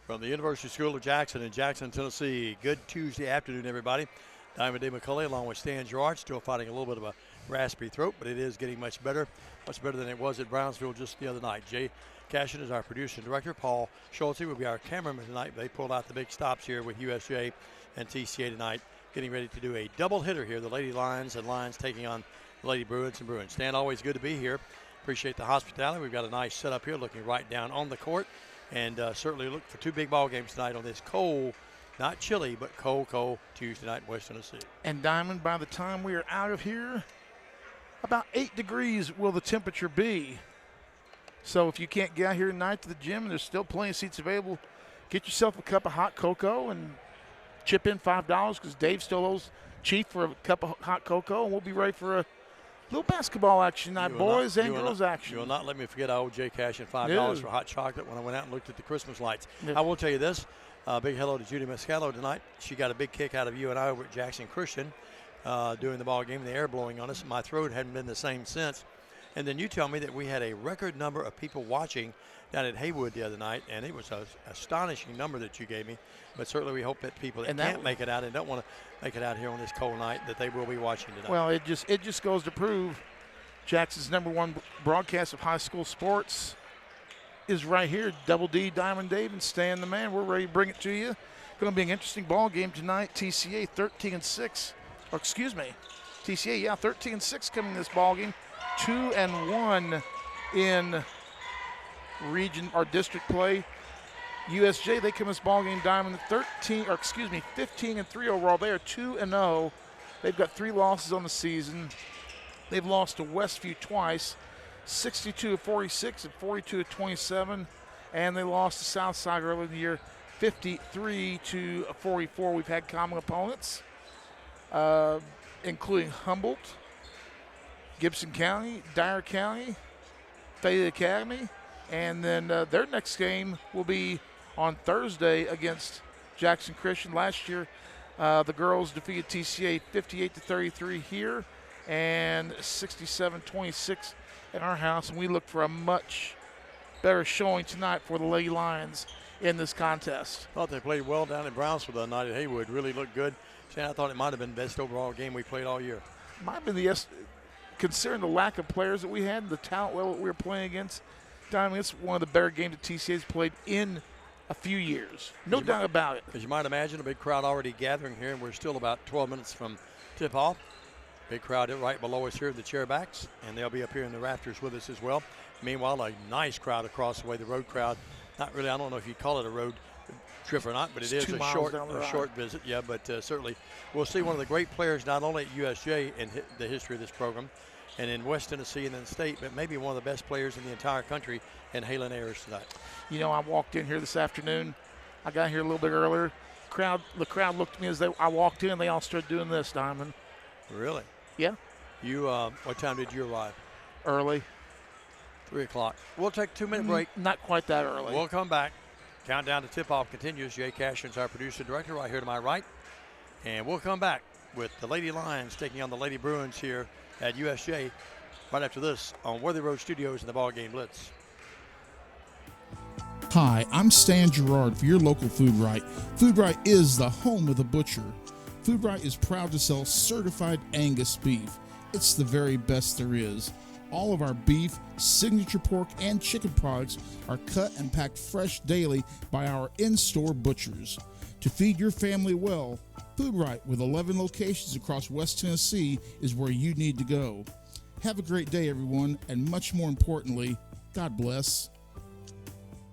From the University School of Jackson in Jackson, Tennessee. Good Tuesday afternoon, everybody. Diamond D. McCulley along with Stan Gerard, still fighting a little bit of a raspy throat, but it is getting much better than it was at Brownsville just the other night. Jay Cashin is our producer and director. Paul Schulte will be our cameraman tonight. They pulled out the big stops here with USJ and TCA tonight, getting ready to do a double hitter here. The Lady Lions and Lions taking on the Lady Bruins and Bruins. Stan, always good to be here. Appreciate the hospitality. We've got a nice setup here looking right down on the court. And certainly look for two big ball games tonight on this cold, not chilly, but cold Tuesday night in West Tennessee. And Diamond, by the time we are out of here, about 8 degrees will the temperature be. So if you can't get out here tonight to the gym and there's still plenty of seats available, get yourself a cup of hot cocoa and chip in $5 because Dave still owes Chief for a cup of hot cocoa, and we'll be ready for a little basketball action tonight, boys and girls action. You will not let me forget I owe Jay Cashin $5 for hot chocolate when I went out and looked at the Christmas lights. I will tell you this, big hello to Judy Mascalo tonight. She got a big kick out of you and I over at Jackson Christian doing the ball game, the air blowing on us. My throat hadn't been the same since. And then you tell me that we had a record number of people watching down at Haywood the other night, and it was an astonishing number that you gave me. But certainly we hope that people that can't make it out and don't want to make it out here on this cold night, that they will be watching tonight. Well, it just goes to prove Jackson's #1 broadcast of high school sports is right here. Double D, Diamond Dave, and Stan the Man. We're ready to bring it to you. Going to be an interesting ball game tonight. TCA 13-6, or excuse me, TCA 13-6 coming in this ball game. 2-1 in region or district play. USJ, they come this ball game, Diamond, 15-3 overall. They are 2-0. They've got 3 losses on the season. They've lost to Westview twice, 62-46 and 42-27, and they lost to Southside earlier in the year, 53-44. We've had common opponents, including Humboldt, Gibson County, Dyer County, Fayette Academy, and then their next game will be on Thursday against Jackson Christian. Last year, the girls defeated TCA 58-33 here and 67-26 in our house, and we look for a much better showing tonight for the Lady Lions in this contest. Thought they played well down in Brownsville the other night at Haywood. Really looked good. I thought it might have been the best overall game we played all year. Might have been considering the lack of players that we had and the talent level that we were playing against. Diamond, it's one of the better games that TCA's played in a few years. No doubt about it. As you might imagine, a big crowd already gathering here, and we're still about 12 minutes from tip-off. Big crowd right below us here in the chairbacks, and they'll be up here in the rafters with us as well. Meanwhile, a nice crowd across the way, the road crowd. Not really, I don't know if you'd call it a road trip or not, but it is a short visit. Yeah, but certainly we'll see one of the great players not only at USJ in the history of this program and in West Tennessee and in the state, but maybe one of the best players in the entire country in Halen Ayers tonight. You know, I walked in here this afternoon. I got here a little bit earlier. The crowd looked at me as I walked in. They all started doing this, Diamond. Really? Yeah. You, what time did you arrive? Early. 3 o'clock. We'll take a 2-minute break. Not quite that early. We'll come back. Countdown to tip-off continues. Jay Cashin's our producer director right here to my right. And we'll come back with the Lady Lions taking on the Lady Bruins here at USJ right after this on Worthy Road Studios and the Ball Game Blitz. Hi, I'm Stan Gerard for your local Food Right. Food Right is the home of the butcher. Food Right is proud to sell certified Angus beef. It's the very best there is. All of our beef, signature pork, and chicken products are cut and packed fresh daily by our in-store butchers. To feed your family well, Food Right, with 11 locations across West Tennessee, is where you need to go. Have a great day, everyone, and much more importantly, God bless.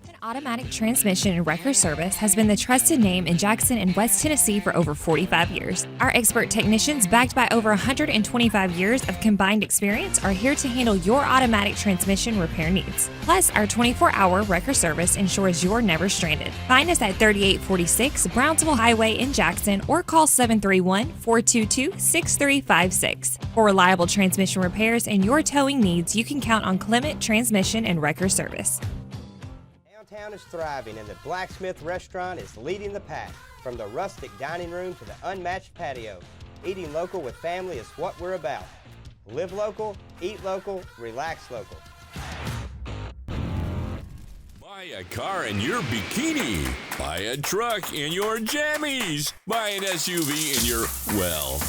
An Automatic Transmission and Wrecker Service has been the trusted name in Jackson and West Tennessee for over 45 years. Our expert technicians, backed by over 125 years of combined experience, are here to handle your automatic transmission repair needs. Plus, our 24-hour wrecker service ensures you're never stranded. Find us at 3846 Brownsville Highway in Jackson or call 731-422-6356. For reliable transmission repairs and your towing needs, you can count on Clement Transmission and Wrecker Service. Downtown is thriving and the Blacksmith Restaurant is leading the pack. From the rustic dining room to the unmatched patio, eating local with family is what we're about. Live local, eat local, relax local. Buy a car in your bikini. Buy a truck in your jammies. Buy an SUV in your, well,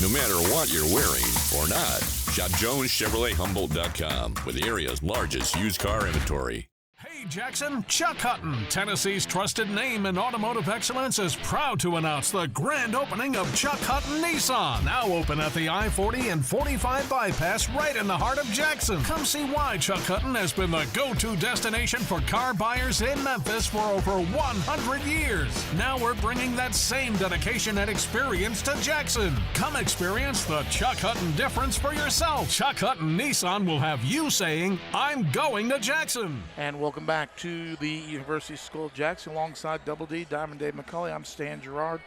no matter what you're wearing or not. Shop JonesChevroletHumboldt.com with the area's largest used car inventory. Hey Jackson, Chuck Hutton, Tennessee's trusted name in automotive excellence, is proud to announce the grand opening of Chuck Hutton Nissan, now open at the I-40 and 45 bypass right in the heart of Jackson. Come see why Chuck Hutton has been the go-to destination for car buyers in Memphis for over 100 years. Now we're bringing that same dedication and experience to Jackson. Come experience the Chuck Hutton difference for yourself. Chuck Hutton Nissan will have you saying, I'm going to Jackson. And welcome back to the University School of Jackson alongside Double D, Diamond Dave McCulley. I'm Stan Gerard.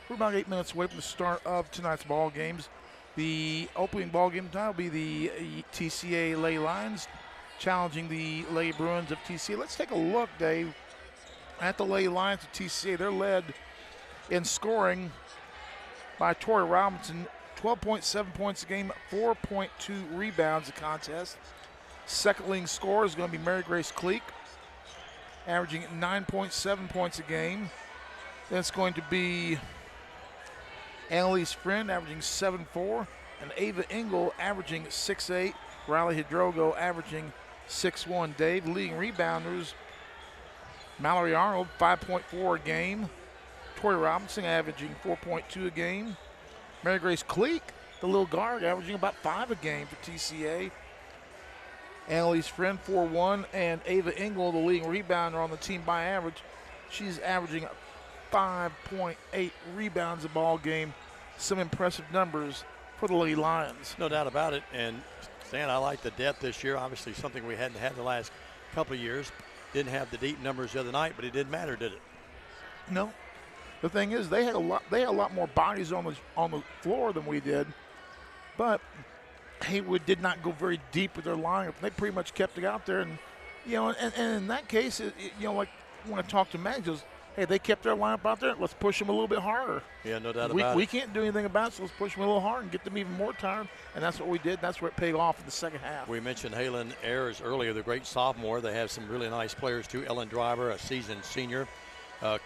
We're about 8 minutes away from the start of tonight's ball games. The opening ball game tonight will be the TCA Lay Lions challenging the Lay Bruins of TCA. Let's take a look, Dave, at the Lay Lions of TCA. They're led in scoring by Tori Robinson, 12.7 points a game, 4.2 rebounds a contest. Second leading scorer is going to be Mary Grace Cleek, averaging 9.7 points a game. Then it's going to be Annalise Friend, averaging 7.4, and Ava Engel, averaging 6.8. Riley Hidrogo, averaging 6.1. Dave, leading rebounders, Mallory Arnold, 5.4 a game. Tori Robinson, averaging 4.2 a game. Mary Grace Cleek, the little guard, averaging about 5 a game for TCA. Annalise Friend, 4-1, and Ava Engel, the leading rebounder on the team by average. She's averaging 5.8 rebounds a ball game. Some impressive numbers for the Lady Lions. No doubt about it. And Stan, I like the depth this year. Obviously something we hadn't had the last couple of years. Didn't have the deep numbers the other night, but it didn't matter, did it? No. The thing is, they had a lot more bodies on the floor than we did, but Haywood did not go very deep with their lineup. They pretty much kept it out there, and and in that case, like when I talked to Mag, goes, hey, they kept their lineup out there. Let's push them a little bit harder. Yeah, no doubt about it. We can't do anything about it, so let's push them a little harder and get them even more tired. And that's what we did. That's where it paid off in the second half. We mentioned Halen Ayers earlier, the great sophomore. They have some really nice players too. Ellen Driver, a seasoned senior.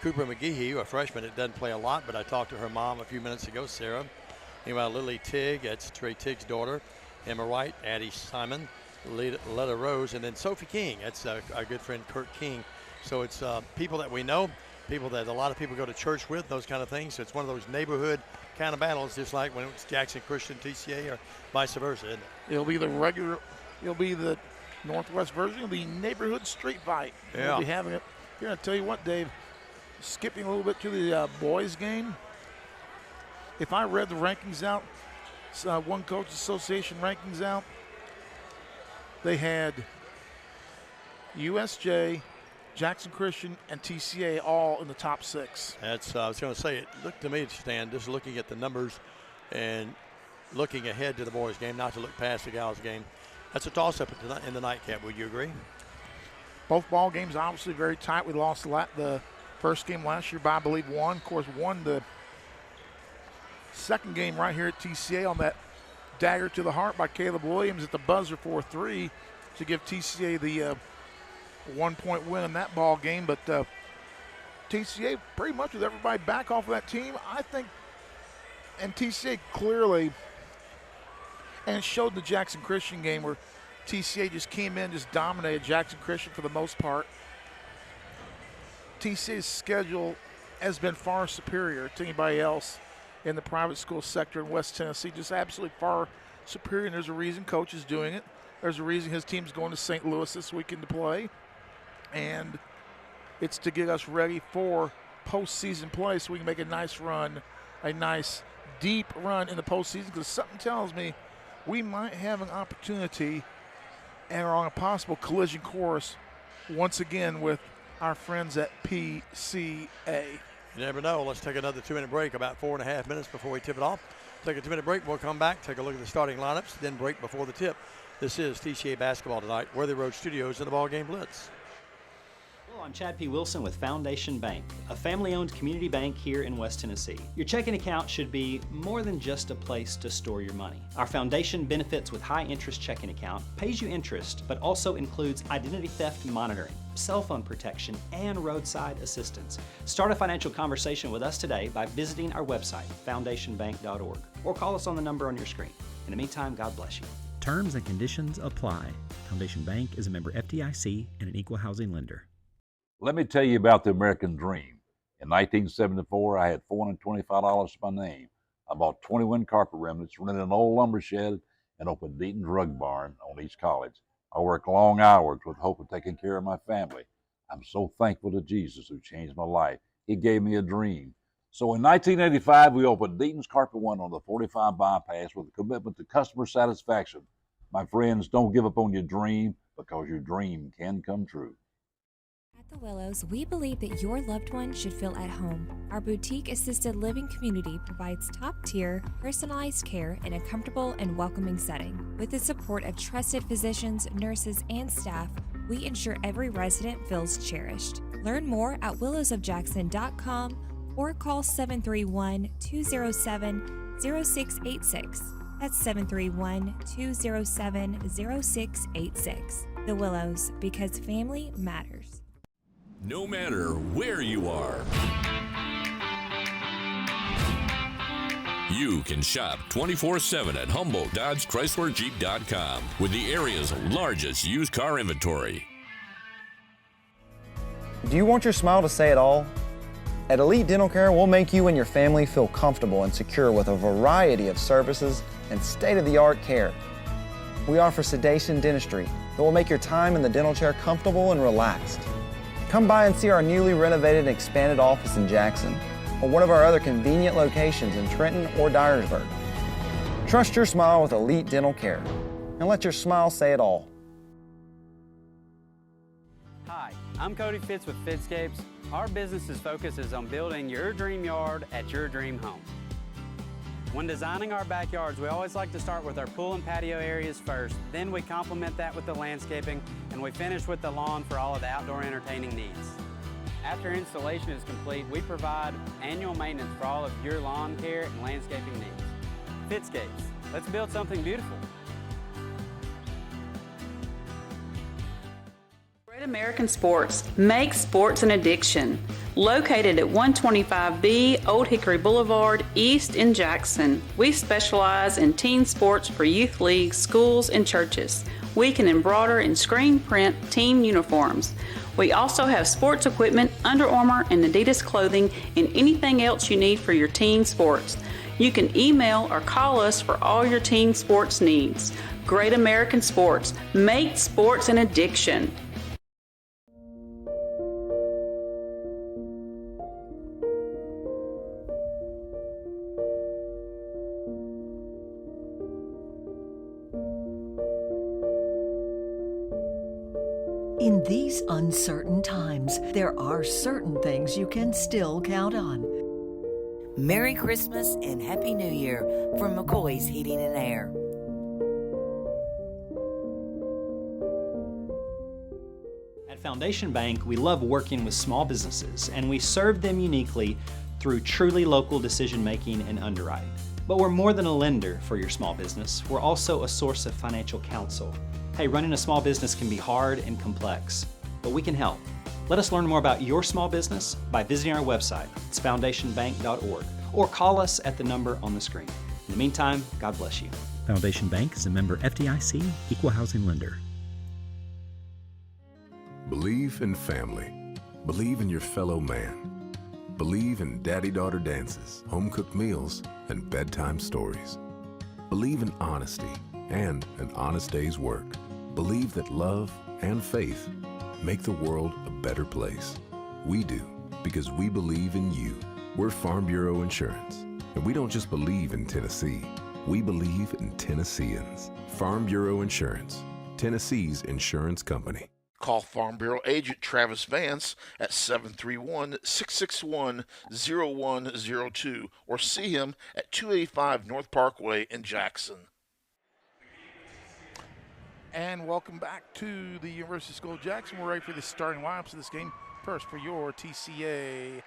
Cooper McGehee, a freshman that doesn't play a lot, but I talked to her mom a few minutes ago, Sarah. Anyway, Lily Tigg, that's Trey Tigg's daughter. Emma Wright, Addie Simon, Letta Rose, and then Sophie King. That's our good friend Kurt King. So it's people that we know, people that a lot of people go to church with, those kind of things. So it's one of those neighborhood kind of battles, just like when it was Jackson Christian TCA or vice versa, isn't it? It'll be the Northwest version of the neighborhood street fight. Yeah. We'll be having it. Here, I'll tell you what, Dave, skipping a little bit to the boys game, if I read the rankings out, one coach association rankings out, they had USJ, Jackson Christian, and TCA all in the top 6. That's I was going to say, it looked to me, Stan, just looking at the numbers and looking ahead to the boys game, not to look past the gals game. That's a toss-up in the nightcap. Would you agree? Both ball games obviously very tight. We lost the first game last year by, I believe, 1. Of course, won the second game right here at TCA on that dagger to the heart by Caleb Williams at the buzzer for 3 to give TCA the 1-point win in that ball game. But TCA pretty much with everybody back off of that team, I think, and TCA clearly, and it showed the Jackson Christian game where TCA just came in, just dominated Jackson Christian for the most part. TCA's schedule has been far superior to anybody else in the private school sector in West Tennessee, just absolutely far superior, and there's a reason Coach is doing it. There's a reason his team's going to St. Louis this weekend to play. and it's to get us ready for postseason play so we can make a nice run, a nice deep run in the postseason, because something tells me we might have an opportunity and are on a possible collision course once again with our friends at PCA. You never know. Let's take another 2-minute break, about 4.5 minutes before we tip it off. Take a 2-minute break. We'll come back, take a look at the starting lineups, then break before the tip. This is TCA basketball tonight, Worthy Road Studios in the Ball Game Blitz. Hello, I'm Chad P. Wilson with Foundation Bank, a family-owned community bank here in West Tennessee. Your checking account should be more than just a place to store your money. Our foundation benefits with high-interest checking account pays you interest, but also includes identity theft monitoring, cell phone protection, and roadside assistance. Start a financial conversation with us today by visiting our website, foundationbank.org, or call us on the number on your screen. In the meantime, God bless you. Terms and conditions apply. Foundation Bank is a member FDIC and an equal housing lender. Let me tell you about the American Dream. In 1974, I had $425 to my name. I bought 21 carpet remnants, rented an old lumber shed, and opened Deaton's Rug Barn on East College. I worked long hours with hope of taking care of my family. I'm so thankful to Jesus who changed my life. He gave me a dream. So in 1985, we opened Deaton's Carpet One on the 45 bypass with a commitment to customer satisfaction. My friends, don't give up on your dream, because your dream can come true. At The Willows, we believe that your loved one should feel at home. Our boutique assisted living community provides top-tier, personalized care in a comfortable and welcoming setting. With the support of trusted physicians, nurses, and staff, we ensure every resident feels cherished. Learn more at willowsofjackson.com or call 731-207-0686. That's 731-207-0686. The Willows, because family matters. No matter where you are, you can shop 24/7 at HumboldtDodgeChryslerJeep.com with the area's largest used car inventory. Do you want your smile to say it all? At Elite Dental Care, we'll make you and your family feel comfortable and secure with a variety of services and state-of-the-art care. We offer sedation dentistry that will make your time in the dental chair comfortable and relaxed. Come by and see our newly renovated and expanded office in Jackson, or one of our other convenient locations in Trenton or Dyersburg. Trust your smile with Elite Dental Care, and let your smile say it all. Hi, I'm Cody Fitz with Fitscapes. Our business's focus is on building your dream yard at your dream home. When designing our backyards, we always like to start with our pool and patio areas first. Then we complement that with the landscaping, and we finish with the lawn for all of the outdoor entertaining needs. After installation is complete, we provide annual maintenance for all of your lawn care and landscaping needs. Fitscapes, let's build something beautiful. Great American Sports makes sports an addiction. Located at 125B Old Hickory Boulevard, East in Jackson, we specialize in team sports for youth leagues, schools, and churches. We can embroider and screen print team uniforms. We also have sports equipment, Under Armour, and Adidas clothing, and anything else you need for your team sports. You can email or call us for all your team sports needs. Great American Sports, make sports an addiction. In these uncertain times, there are certain things you can still count on. Merry Christmas and Happy New Year from McCoy's Heating and Air. At Foundation Bank, we love working with small businesses, and we serve them uniquely through truly local decision-making and underwriting. But we're more than a lender for your small business. We're also a source of financial counsel. Hey, running a small business can be hard and complex, but we can help. Let us learn more about your small business by visiting our website. It's foundationbank.org, or call us at the number on the screen. In the meantime, God bless you. Foundation Bank is a member FDIC, equal housing lender. Believe in family. Believe in your fellow man. Believe in daddy-daughter dances, home-cooked meals, and bedtime stories. Believe in honesty and an honest day's work. Believe that love and faith make the world a better place. We do, because we believe in you. We're Farm Bureau Insurance, and we don't just believe in Tennessee. We believe in Tennesseans. Farm Bureau Insurance, Tennessee's insurance company. Call Farm Bureau agent Travis Vance at 731-661-0102 or see him at 285 North Parkway in Jackson. And welcome back to the University School of Jackson. We're ready for the starting lineups of this game. First for your TCA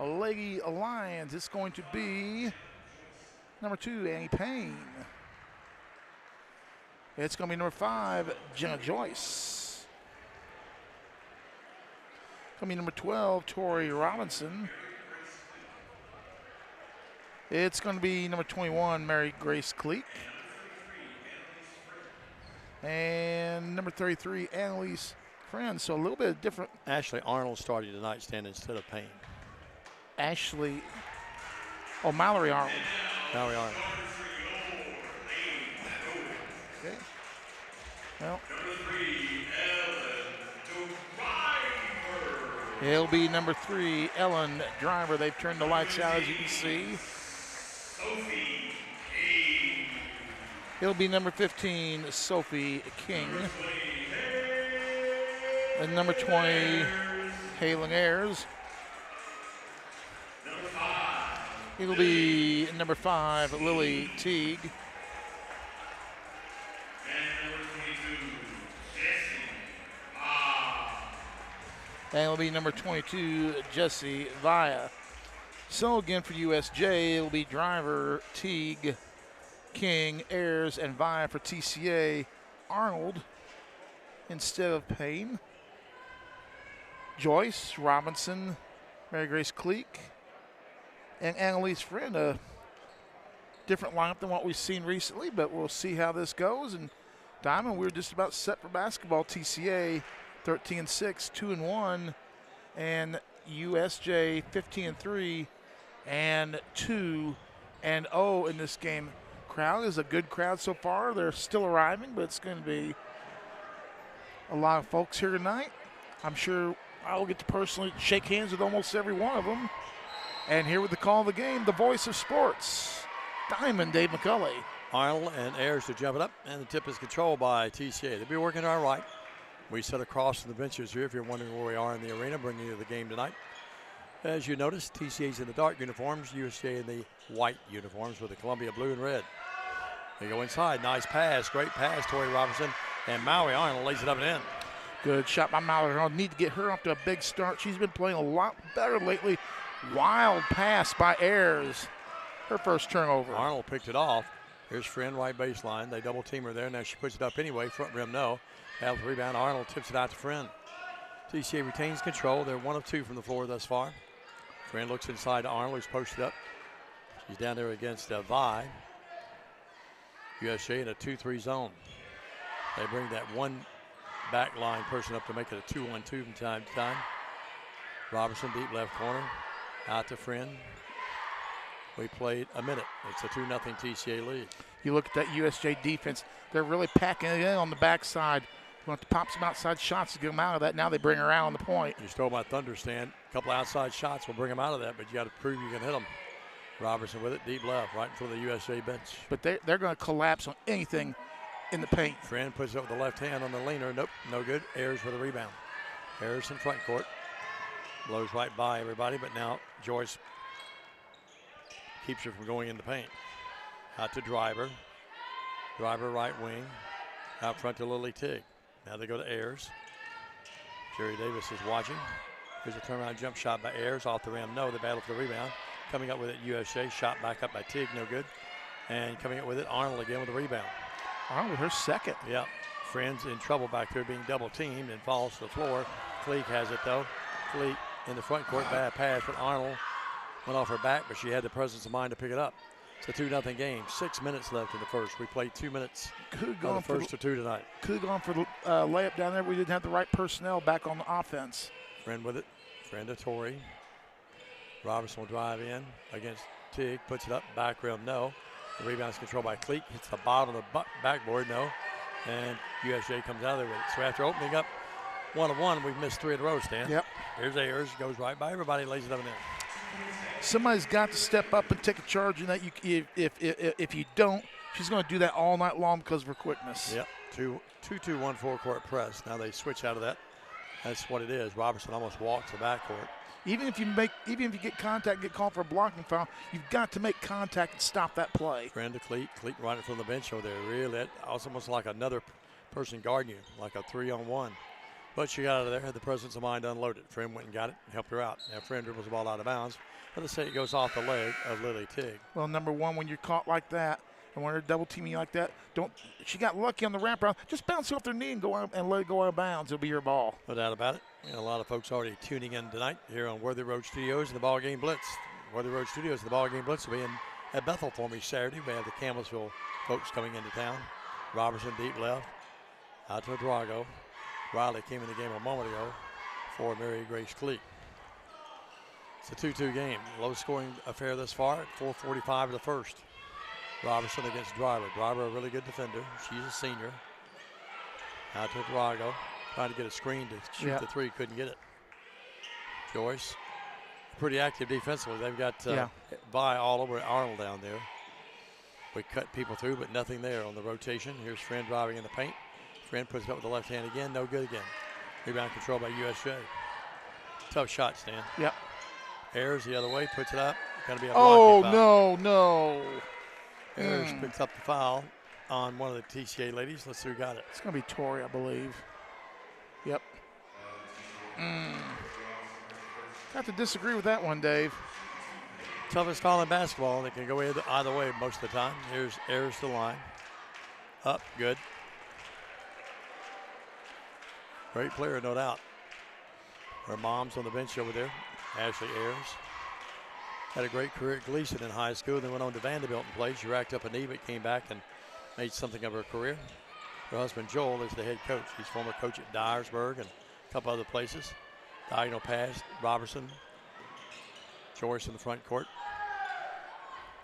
Lady Lions, it's going to be number 2, Annie Payne. It's going to be number 5, Jenna Joyce. It's going to be number 12, Tori Robinson. It's going to be number 21, Mary Grace Cleek. And number 33, Annalise Friend. So a little bit of different. Ashley Arnold starting tonight, standing instead of Payne. Mallory Arnold. Mallory Arnold. Okay. Well, it'll be number 3, Ellen Driver. They've turned the lights out, as you can see. It'll be number 15, Sophie King. And number 20, Halen Ayers. It'll be number 5, Lily Teague. And it'll be number 22, Jesse Via. So again for USJ, it'll be Driver, Teague, King, Ayers, and Via for TCA. Arnold instead of Payne. Joyce, Robinson, Mary Grace Cleek, and Annalise Friend. A different lineup than what we've seen recently, but we'll see how this goes. And Diamond, we're just about set for basketball. TCA 13-6, 2-1, and USJ 15-3 and 2-0 in this game. Crowd is a good crowd so far. They're still arriving, but it's going to be a lot of folks here tonight. I'm sure I'll get to personally shake hands with almost every one of them. And here with the call of the game, the voice of sports, Diamond Dave McCulley. Arnold and Ayers to jump it up, and the tip is controlled by TCA. They'll be working to our right. We sit across from the benches here if you're wondering where we are in the arena, bringing you the game tonight. As you notice, TCA's in the dark uniforms, USJ in the white uniforms with the Columbia blue and red. They go inside. Nice pass. Great pass, Tori Robinson. And Mallory Arnold lays it up and in. Good shot by Mallory Arnold. Need to get her off to a big start. She's been playing a lot better lately. Wild pass by Ayers. Her first turnover. Arnold picked it off. Here's Friend, right baseline. They double team her there. Now she puts it up anyway. Front rim, no. Have the rebound. Arnold tips it out to Friend. TCA retains control. They're 1 of 2 from the floor thus far. Friend looks inside to Arnold, who's posted up. She's down there against Vi. USJ in a 2-3 zone. They bring that one back line person up to make it a 2-1-2 from time to time. Robertson, deep left corner. Out to Friend. We played a minute. It's a 2-0 TCA lead. You look at that USJ defense. They're really packing it in on the backside. You want to pop some outside shots to get them out of that. Now they bring her out on the point. You stole my thunder stand. A couple outside shots will bring them out of that, but you got to prove you can hit them. Robertson with it, deep left, right in front of the USA bench. But they're going to collapse on anything in the paint. Friend puts it up with the left hand on the leaner. Nope, no good. Ayers with a rebound. Ayers in front court. Blows right by everybody, but now Joyce keeps her from going in the paint. Out to Driver. Driver right wing. Out front to Lily Tig. Now they go to Ayers. Jerry Davis is watching. Here's a turnaround jump shot by Ayers off the rim. No, they battle for the rebound. Coming up with it, USA. Shot back up by Tig, no good. And coming up with it, Arnold again with the rebound. Arnold, her second. Yep. Friends in trouble back there being double teamed and falls to the floor. Cleek has it though. Cleek in the front court, bad pass, but Arnold went off her back, but she had the presence of mind to pick it up. It's a 2-0 game. 6 minutes left in the first. We played 2 minutes on the first to 2 tonight. Could have gone for the layup down there. We didn't have the right personnel back on the offense. Friend with it. Friend to Torrey. Robinson will drive in against Tig. Puts it up. Back rim, no. The rebound is controlled by Cleek. Hits the bottom of the backboard, no. And USJ comes out of there with it. So after opening up 1 of 1. We've missed 3 in a row, Stan. Yep. Here's Ayers. Goes right by everybody. Lays it up and in. Somebody's got to step up and take a charge in that. If you don't, she's going to do that all night long because of her quickness. Yep. 2-2-1 four-court press. Now they switch out of that. That's what it is. Robertson almost walks the backcourt. Even if you get contact, get called for a blocking foul, you've got to make contact and stop that play. Friend to Cleat. Cleat running from the bench over there. Really, it's almost like another person guarding you, like a 3-on-1. But she got out of there, had the presence of mind unloaded. Friend went and got it, helped her out. Now Friend dribbles the ball out of bounds. Let's say it goes off the leg of Lily Tig. Well, number one, when you're caught like that, and when they're double teaming you like that, she got lucky on the wraparound. Just bounce off their knee and go out and let it go out of bounds. It'll be your ball. No doubt about it. And a lot of folks already tuning in tonight here on Worthy Road Studios and the Ball Game Blitz. Worthy Road Studios and the Ball Game Blitz will be at Bethel for me Saturday. We have the Campbellsville folks coming into town. Robertson deep left. Out to Drago. Riley came in the game a moment ago for Mary Grace Cleat. It's a 2-2 game. Low-scoring affair thus far at 4:45 of the first. Robertson against Driver. Driver, a really good defender. She's a senior. Out to Drago. Trying to get a screen to shoot the three. Couldn't get it. Joyce, pretty active defensively. They've got Vi all over Arnold down there. We cut people through, but nothing there on the rotation. Here's Friend driving in the paint. Friend puts it up with the left hand again. No good again. Rebound control by USJ. Tough shot, Stan. Yep. Ayers the other way, puts it up. Going to be a blocking foul. No. Ayers picks up the foul on one of the TCA ladies. Let's see who got it. It's going to be Tori, I believe. Yep. Got to disagree with that one, Dave. Toughest call in basketball. They can go either way most of the time. Here's Ayers to the line. Up, good. Great player, no doubt. Her mom's on the bench over there, Ashley Ayers. Had a great career at Gleason in high school, then went on to Vanderbilt and played. She racked up a knee, but came back and made something of her career. Her husband, Joel, is the head coach. He's former coach at Dyersburg and a couple other places. Diagonal pass, Robertson. Joyce in the front court.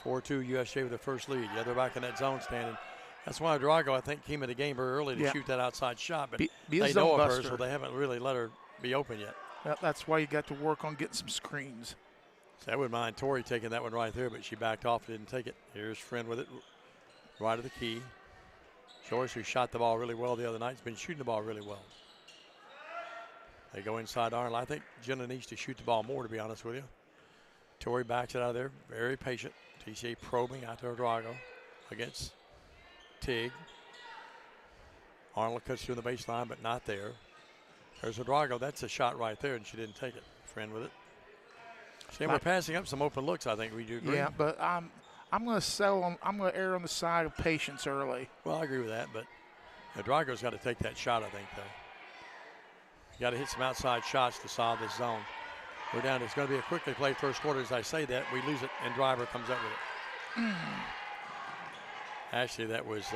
4-2 USJ with the first lead. Yeah, they're back in that zone standing. That's why Drago, I think, came in the game very early to shoot that outside shot, but they know of her, so they haven't really let her be open yet. That's why you got to work on getting some screens. So I wouldn't mind Tori taking that one right there, but she backed off and didn't take it. Here's Friend with it, right of the key. Joyce, who shot the ball really well the other night, has been shooting the ball really well. They go inside Arnold. I think Jenna needs to shoot the ball more, to be honest with you. Tori backs it out of there, very patient. TCA probing out to Drago against Tig. Arnold cuts through the baseline, but not there. There's Drago. That's a shot right there, and she didn't take it. Friend with it. We're passing up some open looks, I think. We do agree. Yeah, but I'm going to err on the side of patience early. Well, I agree with that, but Drago's got to take that shot, I think, though. You got to hit some outside shots to solve this zone. We're down. It's going to be a quickly played first quarter. As I say that, we lose it, and Driver comes up with it. Actually, that was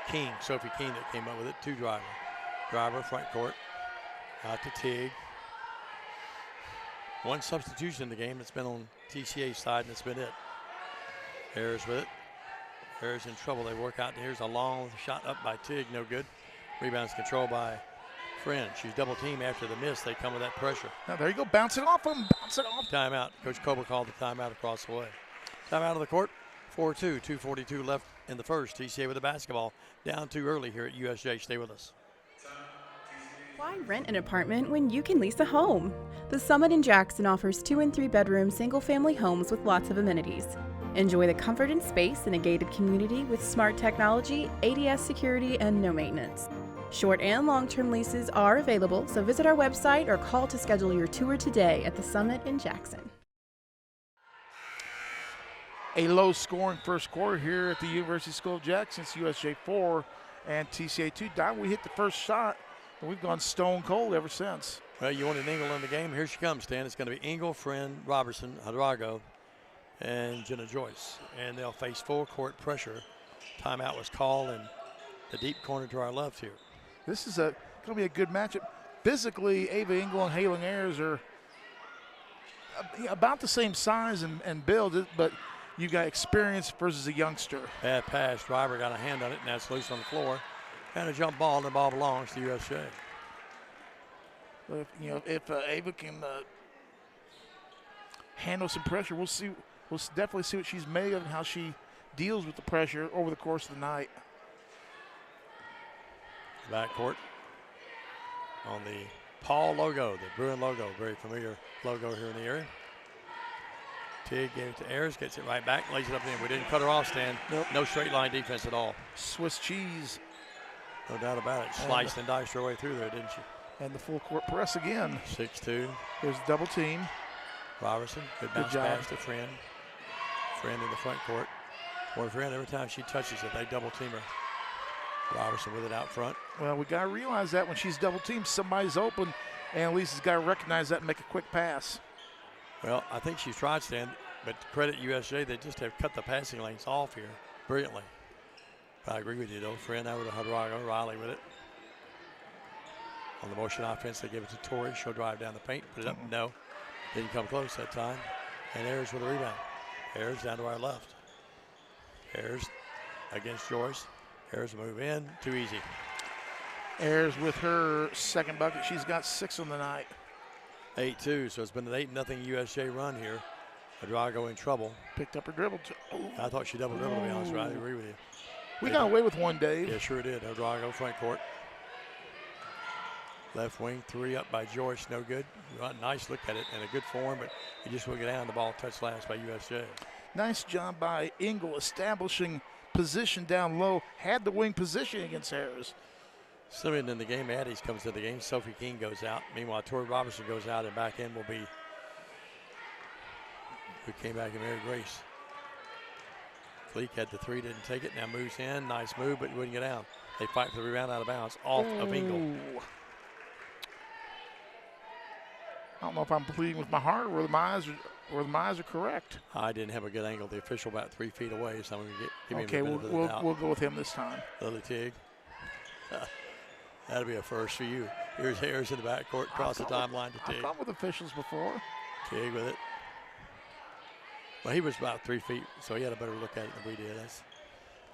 King, Sophie King, that came up with it to Driver. Driver, front court, out to Tig. One substitution in the game that's been on TCA's side, and it's been it. Ayers with it. Ayers in trouble. They work out. Here's a long shot up by Tig, no good. Rebounds controlled by Friend. She's double teamed after the miss. They come with that pressure. Now there you go, bounce it off them, bounce it off. Timeout. Coach Kober called the timeout across the way. Timeout of the court. 4-2, 2:42 left in the first. TCA with the basketball. Down too early here at USJ. Stay with us. Why rent an apartment when you can lease a home? The Summit in Jackson offers 2- and 3-bedroom single-family homes with lots of amenities. Enjoy the comfort and space in a gated community with smart technology, ADS security, and no maintenance. Short and long-term leases are available, so visit our website or call to schedule your tour today at the Summit in Jackson. A low-scoring first quarter here at the University School of Jackson. It's USJ 4 and TCA 2. Down, we hit the first shot, and we've gone stone cold ever since. Well, you wanted Engel in the game. Here she comes, Stan. It's going to be Engel, Friend, Robertson, Drago, and Jenna Joyce. And they'll face full court pressure. Timeout was called in the deep corner to our left here. This is going to be a good matchup. Physically, Ava Engel and Halen Ayers are about the same size and build, but you got experience versus a youngster. Bad pass. Driver got a hand on it, and that's loose on the floor. And a jump ball, and the ball belongs to USJ. If Ava can handle some pressure, we'll see. We'll definitely see what she's made of and how she deals with the pressure over the course of the night. Backcourt on the Paul logo, the Bruin logo, very familiar logo here in the area. Tig gave it to Ayers, gets it right back, lays it up in. We didn't cut her off, Stan. Nope. No straight line defense at all. Swiss cheese. No doubt about it. Sliced and diced her way through there, didn't she? And the full court press again. 6-2. Here's double team. Robertson, good bounce pass to Friend. Friend in the front court. Boy, Friend, every time she touches it, they double team her. Robertson with it out front. Well, we got to realize that when she's double teamed, somebody's open, and Lisa's got to recognize that and make a quick pass. Well, I think she's tried, Stan, but to credit USJ, they just have cut the passing lanes off here brilliantly. But I agree with you, though. Friend over to Hudrago, Riley with it. On the motion offense, they give it to Torrey. She'll drive down the paint, put it up. No, didn't come close that time. And Ayers with a rebound. Ayers down to our left. Ayers against Joyce. Ayers move in, too easy. Ayers with her second bucket. She's got 6 on the night. 8-2, so it's been an 8-0 USJ run here. Hudrago in trouble. Picked up her dribble. I thought she double dribbled, to be honest with you. I agree with you. We got away with one, Dave. Yeah, sure did. Hudrago front court. Left wing, 3 up by Joyce, no good. Nice look at it and a good form, but he just wouldn't get down. The ball touched last by USJ. Nice job by Engel establishing position down low. Had the wing position against Harris. Somebody in the game, Addis comes to the game. Sophie King goes out. Meanwhile, Tori Robertson goes out, and back in will be who came back in Mary Grace. Fleek had the 3, didn't take it. Now moves in. Nice move, but wouldn't get down. They fight for the rebound out of bounds off of Engel. I don't know if I'm pleading with my heart or my eyes are correct. I didn't have a good angle. The official about 3 feet away, so I'm going to give him okay, a bit of a doubt. We'll go with him this time. Lily Tig. That'll be a first for you. Here's Harris in the backcourt, across the timeline to Tig. I've gone with officials before. Tig with it. Well, he was about 3 feet, so he had a better look at it than we did.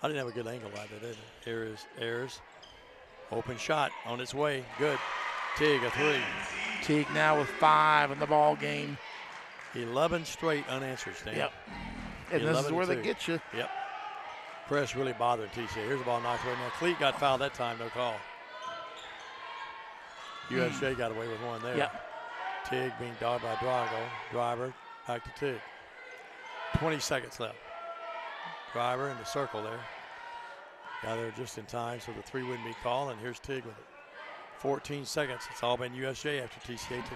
I didn't have a good angle like that, did it? Here is Ayers. Open shot on its way. Good. Tig, a 3. Teague now with 5 in the ball game. 11 straight unanswered, Stan. Yep. And this is where they get you. Yep. Press really bothered TCA. Here's the ball knocked away. Now, Cleat got fouled that time, no call. USJ got away with one there. Yep. Tig being dogged by Drago. Driver back to Tig. 20 seconds left. Driver in the circle there. Got there just in time, so the 3 wouldn't be called, and here's Tig with it. 14 seconds. It's all been USJ after TCA to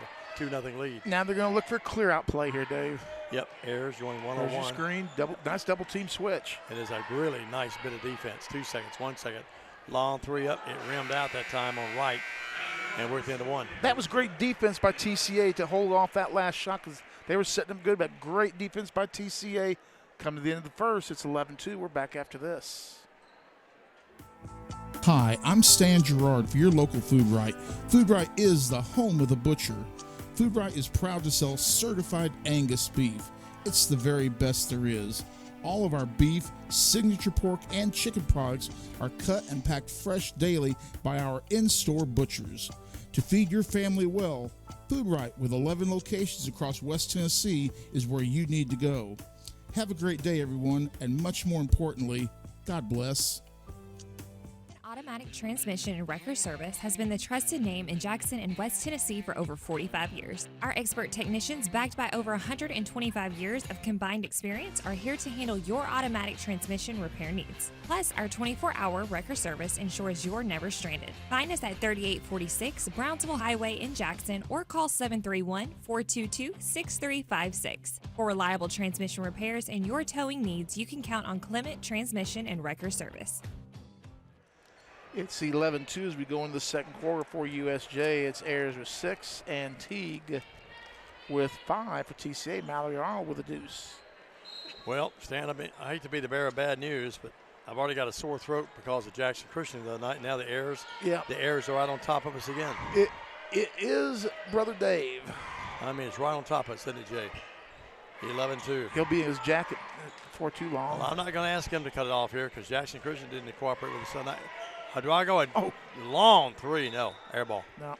the 2-0 lead. Now they're going to look for clear-out play here, Dave. Yep, Ayers going one-on-one. There's your screen, nice double-team switch. It is a really nice bit of defense. 2 seconds, 1 second. Long 3 up. It rimmed out that time on right, and we're at the end of 1. That was great defense by TCA to hold off that last shot because they were setting them good, but great defense by TCA. Come to the end of the first, it's 11-2. We're back after this. Hi, I'm Stan Gerard for your local Food Right. Food Right is the home of the butcher. Food Right is proud to sell certified Angus beef. It's the very best there is. All of our beef, signature pork, and chicken products are cut and packed fresh daily by our in-store butchers. To feed your family well, Food Right with 11 locations across West Tennessee is where you need to go. Have a great day, everyone, and much more importantly, God bless. Automatic Transmission and Wrecker Service has been the trusted name in Jackson and West Tennessee for over 45 years. Our expert technicians, backed by over 125 years of combined experience, are here to handle your automatic transmission repair needs. Plus, our 24-hour wrecker service ensures you're never stranded. Find us at 3846 Brownsville Highway in Jackson or call 731-422-6356. For reliable transmission repairs and your towing needs, you can count on Clement Transmission and Wrecker Service. It's 11-2 as we go into the second quarter for USJ. It's Ayers with 6 and Teague with 5 for TCA. Mallory Arnold with a deuce. Well, Stan, I hate to be the bearer of bad news, but I've already got a sore throat because of Jackson Christian the other night. Now the Ayers, the Ayers are right on top of us again. It is Brother Dave. I mean, it's right on top of us, isn't it, Jay? 11-2. He'll be in his jacket for too long. Well, I'm not going to ask him to cut it off here because Jackson Christian didn't cooperate with us tonight. Hudrago, a long 3, no, air ball. No.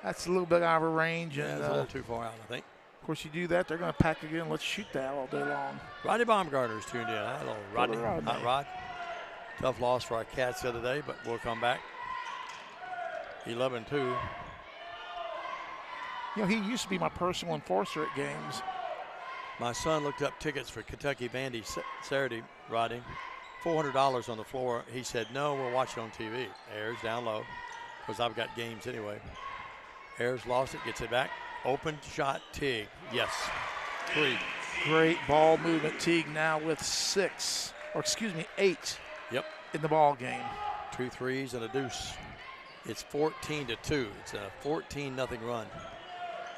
That's a little bit out of her range. Yeah, And, it's a little too far out, I think. Of course, you do that, they're going to pack again. Let's shoot that all day long. Rodney Baumgartner's tuned in. Hello, Rodney. Rodney. Hot Rod. Tough loss for our Cats the other day, but we'll come back. 11-2. You know, he used to be my personal enforcer at games. My son looked up tickets for Kentucky Bandy Saturday, Rodney. $400 on the floor. He said, no, we'll watch it on TV. Ayers down low, because I've got games anyway. Ayers lost it, gets it back. Open shot, Teague. Yes. 3. Great ball movement. Teague now with 8 Yep. in the ball game. 2 threes and a deuce. It's 14-2. It's a 14-0 run.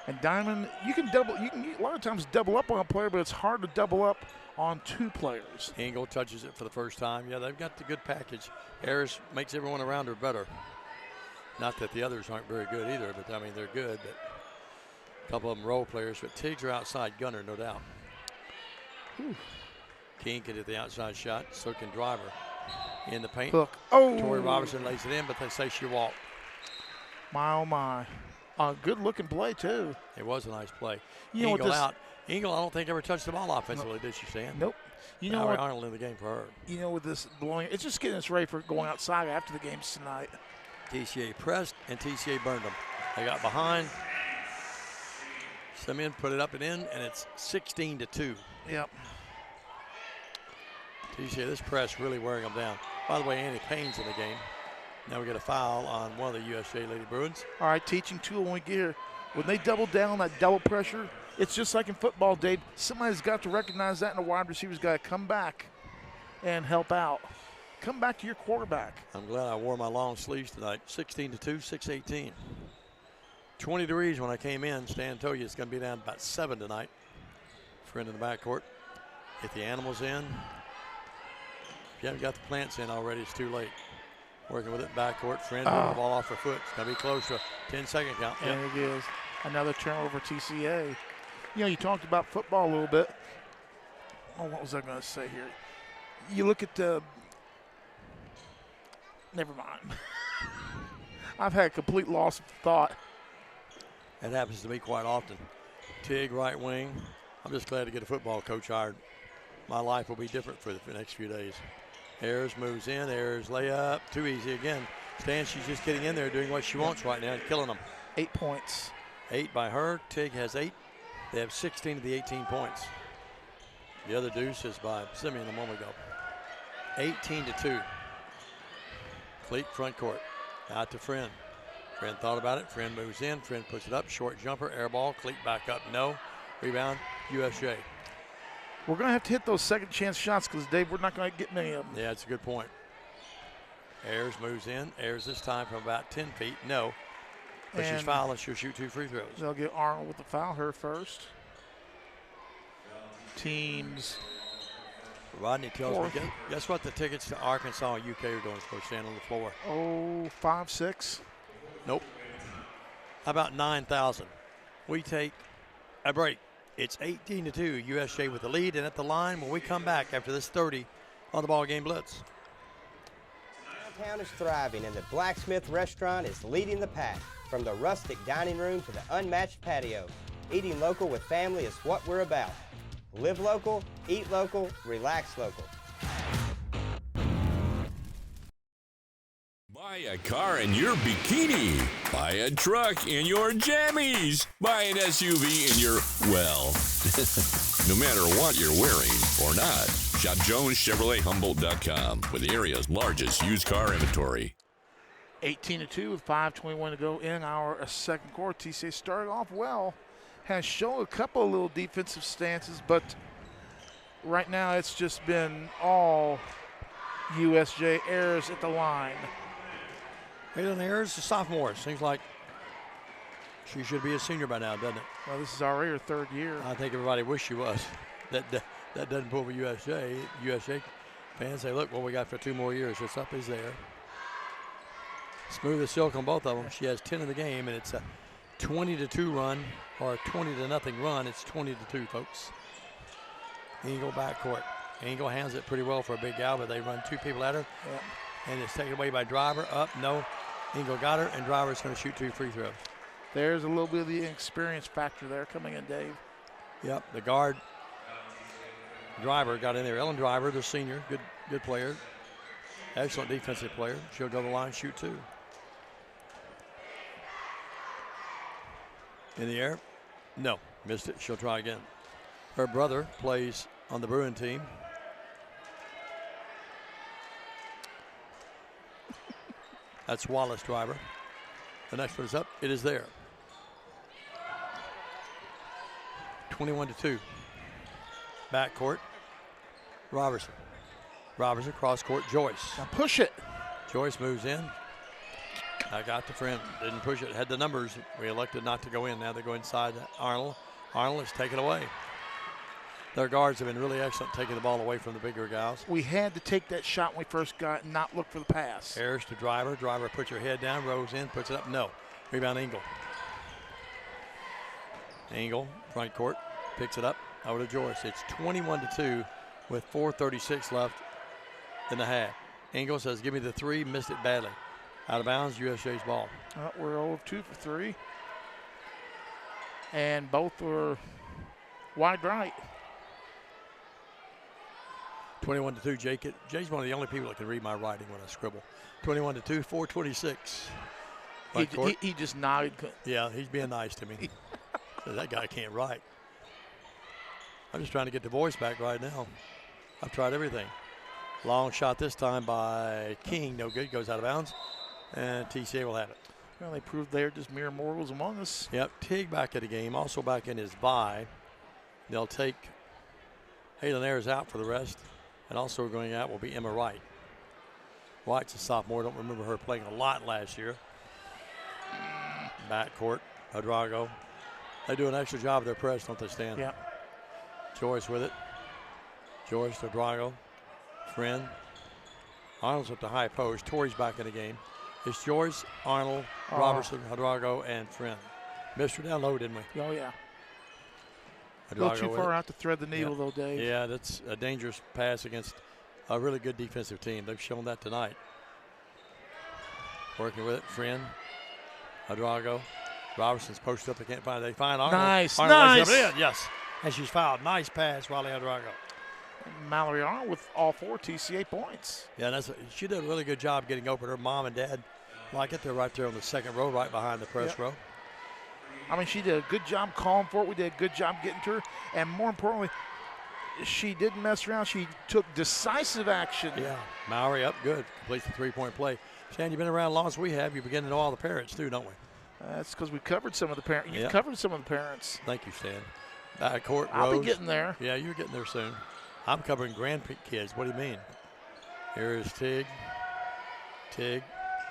And Diamond, you can a lot of times double up on a player, but it's hard to double up on 2 players. Engel touches it for the first time. Yeah, they've got the good package. Ayers makes everyone around her better. Not that the others aren't very good either, but I mean, they're good. But a couple of them role players, but Tiggs are outside gunner, no doubt. Whew. King can hit the outside shot. So can Driver. In the paint. Look. Oh. Tori Robertson lays it in, but they say she walked. My, oh, my. Good looking play, too. It was a nice play. You know Engel out. Engel, I don't think ever touched the ball offensively, did she, Stan? Nope. You know Mallory what? Arnold in the game for her. You know, with this blowing, it's just getting us ready for going outside after the games tonight. TCA pressed and TCA burned them. They got behind. Simeon put it up and in, and it's 16-2. Yep. TCA, this press really wearing them down. By the way, Annie Payne's in the game. Now we get a foul on one of the USJ Lady Bruins. All right, teaching tool when we get here. When they double down, that double pressure, it's just like in football, Dave. Somebody's got to recognize that, and the wide receiver's got to come back and help out. Come back to your quarterback. I'm glad I wore my long sleeves tonight. 16-2, 6-18. 20 degrees when I came in. Stan told you it's going to be down about 7 tonight. Friend in the backcourt. Get the animals in. If you haven't got the plants in already, it's too late. Working with it backcourt. Friend moving the ball off her foot. It's going to be close to a 10-second count. There it is. Another turnover, TCA. You know, you talked about football a little bit. Oh, what was I going to say here? You look at the. Never mind. I've had a complete loss of thought. That happens to me quite often. Tig, right wing. I'm just glad to get a football coach hired. My life will be different for the next few days. Ayers moves in. Ayers layup. Too easy again. Stan, she's just getting in there doing what she wants right now and killing them. 8 points. 8 by her. Tig has 8. They have 16 of the 18 points. The other deuce is by Simeon a moment ago. 18-2. Cleat front court. Out to Friend. Friend thought about it. Friend moves in. Friend puts it up. Short jumper. Air ball. Cleat back up. No. Rebound. USJ. We're going to have to hit those second chance shots because, Dave, we're not going to get many of them. Yeah, that's a good point. Ayers moves in. Ayers this time from about 10 feet. No. But she's fouling. She'll shoot 2 free throws. They'll get Arnold with the foul. Her first. Teams. Rodney tells me, guess what the tickets to Arkansas and UK are doing? Supposed to stand on the floor. Oh, 5, 6. Nope. How about 9,000? We take a break. It's 18-2. USJ with the lead, and at the line when we come back after this 30 on the Ball Game Blitz. Downtown is thriving, and the Blacksmith Restaurant is leading the pack. From the rustic dining room to the unmatched patio, eating local with family is what we're about. Live local, eat local, relax local. Buy a car in your bikini. Buy a truck in your jammies. Buy an SUV in your, well, no matter what you're wearing or not. Shop JonesChevroletHumboldt.com with the area's largest used car inventory. 18-2 with 5:21 to go in our second quarter. TCA started off well. Has shown a couple of little defensive stances, but right now it's just been all USJ. Ayers at the line. Hayden Ayers, a sophomore. Seems like she should be a senior by now, doesn't it? Well, this is already her 3rd year. I think everybody wished she was. That doesn't pull for USJ. USJ fans say, look, what we got for 2 more years. What's up is there. Smooth as silk on both of them. She has 10 in the game, and it's a 20-2 run or a 20-0 run. It's 20-2, folks. Engel backcourt. Engel handles it pretty well for a big gal, but they run 2 people at her. Yep. And it's taken away by Driver. Up, no. Engel got her, and Driver's going to shoot 2 free throws. There's a little bit of the experience factor there coming in, Dave. Yep, the guard Driver got in there. Ellen Driver, the senior, good player. Excellent defensive player. She'll go to the line, shoot too. In the air? No, missed it. She'll try again. Her brother plays on the Bruin team. That's Wallace Driver. The next one is up. It is there. 21-2. Back court. Robertson. Robertson cross court. Joyce. Now push it. Joyce moves in. I got the friend. Didn't push it. Had the numbers. We elected not to go in. Now they go inside Arnold. Arnold is taken away. Their guards have been really excellent taking the ball away from the bigger guys. We had to take that shot when we first got and not look for the pass. Harris to Driver. Driver puts her head down. Rose in. Puts it up. No. Rebound Engel. Engel, front court. Picks it up. Over to Joyce. It's 21-2 with 4:36 left in the half. Engel says, give me the three. Missed it badly. Out of bounds, USA's ball. We're 0 of 2 for 3. And both were wide right. 21-2, Jay's one of the only people that can read my writing when I scribble. 21-2, 4:26. He just nodded. Yeah, he's being nice to me. So that guy can't write. I'm just trying to get the voice back right now. I've tried everything. Long shot this time by King. No good. Goes out of bounds. And TCA will have it. Well, they proved they're just mere mortals among us. Yep. Tig back at the game. Also back in is Vi. They'll take Halen Ayers out for the rest. And also going out will be Emma Wright. Wright's a sophomore. Don't remember her playing a lot last year. Backcourt. Adrago. They do an extra job of their press, don't they, Stan? Yeah. Joyce with it. Joyce to Drago. Friend. Arnold's at the high post. Torrey's back in the game. It's Joyce, Arnold, Robertson, Hadrago, and Friend. Missed her down low, didn't we? Oh, yeah. Hadrago A little too far out to thread the needle, though, Dave. Yeah, that's a dangerous pass against a really good defensive team. They've shown that tonight. Working with it. Friend. Hadrago. Robertson's posted up. They can't find it. They find Arnold. Nice. Arnold nice. lays it in. Yes. And she's fouled. Nice pass, Riley Hadrago. Mallory Arnold with all 4 TCA points. Yeah, she did a really good job getting open. Her mom and dad like it. They're right there on the second row, right behind the press row. I mean, she did a good job calling for it. We did a good job getting to her. And more importantly, she didn't mess around. She took decisive action. Yeah, Mallory up good. Completes the three-point play. Stan, you've been around as long as we have. You begin to know all the parents too, don't we? That's because we covered some of the parents. You've Yep. covered some of the parents. Thank you, Stan. Backcourt, I'll Rose. be getting there. Yeah, you're getting there soon. I'm covering grandkids. What do you mean? Here is Tig. Tig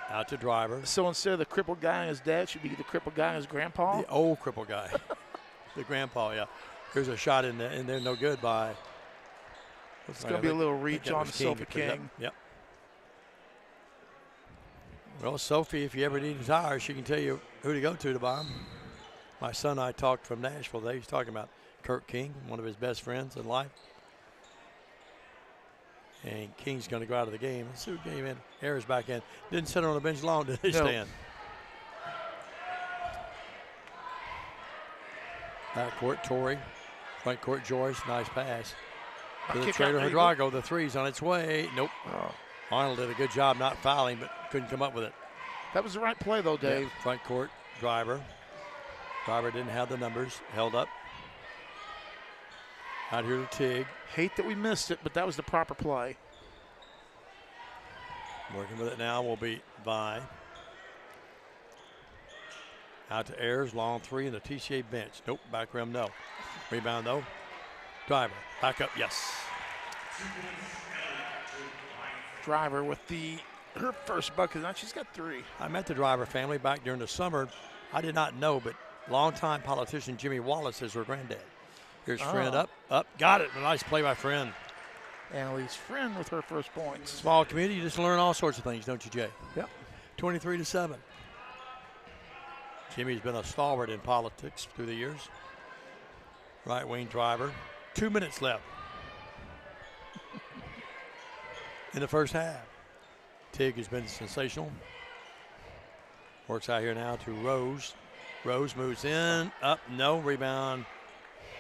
out to Driver. So instead of the crippled guy and his dad, should be the crippled guy and his grandpa? The old crippled guy. The grandpa, yeah. Here's a shot in there, no good by. It's going to be a little reach on Sophie King. Yep. Well, Sophie, if you ever need a tire, she can tell you who to go to buy them. My son and I talked from Nashville. He was talking about Kirk King, one of his best friends in life. And King's going to go out of the game. Let's see who came in. Ayers back in. Didn't sit on the bench long, did he, Stan? Back court, Torrey. Front court, Joyce. Nice pass. To the Trader Hadrago. The three's on its way. Nope. Arnold did a good job not fouling, but couldn't come up with it. That was the right play, though, Dave. Yeah. Front court, Driver. Driver didn't have the numbers. Held up. Out here to Tig. Hate that we missed it, but that was the proper play. Working with it now will be Vi. Out to Ayers, long three in the TCA bench. Nope, back rim, no. Rebound, though. Driver, back up, yes. Driver with her first bucket. Now she's got 3. I met the Driver family back during the summer. I did not know, but longtime politician Jimmy Wallace is her granddad. Here's Friend up. Got it. A nice play by Friend. Annalise Friend with her first points. Small community, you just learn all sorts of things, don't you, Jay? Yep. 23-7. Jimmy's been a stalwart in politics through the years. Right wing Driver. 2 minutes left in the first half. Tig has been sensational. Works out here now to Rose. Rose moves in, up, no, rebound.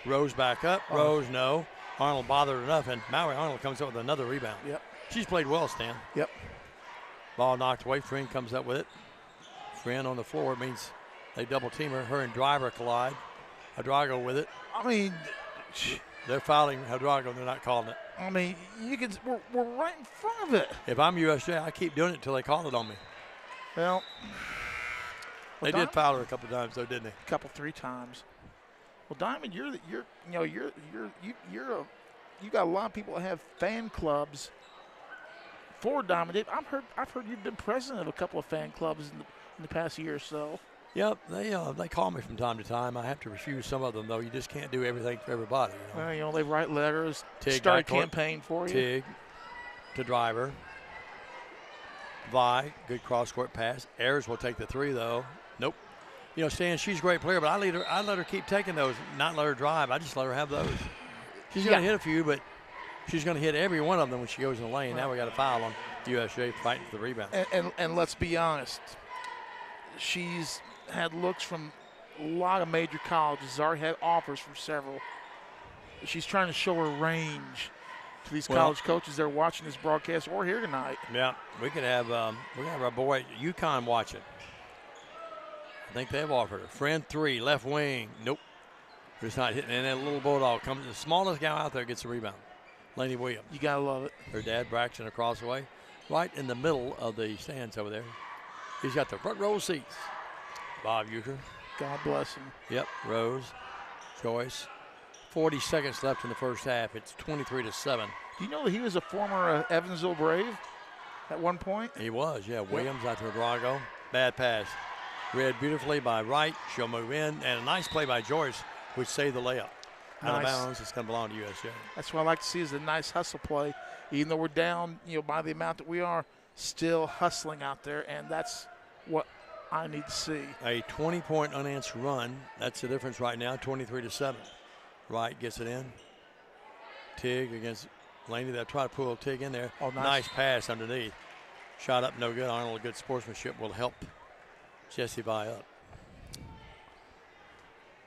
Rose back up, Rose, no. Arnold bothered enough, and Mallory Arnold comes up with another rebound. Yep. She's played well, Stan. Yep. Ball knocked away. Friend comes up with it. Friend on the floor. It means they double team her. Her and Driver collide. Hadrago with it. I mean, they're fouling Hadrago. They're not calling it. I mean, we're right in front of it. If I'm USJ, I keep doing it until they call it on me. Well, they did foul her a couple of times, though, didn't they? A couple, 3 times. Well, Diamond, you got a lot of people that have fan clubs for Diamond. I've heard you've been president of a couple of fan clubs in the past year or so. Yep, they call me from time to time. I have to refuse some of them, though. You just can't do everything for everybody. Well, they write letters, Tig start a campaign for you. Tig to Driver. Vi, good cross-court pass. Ayers will take the 3, though. Nope. Stan, she's a great player, but I let her keep taking those, not let her drive. I just let her have those. She's going to hit a few, but she's going to hit every one of them when she goes in the lane. Right. Now we got a foul on USJ fighting for the rebound. And let's be honest, she's had looks from a lot of major colleges, already had offers from several. She's trying to show her range to these college coaches that are watching this broadcast or here tonight. Yeah, we could have our boy at UConn watching. I think they've offered her. Friend 3, left wing. Nope. Just not hitting. And that little Bulldog comes. The smallest guy out there gets the rebound. Laney Williams. You got to love it. Her dad, Braxton, across the way. Right in the middle of the stands over there. He's got the front row seats. Bob Uecker. God bless him. Yep. Rose. Joyce. 40 seconds left in the first half. It's 23-7. Do you know that he was a former Evansville Brave at one point? He was, yeah. Williams out to Drago. Bad pass. Read beautifully by Wright. She'll move in. And a nice play by Joyce, which saved the layup. Out of bounds. It's going to belong to USJ. That's what I like to see is a nice hustle play. Even though we're down, by the amount that we are, still hustling out there. And that's what I need to see. A 20-point unanswered run. That's the difference right now, 23-7. Wright gets it in. Tig against Laney. They'll try to pull Tig in there. Oh, nice pass underneath. Shot up, no good. Arnold, good sportsmanship will help Jessie Vi up.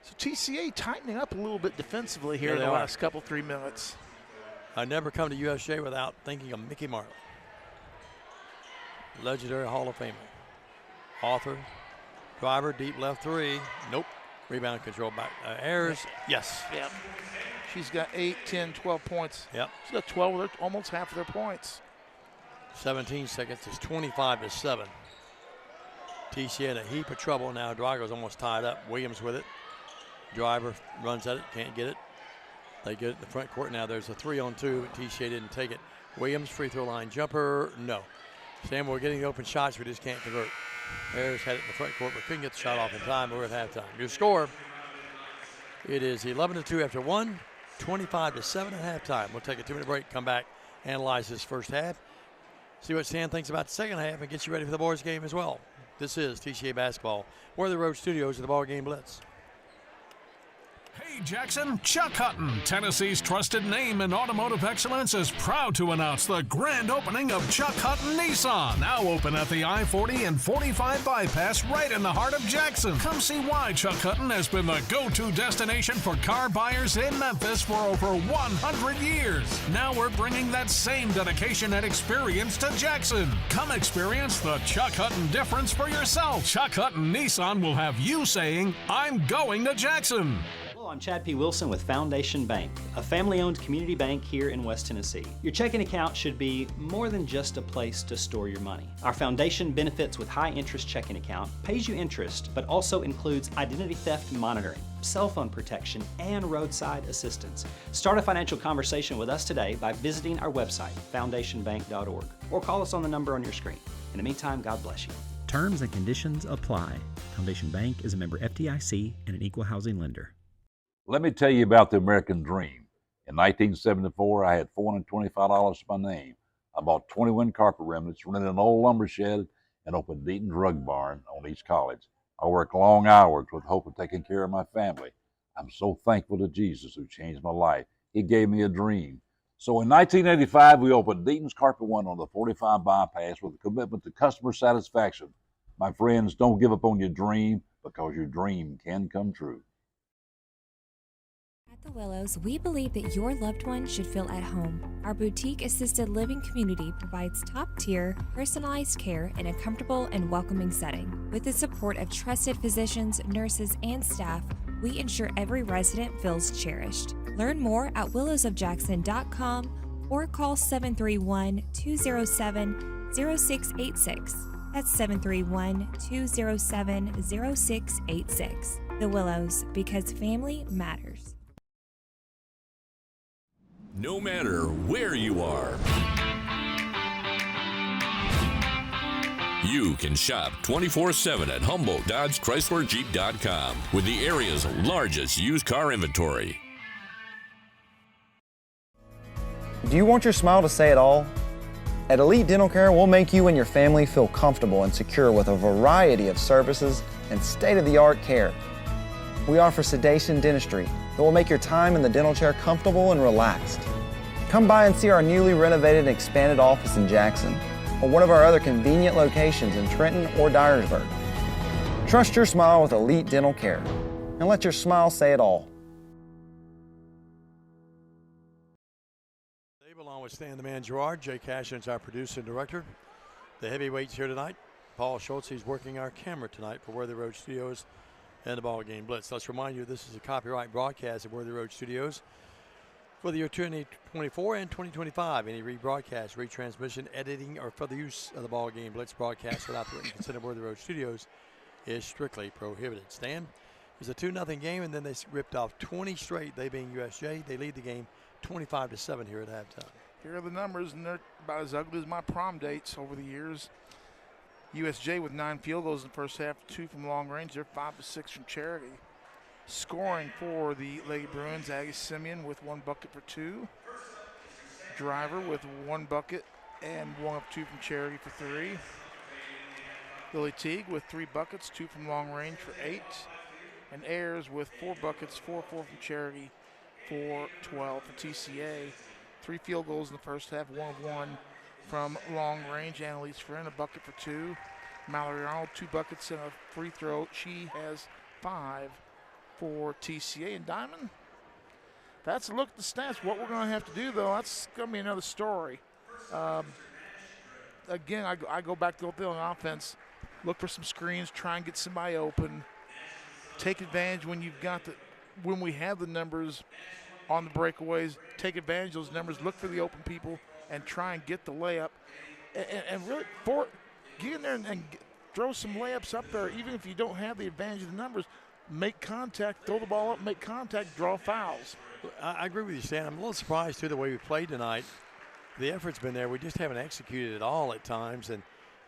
So TCA tightening up a little bit defensively here in the last couple, 3 minutes. I never come to USJ without thinking of Mickey Marley. Legendary Hall of Famer. Author. Driver, deep left 3. Nope. Rebound control back. Ayers, yes. Yep. She's got 8, 10, 12 points. Yep. She's got 12 of almost half of their points. 17 seconds. It's 25-7. TCA in a heap of trouble now. Drago's almost tied up. Williams with it. Driver runs at it, can't get it. They get it in the front court now. There's a 3-on-2, but TCA didn't take it. Williams, free throw line jumper, no. Sam, we're getting open shots, we just can't convert. Ayers had it in the front court, but couldn't get the shot off in time. We're at halftime. Your score, it is 11-2 after 1, 25-7 at halftime. We'll take a 2-minute break, come back, analyze this first half, see what Sam thinks about the second half, and get you ready for the boys' game as well. This is TCA Basketball. We're the road studios of the Ball Game Blitz. Hey Jackson, Chuck Hutton, Tennessee's trusted name in automotive excellence, is proud to announce the grand opening of Chuck Hutton Nissan, now open at the I-40 and 45 bypass right in the heart of Jackson. Come see why Chuck Hutton has been the go-to destination for car buyers in Memphis for over 100 years. Now we're bringing that same dedication and experience to Jackson. Come experience the Chuck Hutton difference for yourself. Chuck Hutton Nissan will have you saying, I'm going to Jackson. I'm Chad P. Wilson with Foundation Bank, a family-owned community bank here in West Tennessee. Your checking account should be more than just a place to store your money. Our foundation benefits with high-interest checking account pays you interest, but also includes identity theft monitoring, cell phone protection, and roadside assistance. Start a financial conversation with us today by visiting our website, foundationbank.org, or call us on the number on your screen. In the meantime, God bless you. Terms and conditions apply. Foundation Bank is a member FDIC and an equal housing lender. Let me tell you about the American Dream. In 1974, I had $425 to my name. I bought 21 carpet remnants, rented an old lumber shed, and opened Deaton Drug Barn on East College. I worked long hours with hope of taking care of my family. I'm so thankful to Jesus who changed my life. He gave me a dream. So in 1985, we opened Deaton's Carpet One on the 45 bypass with a commitment to customer satisfaction. My friends, don't give up on your dream. because your dream can come true. At the Willows, we believe that your loved one should feel at home. Our boutique assisted living community provides top-tier, personalized care in a comfortable and welcoming setting. With the support of trusted physicians, nurses, and staff, we ensure every resident feels cherished. Learn more at willowsofjackson.com or call 731-207-0686. That's 731-207-0686. The Willows, because family matters. No matter where you are, you can shop 24/7 at Humboldt Dodge Chrysler Jeep.com with the area's largest used car inventory. Do you want your smile to say it all? At Elite Dental Care, we'll make you and your family feel comfortable and secure with a variety of services and state-of-the-art care. We offer sedation dentistry that will make your time in the dental chair comfortable and relaxed. Come by and see our newly renovated and expanded office in Jackson, or one of our other convenient locations in Trenton or Dyersburg. Trust your smile with Elite Dental Care, and let your smile say it all. Dave, along with Stan the Man Gerard, Jay Cashin's our producer and director. The heavyweights here tonight. Paul Schultz, he's working our camera tonight for Worthy Road Studios and the Ball Game Blitz. Let's remind you, this is a copyright broadcast of Worthy Road Studios for the year 2024 and 2025. Any rebroadcast, retransmission, editing, or further use of the Ball Game Blitz broadcast without the written consent of Worthy Road Studios is strictly prohibited. Stan, it was a 2-0 game, and then they ripped off 20 straight, they being USJ. They lead the game 25-7 here at halftime. Here are the numbers, and they're about as ugly as my prom dates over the years. USJ with 9 field goals in the first half, 2 from long range. They're 5-6 from Cherokee. Scoring for the Lady Bruins, Aggie Simeon with 1 bucket for 2. Driver with 1 bucket and 1 of 2 from Cherokee for 3. Lily Teague with 3 buckets, 2 from long range for 8. And Ayers with 4 buckets, 4 from Cherokee for 12 for TCA. 3 field goals in the first half, 1 of 1 from long range. Annalise Friend, a bucket for 2. Mallory Arnold, 2 buckets and a free throw. She has 5 for TCA. And Diamond, that's a look at the stats. What we're going to have to do, though, that's going to be another story. Again, I go back to the offense. Look for some screens, try and get somebody open. Take advantage when you've got when we have the numbers on the breakaways. Take advantage of those numbers. Look for the open people and try and get the layup. And really, get in there and throw some layups up there, even if you don't have the advantage of the numbers. Make contact, throw the ball up, make contact, draw fouls. I agree with you, Stan. I'm a little surprised, too, the way we played tonight. The effort's been there. We just haven't executed it all at times. And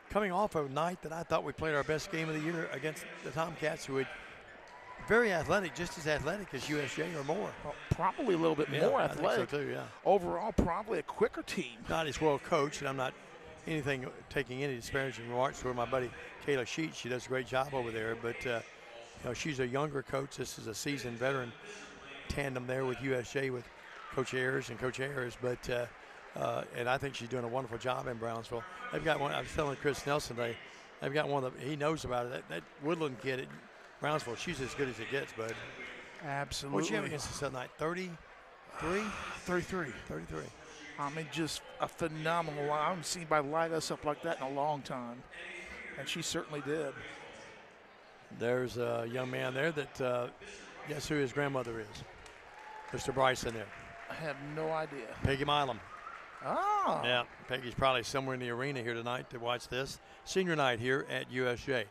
coming off a night that I thought we played our best game of the year against the Tomcats, who had very athletic, just as athletic as USJ or more. Well, probably a little bit more athletic. I think so too, yeah. Overall, probably a quicker team. Not as well coached, and I'm not taking any disparaging remarks for my buddy Kayla Sheets. She does a great job over there, but she's a younger coach. This is a seasoned veteran tandem there with USJ with Coach Ayers and Coach Ayers, but and I think she's doing a wonderful job in Brownsville. They've got one. I was telling Chris Nelson they've got one he knows about it. That Woodland kid at Brownsville, she's as good as it gets, bud. Absolutely. What'd you have against us that night? 33? 33. I mean, just a phenomenal line. I haven't seen anybody light us up like that in a long time, and she certainly did. There's a young man there that, guess who his grandmother is? Mr. Bryson there. I have no idea. Peggy Milam. Oh. Yeah, Peggy's probably somewhere in the arena here tonight to watch this. Senior night here at USJ.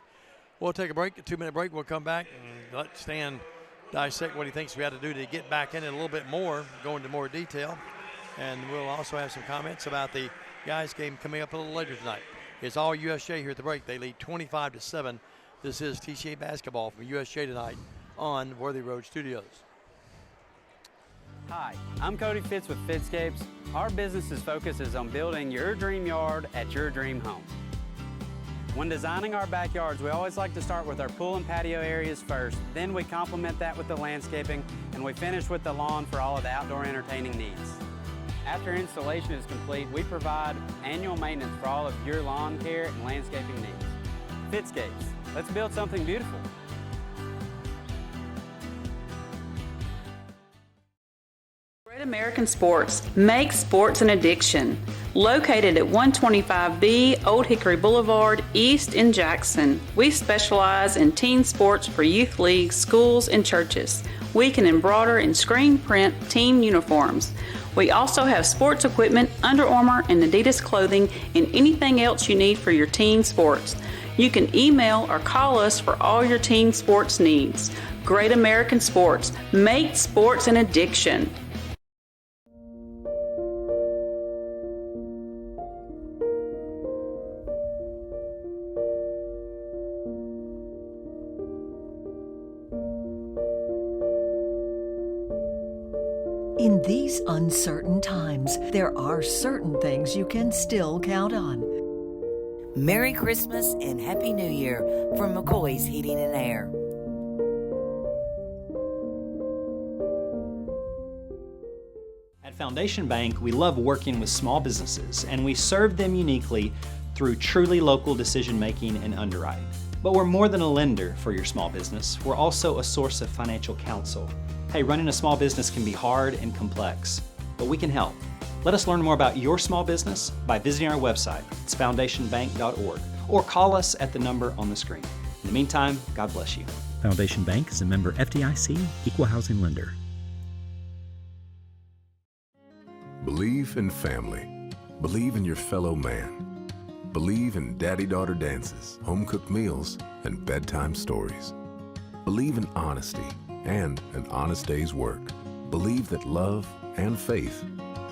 We'll take a break, a 2-minute break. We'll come back and let Stan dissect what he thinks we have to do to get back in it a little bit more, go into more detail. And we'll also have some comments about the guys game coming up a little later tonight. It's all USJ here at the break. They lead 25-7. This is TCA basketball from USJ tonight on Worthy Road Studios. Hi, I'm Cody Fitz with Fitscapes. Our business's focus is on building your dream yard at your dream home. When designing our backyards, we always like to start with our pool and patio areas first. Then we complement that with the landscaping, and we finish with the lawn for all of the outdoor entertaining needs. After installation is complete, we provide annual maintenance for all of your lawn care and landscaping needs. Fitscapes, let's build something beautiful. American Sports, make sports an addiction. Located at 125B Old Hickory Boulevard, East in Jackson, we specialize in teen sports for youth leagues, schools, and churches. We can embroider and screen print team uniforms. We also have sports equipment, Under Armour, and Adidas clothing, and anything else you need for your teen sports. You can email or call us for all your teen sports needs. Great American Sports, make sports an addiction. In these uncertain times, there are certain things you can still count on. Merry Christmas and Happy New Year from McCoy's Heating and Air. At Foundation Bank, we love working with small businesses, and we serve them uniquely through truly local decision making and underwriting. But we're more than a lender for your small business. We're also a source of financial counsel. Hey, running a small business can be hard and complex, but we can help. Let us learn more about your small business by visiting our website. It's foundationbank.org, or call us at the number on the screen. In the meantime, God bless you. Foundation Bank is a member FDIC, equal housing lender. Believe in family. Believe in your fellow man. Believe in daddy-daughter dances, home-cooked meals, and bedtime stories. Believe in honesty and an honest day's work. Believe that love and faith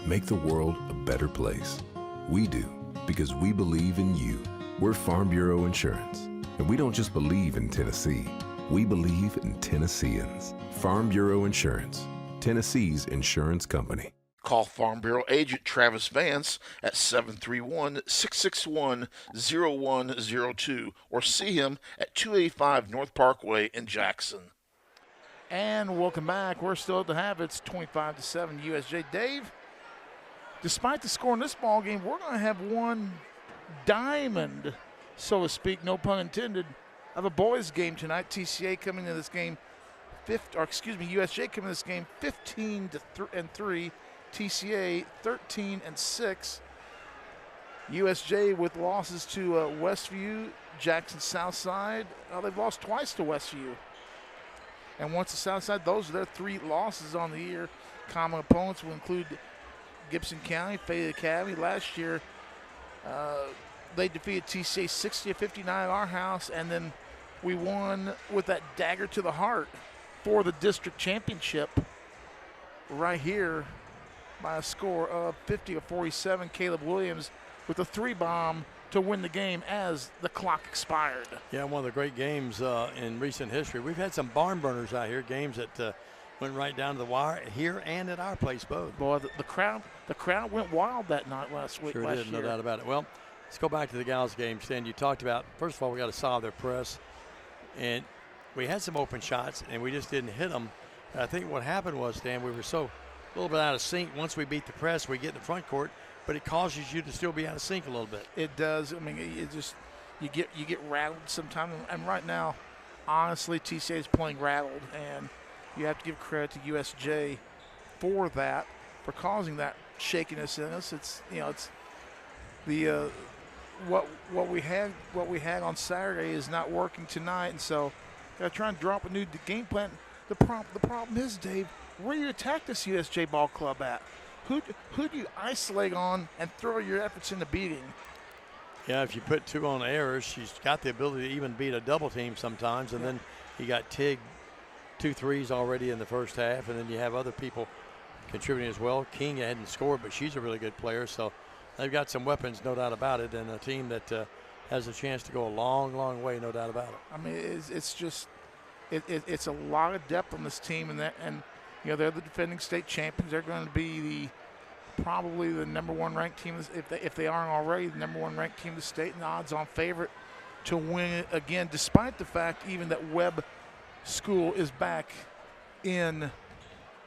make the world a better place. We do, because we believe in you. We're Farm Bureau Insurance, and we don't just believe in Tennessee. We believe in Tennesseans. Farm Bureau Insurance, Tennessee's insurance company. Call Farm Bureau agent Travis Vance at 731-661-0102 or see him at 285 North Parkway in Jackson. And welcome back. We're still at the half. It's 25-7 USJ. Dave, despite the score in this ball game, we're going to have one diamond, so to speak, no pun intended, of a boys game tonight. TCA coming into this game, USJ coming into this game 15-3. TCA 13-6. USJ with losses to Westview, Jackson Southside. They've lost twice to Westview. And once the Southside, those are their 3 losses on the year. Common opponents will include Gibson County, Fayette Academy. Last year, they defeated TCA 60-59 at our house, and then we won with that dagger to the heart for the district championship right here by a score of 50-47. Caleb Williams with a 3-bomb to win the game as the clock expired. Yeah, one of the great games in recent history. We've had some barn burners out here, games that went right down to the wire here and at our place both. Boy, the crowd went wild that night last week. Sure did, no doubt about it. Well, let's go back to the Gals game, Stan. You talked about, first of all, we got to solve their press. And we had some open shots, and we just didn't hit them. And I think what happened was, Stan, we were so a little bit out of sync. Once we beat the press, we get in the front court, but it causes you to still be out of sync a little bit. It does. I mean, it just you get rattled sometimes. And right now, honestly, TCA is playing rattled, and you have to give credit to USJ for that, for causing that shakiness in us. It's the what we had on Saturday is not working tonight, and so got to try and drop a new game plan. The problem is, Dave, where do you attack this USJ ball club at? Who do you isolate on and throw your efforts into beating? Yeah, if you put 2 on errors, she's got the ability to even beat a double team sometimes, and then you got Tig 2 threes already in the first half, and then you have other people contributing as well. King hadn't scored, but she's a really good player, so they've got some weapons, no doubt about it, and a team that has a chance to go a long, long way, no doubt about it. I mean, it's just it's a lot of depth on this team, and they're the defending state champions. They're going to be probably the number 1 ranked team, if they aren't already the number 1 ranked team in the state, and the odds-on favorite to win it again, despite the fact even that Webb School is back in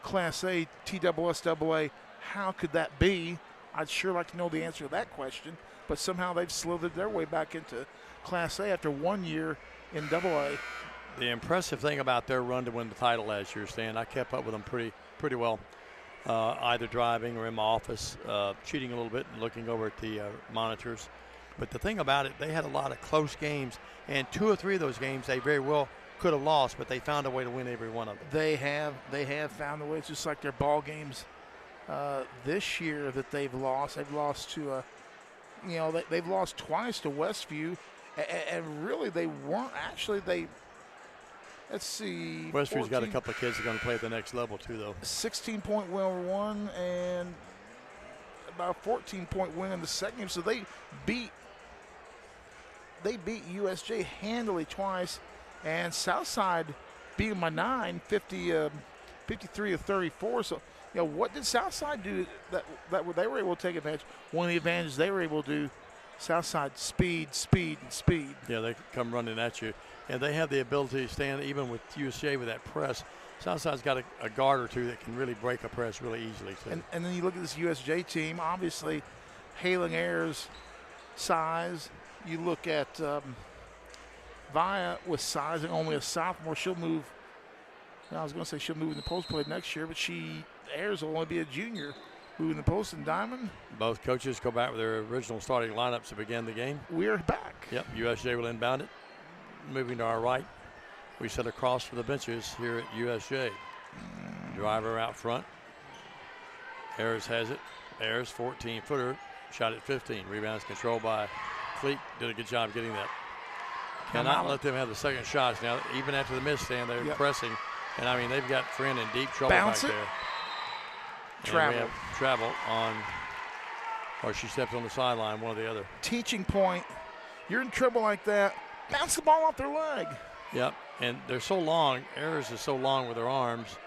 Class A, TSSAA. How could that be? I'd sure like to know the answer to that question, but somehow they've slithered their way back into Class A after 1 year in AA. The impressive thing about their run to win the title last year, Stan, I kept up with them pretty well. either driving or in my office, cheating a little bit and looking over at the monitors. But the thing about it, they had a lot of close games, and 2 or 3 of those games they very well could have lost, but they found a way to win every one of them. They have found a way. It's just like their ball games this year that they've lost. They've lost to they've lost twice to Westview, and really they weren't actually Let's see. Westview's got a couple of kids that are going to play at the next level too, though. 16-point win over one and about a 14-point win in the second game. So they beat USJ handily twice, and Southside beat them by 9, 53-34. So, what did Southside do that they were able to take advantage? One of the advantages they were able to do, Southside speed. Yeah, they come running at you. And they have the ability to stand even with USJ with that press. Southside's got a guard or two that can really break a press really easily, too. And then you look at this USJ team, obviously, Hailing Ayers' size. You look at Via with size and only a sophomore. She'll move. I was going to say she'll move in the post play next year, but Ayers will only be a junior moving the post. And Diamond. Both coaches go back with their original starting lineups to begin the game. We're back. Yep, USJ will inbound it. Moving to our right, we set across for the benches here at USJ. Driver out front. Ayers has it. Ayers, 14-footer, shot at 15. Rebounds controlled by Cleek. Did a good job getting that. Cannot let them have the second shots. Now, even after the miss stand, they're pressing. And, I mean, they've got Friend in deep trouble back there. Travel. We have travel on, or she stepped on the sideline, one or the other. Teaching point. You're in trouble like that. Bounce the ball off their leg. Yep, and they're so long. Ayers is so long with their arms.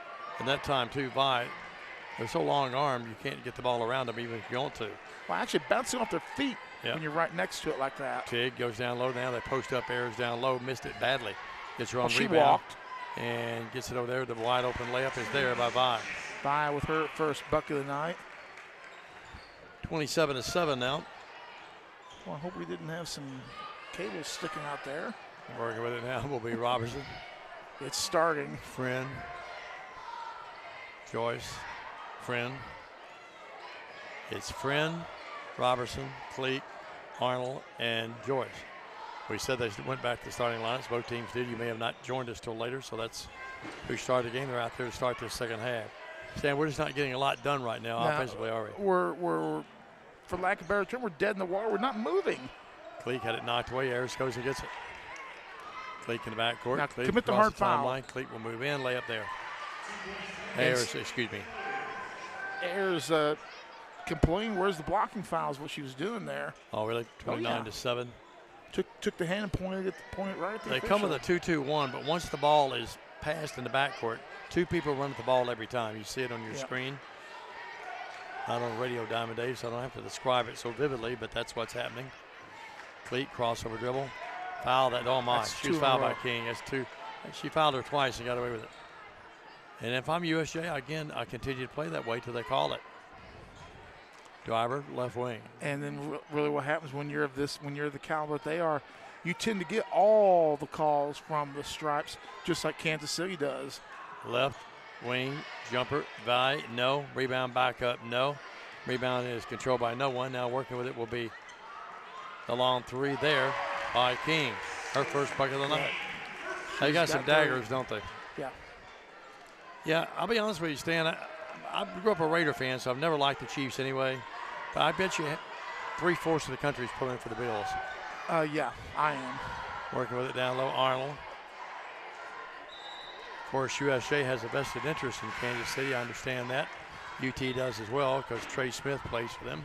And that time, too, they're so long-armed, you can't get the ball around them even if you want to. Well, actually, bouncing off their feet when you're right next to it like that. Tig goes down low now. They post up. Ayers down low. Missed it badly. Gets her on she rebound. Walked. And gets it over there. The wide-open layup is there by Vi. Vi with her first bucket of the night. 27-7 now. Well, I hope we didn't have some cables sticking out there. Working with it now will be Robertson. It's starting. Friend. Joyce. Friend. It's Friend, Robertson, Cleek, Arnold, and Joyce. We said they went back to the starting lineups. Both teams did. You may have not joined us till later, so that's who started the game. They're out there to start this second half. Stan, we're just not getting a lot done right now offensively, are we? We're, for lack of a better term, we're dead in the water. We're not moving. Cleek had it knocked away. Ayers goes and gets it. Cleek in the backcourt. Now Cleek commit the hard foul. Timeline. Cleek will move in, lay up there. Ayers, excuse me. Ayers complaining, where's the blocking fouls, what she was doing there. Oh, really? 29-7. Took the hand and pointed it right at the They official. come with a 2-2-1, but once the ball is passed in the backcourt, 2 people run at the ball every time. You see it on your screen. Not on radio, Diamond Dave, so I don't have to describe it so vividly, but that's what's happening. Cleek, crossover dribble. Foul that, oh my, she was fouled by King. That's 2. She fouled her twice and got away with it. And if I'm USJ, again, I continue to play that way till they call it. Driver, left wing. And then really what happens when you're the caliber that they are, you tend to get all the calls from the stripes, just like Kansas City does. Left wing, jumper, Vi, no. Rebound back up, no. Rebound is controlled by no one. Now working with it will be the long 3 there by King. Her first bucket of the night. They got some daggers, don't they? Yeah. Yeah, I'll be honest with you, Stan. I grew up a Raider fan, so I've never liked the Chiefs anyway. But I bet you 3/4 of the country is pulling for the Bills. Yeah, I am. Working with it down low, Arnold. Of course, USJ has a vested interest in Kansas City. I understand that. UT does as well because Trey Smith plays for them.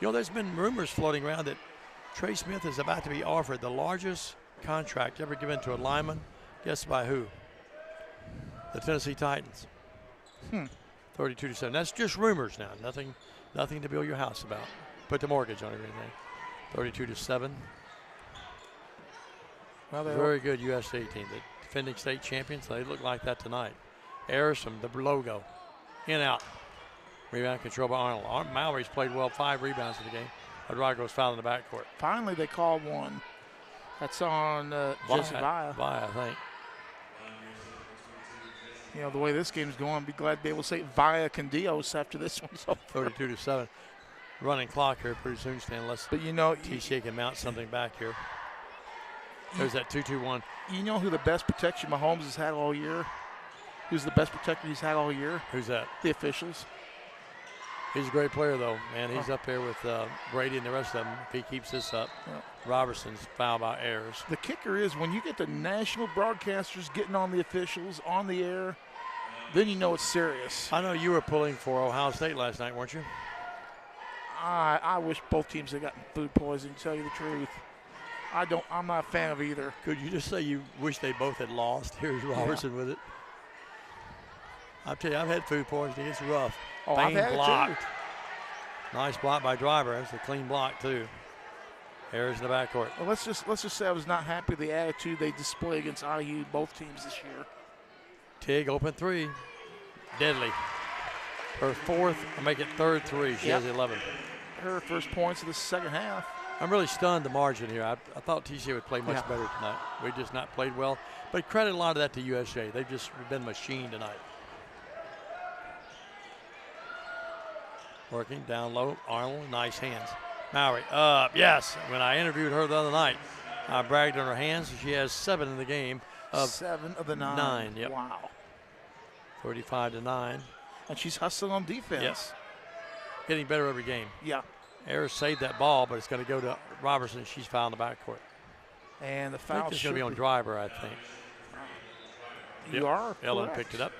You know, there's been rumors floating around that Trey Smith is about to be offered the largest contract ever given to a lineman. Guess by who? The Tennessee Titans. 32-7. That's just rumors now. Nothing to build your house about. Put the mortgage on it or anything. 32-7. Well, very good USC team. The defending state champions. They look like that tonight. Ayers from the logo. In out. Rebound control by Arnold. Mallory's played well. 5 rebounds in the game. Rodrigo's fouled in the backcourt. Finally, they called one. That's on Jesse Via. Via, I think. You know, the way this game's going, I'd be glad to be able to say via Candios after this one's over. 32-7. Running clock here pretty soon, Stan, unless but you know, TCA can mount something back here. There's that 2-2-1. You know who the best protection Mahomes has had all year? Who's the best protector he's had all year? Who's that? The officials. He's a great player, though, man. He's up there with Brady and the rest of them if he keeps this up. Yeah. Robertson's foul by errors. The kicker is when you get the national broadcasters getting on the officials on the air, then you know it's serious. I know you were pulling for Ohio State last night, weren't you? I wish both teams had gotten food poisoning, to tell you the truth. I'm not a fan of either. Could you just say you wish they both had lost? Here's Robertson with it. I'll tell you, I've had food poisoning. It's rough. Oh, I've had blocked. it too. Nice block by Driver. That's a clean block too. Errors in the backcourt. Well, let's just say I was not happy with the attitude they display against IU, both teams this year. Tig open three. Deadly. Her fourth, I'll make it third three. She has 11. Her first points of the second half. I'm really stunned the margin here. I thought TCA would play much better tonight. We just not played well. But credit a lot of that to USJ. They've just been machined tonight. Working down low. Arnold, nice hands. Mowry up, yes. When I interviewed her the other night, I bragged on her hands. She has 7 in the game. 7 of the 9. 9, yep. Wow. 35-9. And she's hustling on defense. Yes. Getting better every game. Yeah. Ayers saved that ball, but it's going to go to Robertson. She's fouled in the backcourt. And the I foul think it's going to be on Driver, I think. You are Ellen correct. picked it up.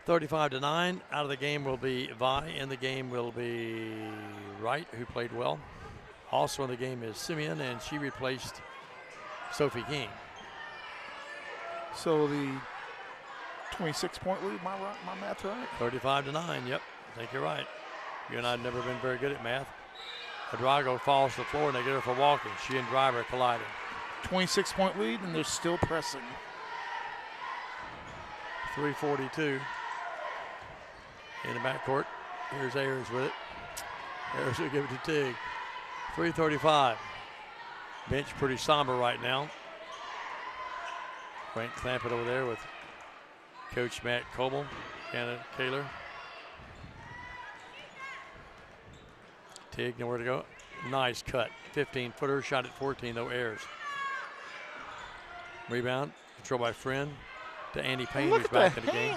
35-9. Out of the game will be Vi. In the game will be Wright, who played well. Also in the game is Simeon, and she replaced Sophie King. So the 26-point lead, my math right? 35-9, yep. I think you're right. You and I have never been very good at math. Adrago falls to the floor, and they get her for walking. She and Driver colliding. 26-point lead, and they're still pressing. 3:42 in the backcourt. Here's Ayers with it. Ayers will give it to Tig. 3:35. Bench pretty somber right now. Frank Clampett over there with Coach Matt Coble, Anna Kaler. Tig, nowhere to go. Nice cut. 15-footer, shot at 14, though, Ayers. Rebound, control by Friend to Andy Payne, who's back in the game.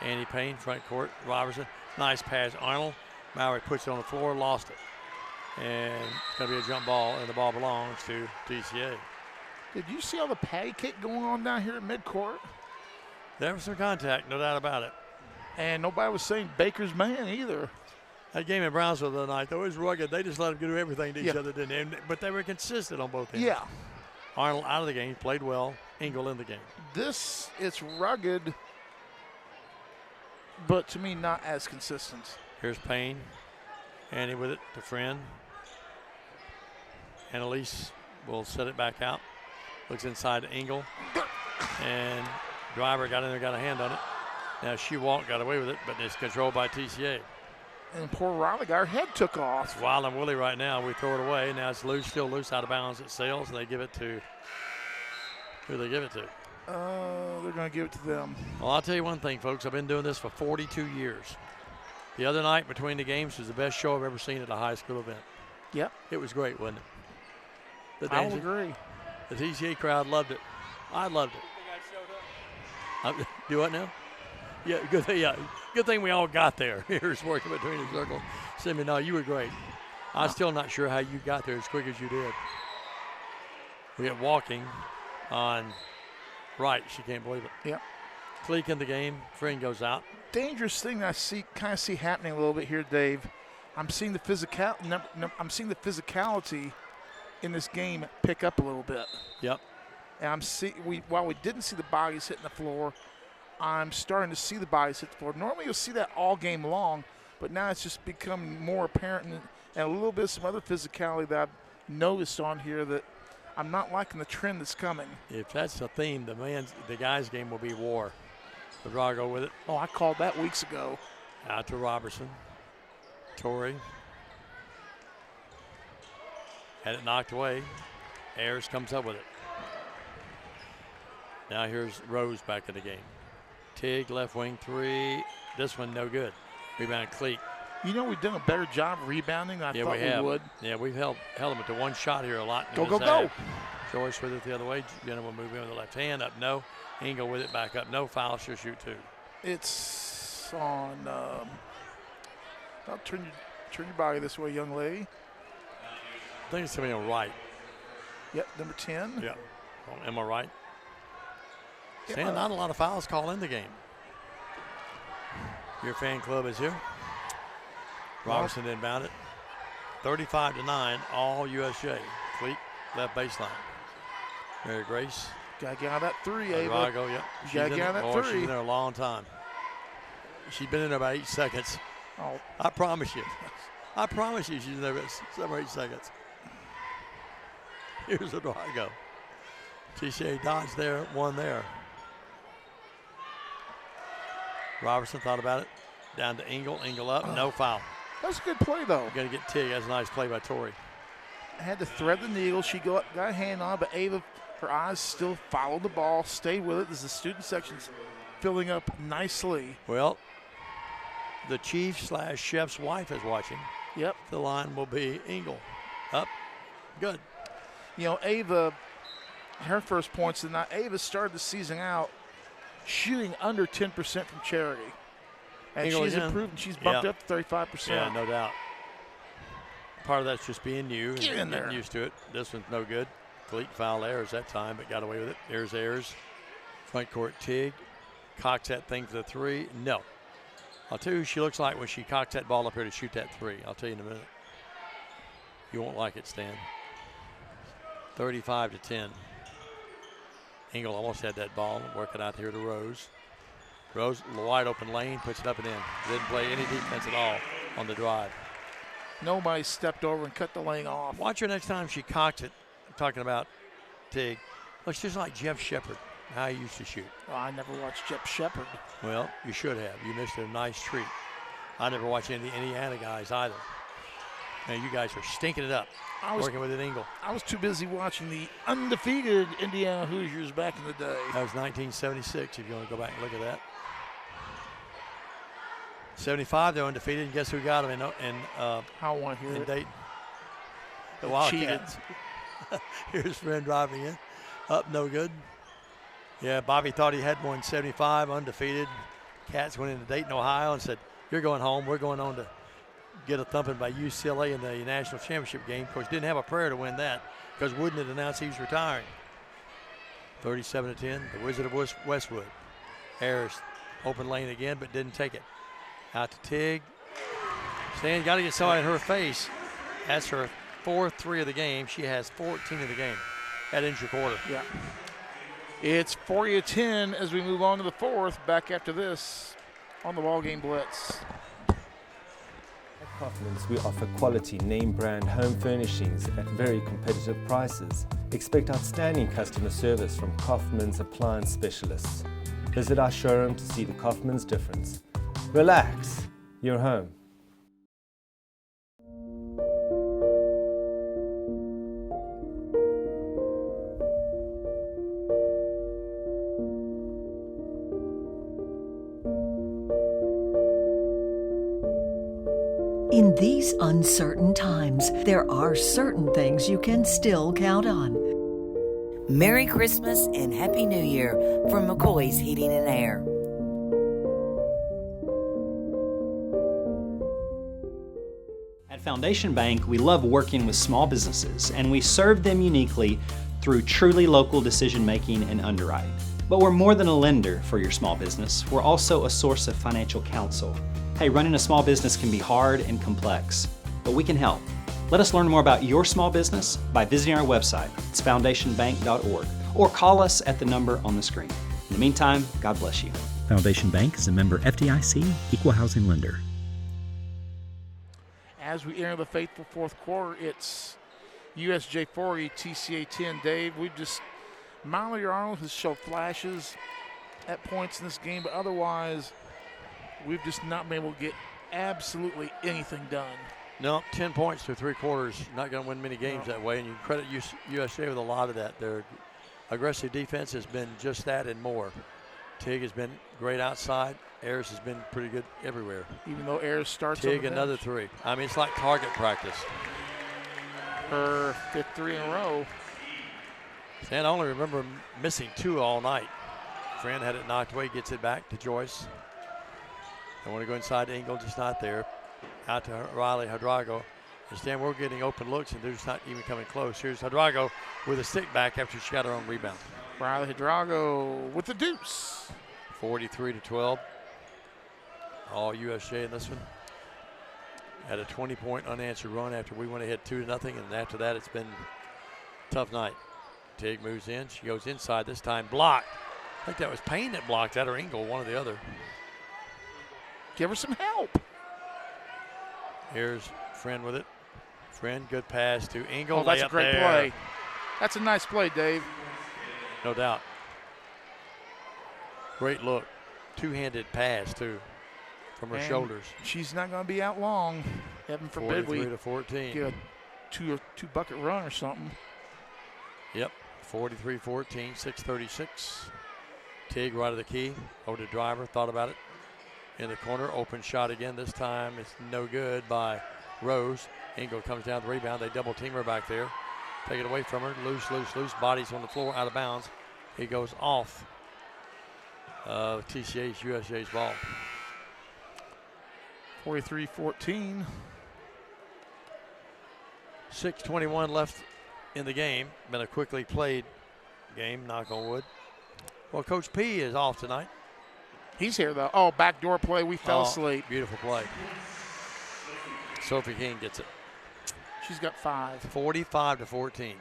Andy Payne, front court. Robertson, nice pass. Arnold. Mowry puts it on the floor, lost it. And it's going to be a jump ball, and the ball belongs to TCA. Did you see all the patty cake going on down here at midcourt? There was some contact, no doubt about it. And nobody was saying Baker's man either. That game in Brownsville the other night, though, was rugged. They just let them do everything to each other, didn't they? But they were consistent on both ends. Yeah. Arnold out of the game, played well. Engel in the game. It's rugged, but to me not as consistent. Here's Payne. Andy with it to Friend. Annalise will set it back out. Looks inside to Engel. And Driver got in there, got a hand on it. Now she got away with it, but it's controlled by TCA. And poor Riley got her head took off. It's Wild and Willie right now. We throw it away. Now it's loose, still loose, out of bounds. It sails, and they give it to who do they give it to? They're going to give it to them. Well, I'll tell you one thing, folks. I've been doing this for 42 years. The other night between the games was the best show I've ever seen at a high school event. Yep. It was great, wasn't it? I will agree. The TCA crowd loved it. I loved it. Do what now? Yeah, good thing. Yeah, good thing we all got there. Here's working between the circle. Simeon, no, you were great. I'm still not sure how you got there as quick as you did. We got walking on right. She can't believe it. Yep. Cleek in the game. Friend goes out. Dangerous thing I kind of see happening a little bit here, Dave. I'm seeing the physicality in this game pick up a little bit. Yep. And while we didn't see the bodies hitting the floor, I'm starting to see the bodies hit the floor. Normally you'll see that all game long, but now it's just become more apparent and a little bit of some other physicality that I've noticed on here that I'm not liking the trend that's coming. If that's the theme, the guys' game will be war. The Drago with it. Oh, I called that weeks ago. Out to Robertson. Torrey. Had it knocked away. Ayers comes up with it. Now here's Rose back in the game. Tig, left wing 3. This one no good. Rebound Cleek. You know, we've done a better job rebounding than I thought we would. Yeah, we've held them to one shot here a lot. Go. Joyce with it the other way. Jenna will move in with the left hand. Up, no. Engel with it, back up. No foul. She'll shoot 2. It's on. I'll turn your body this way, young lady. I think it's going to be on right. Yep, number 10. Yeah. Oh, am I right? Stan, not a lot of fouls called in the game. Your fan club is here. Robertson inbound it. 35-9, all USJ. Fleet, left baseline. Mary Grace. Got to get out of that 3, Ava. Drago, yep. Got to get out of that 3. She's been there a long time. She's been in there about 8 seconds. Oh. I promise you. She's in there about 7 or 8 seconds. Here's a Drago. Tisha Dodge there, 1 there. Robertson thought about it. Down to Engel. Engel up. No foul. That's a good play, though. Got to get Tig. That's a nice play by Tori. Had to thread the needle. She got a hand on it, but Ava, her eyes still followed the ball, stayed with it. As the student section's filling up nicely. Well, the chief/chef's wife is watching. Yep. The line will be Engel. Up. Good. You know, Ava, her first points tonight, Ava started the season out shooting under 10% from charity. And she's improved, and she's bumped up to 35%. Yeah, no doubt. Part of that's just being new and getting used to it. This one's no good. Fleet foul errors that time, but got away with it. There's Ayers. Front court Tig. Cocks that thing for the 3. No. I'll tell you who she looks like when she cocks that ball up here to shoot that 3. I'll tell you in a minute. You won't like it, Stan. 35-10. Engel almost had that ball. Work it out here to Rose. Rose, wide open lane, puts it up and in. Didn't play any defense at all on the drive. Nobody stepped over and cut the lane off. Watch her next time she cocks it. I'm talking about Tig. Looks just like Jeff Shepard, how he used to shoot. Oh, I never watched Jeff Shepard. Well, you should have. You missed a nice treat. I never watched any of the Indiana guys either. Man, you guys are stinking it up, working with an Engel. I was too busy watching the undefeated Indiana Hoosiers back in the day. That was 1976, if you want to go back and look at that. 75, they're undefeated, and guess who got them in Dayton? The Wildcats. Here's Friend driving in. Up, no good. Yeah, Bobby thought he had one 75, undefeated. Cats went into Dayton, Ohio, and said, "You're going home. We're going on to get a thumping by UCLA in the national championship game." Of course, didn't have a prayer to win that because Wooden had announced he was retiring. 37-10, the Wizard of Westwood. Harris, open lane again, but didn't take it. Out to Tig. Stan, got to get somebody in her face. That's her 4th 3 of the game. She has 14 of the game. That ends your quarter. Yeah. It's 40-10 as we move on to the 4th. Back after this on the Ballgame Blitz. At Kaufman's, we offer quality name brand home furnishings at very competitive prices. Expect outstanding customer service from Kaufman's appliance specialists. Visit our showroom to see the Kaufman's difference. Relax, you're home. In these uncertain times, there are certain things you can still count on. Merry Christmas and Happy New Year from McCoy's Heating and Air. At Foundation Bank, we love working with small businesses, and we serve them uniquely through truly local decision making and underwriting. But we're more than a lender for your small business. We're also a source of financial counsel. Hey, running a small business can be hard and complex, but we can help. Let us learn more about your small business by visiting our website. It's foundationbank.org, or call us at the number on the screen. In the meantime, God bless you. Foundation Bank is a member FDIC, equal housing lender. As we enter the faithful 4th quarter, it's USJ 40, TCA 10. Dave, Mallory Arnold has shown flashes at points in this game, but otherwise, we've just not been able to get absolutely anything done. No, 10 points through 3 quarters. Not going to win many games that way, and you credit USJ with a lot of that. They're aggressive defense has been just that and more. Tig has been great outside. Ayers has been pretty good everywhere. Even though Ayers starts on Tig, the another bench. 3. I mean, it's like target practice. Her 5th 3 in a row. Stan, I only remember missing 2 all night. Friend had it knocked away, gets it back to Joyce. I want to go inside to Engel, just not there. Out to Riley Hydrago. And Stan, we're getting open looks, and they're just not even coming close. Here's Hydrago with a stick back after she got her own rebound. Riley Hydrago with the deuce. 43-12. All USJ in this one. Had a 20-point unanswered run after we went ahead 2-0, and after that it's been a tough night. Tig moves in. She goes inside this time. Blocked. I think that was Payne that blocked that, or Engel, one or the other. Give her some help. Here's Friend with it. Friend, good pass to Engel. Oh, that's a great play. That's a nice play, Dave. No doubt. Great look. Two-handed pass, too, from her shoulders. She's not going to be out long. Heaven forbid we 43-14. get a two-bucket run or something. Yep, 43-14, 6:36. Tig right of the key. Over to Driver, thought about it. In the corner, open shot again. This time it's no good by Rose. Engel comes down the rebound. They double team her back there. Take it away from her. Loose. Bodies on the floor, out of bounds. He goes off TCA's USJ's ball. 43-14. 6:21 left in the game. Been a quickly played game, knock on wood. Well, Coach P is off tonight. He's here, though. Oh, backdoor play. We fell asleep. Beautiful play. Sophie King gets it. She's got 5. 45-14.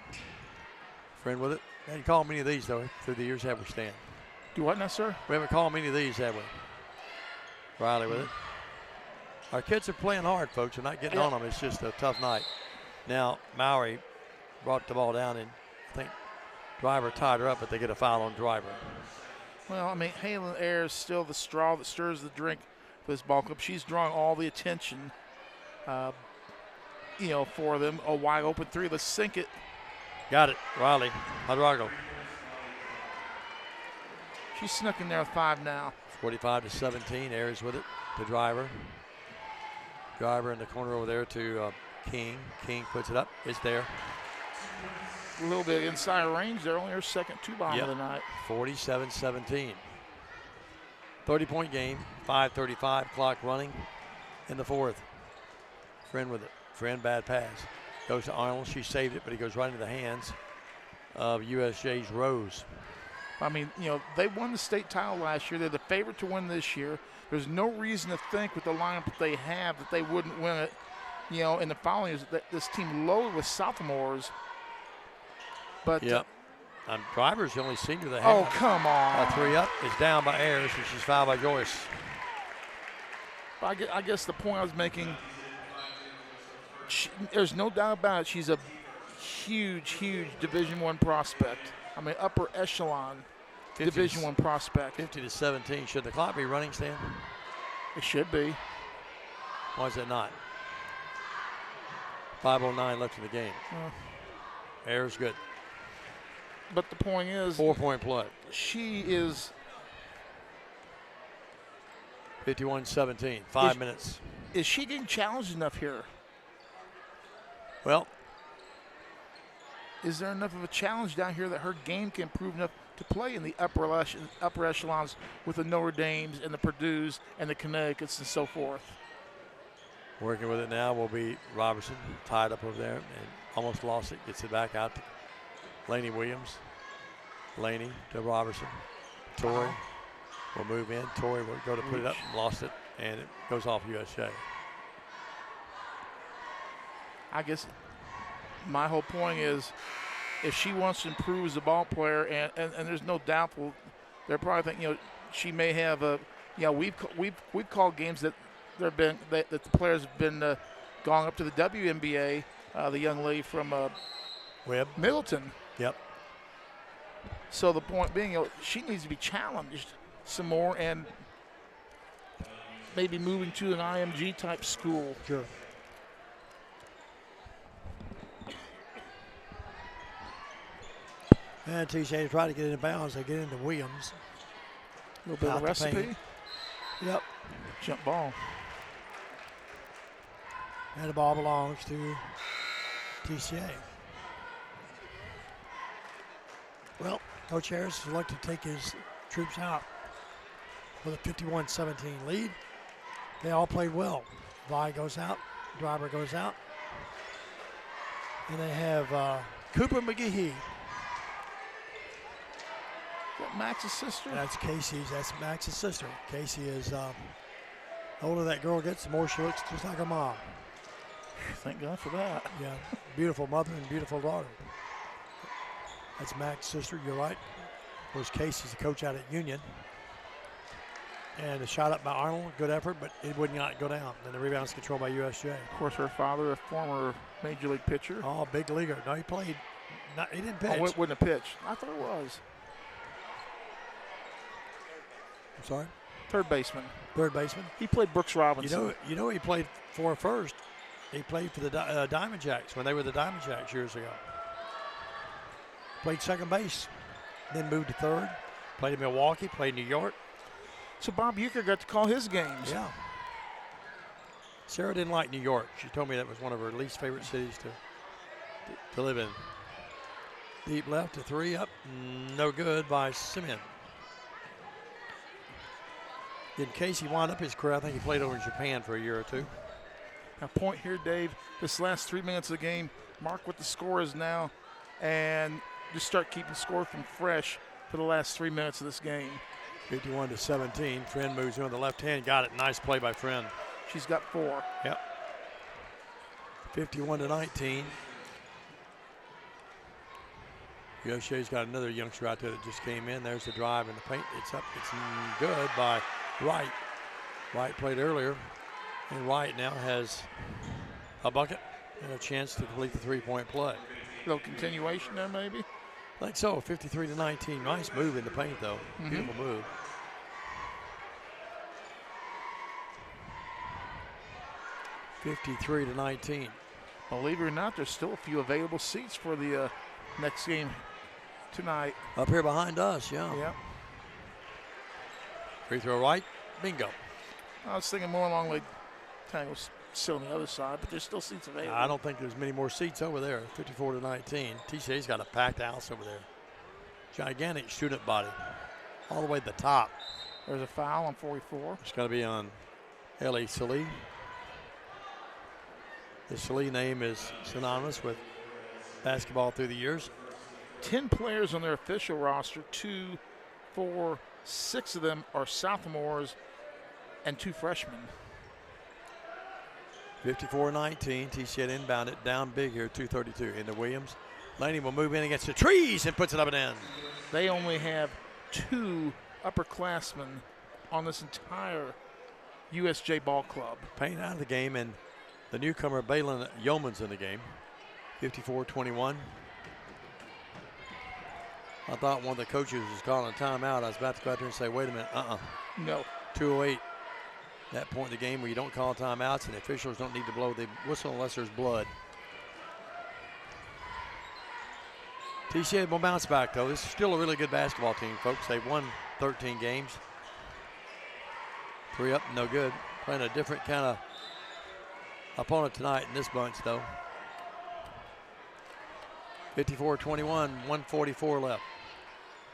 Friend with it. We haven't called many of these, though, through the years, have we, Stan? Do what now, sir? We haven't called many of these, have we? Riley with it. Our kids are playing hard, folks. We're not getting on them. It's just a tough night. Now, Mowry brought the ball down, and I think Driver tied her up, but they get a foul on Driver. Well, I mean, Halen Ayers is still the straw that stirs the drink for this ball club. She's drawing all the attention, for them. A wide open 3. Let's sink it. Got it. Riley Hydrago. She's snuck in there with 5 now. 45-17. Ayers with it to Driver. Driver in the corner over there to King. King puts it up. It's there. A little bit inside range there. Only her second 2-bomb of the night. 47-17. 30-point game. 5:35 clock running in the fourth. Friend with it. Friend, bad pass. Goes to Arnold. She saved it, but he goes right into the hands of USJ's Rose. I mean, they won the state title last year. They're the favorite to win this year. There's no reason to think with the lineup that they have that they wouldn't win it. In the following years, this team loaded with sophomores. But Driver's the only senior they have. Oh, come on. 3 up. It's down by Ayers, and she's fouled by Joyce. I guess the point I was making, there's no doubt about it. She's a huge Division I prospect. I mean, upper echelon Division I prospect. 50-17. Should the clock be running, Stan? It should be. Why is it not? 5:09 left in the game. Ayers good. But the point is, 4-point play. She is 51-17. 5 minutes. Is she getting challenged enough here? Well, is there enough of a challenge down here that her game can improve enough to play in the upper echelons with the Notre Dames and the Purdues and the Connecticuts and so forth? Working with it now will be Robertson, tied up over there and almost lost it. Gets it back out to Laney Williams. Laney to Robertson. Torrey will move in. Torrey will go to put it up, lost it, and it goes off USJ. I guess my whole point is if she wants to improve as a ball player, and there's no doubt they're probably thinking, she may have a, we've called games that that the players have been going up to the WNBA. The young lady from Webb Middleton. Yep. So the point being, she needs to be challenged some more and maybe moving to an IMG type school. Sure. And TCA tried to get into bounds. They get into Williams. A little bit of Out the recipe. paint. Yep. Jump ball. And the ball belongs to TCA. Well, Coach Harris has elected to take his troops out with a 51-17 lead. They all played well. Vi goes out. Driver goes out. And they have Cooper McGehee. Is that Max's sister? That's Casey's. That's Max's sister. Casey is, the older that girl gets, the more she looks just like her mom. Thank God for that. Yeah, beautiful mother and beautiful daughter. That's Max's sister, you're right. Of course, Casey's the coach out at Union. And a shot up by Arnold, good effort, but it would not go down. And the rebound's controlled by USJ. Of course, her father, a former Major League pitcher. Oh, big leaguer. No, he played. He didn't pitch. Oh, it wasn't a pitch. I thought it was. I'm sorry? Third baseman. Third baseman. He played Brooks Robinson. You know he played for first. He played for the Diamond Jacks when they were the Diamond Jacks years ago. Played second base, then moved to third. Played in Milwaukee, played in New York. So Bob Uecker got to call his games. Yeah. Sarah didn't like New York. She told me that was one of her least favorite cities to live in. Deep left to three up, no good by Simeon. Then Casey wound up his career. I think he played over in Japan for a year or two. Now, point here, Dave. This last 3 minutes of the game, mark what the score is now, and just start keeping score from fresh for the last 3 minutes of this game. 51-17. Friend moves in on the left hand. Got it. Nice play by Friend. She's got 4. Yep. 51-19. USJ's got another youngster out there that just came in. There's the drive in the paint. It's up. It's good by Wright. Wright played earlier. And Wright now has a bucket and a chance to complete the three-point play. A little continuation there, maybe? I think so. 53-19. Nice move in the paint, though. Beautiful move. (53-19). Believe it or not, there's still a few available seats for the next game tonight. Up here behind us, yeah. Yep. Free throw right. Bingo. I was thinking more along like Tangle's still on the other side, but there's still seats available. I don't think there's many more seats over there. 54-19. TCA's got a packed house over there. Gigantic student body. All the way to the top. There's a foul on 44. It's going to be on Ellie Salee. The Salee name is synonymous with basketball through the years. 10 players on their official roster. 2, 4, 6 of them are sophomores and 2 freshmen. 54-19. TCA inbound it down big here, 2:32 into Williams. Laney will move in against the trees and puts it up and in. They only have 2 upperclassmen on this entire USJ ball club. Payne out of the game, and the newcomer Balin Yeoman's in the game. 54-21. I thought one of the coaches was calling a timeout. I was about to go out there and say, wait a minute, No. 2:08. That point in the game where you don't call timeouts and the officials don't need to blow the whistle unless there's blood. TCA will bounce back, though. This is still a really good basketball team, folks. They've won 13 games. 3 up, no good. Playing a different kind of opponent tonight in this bunch, though. 54-21, 1:44 left.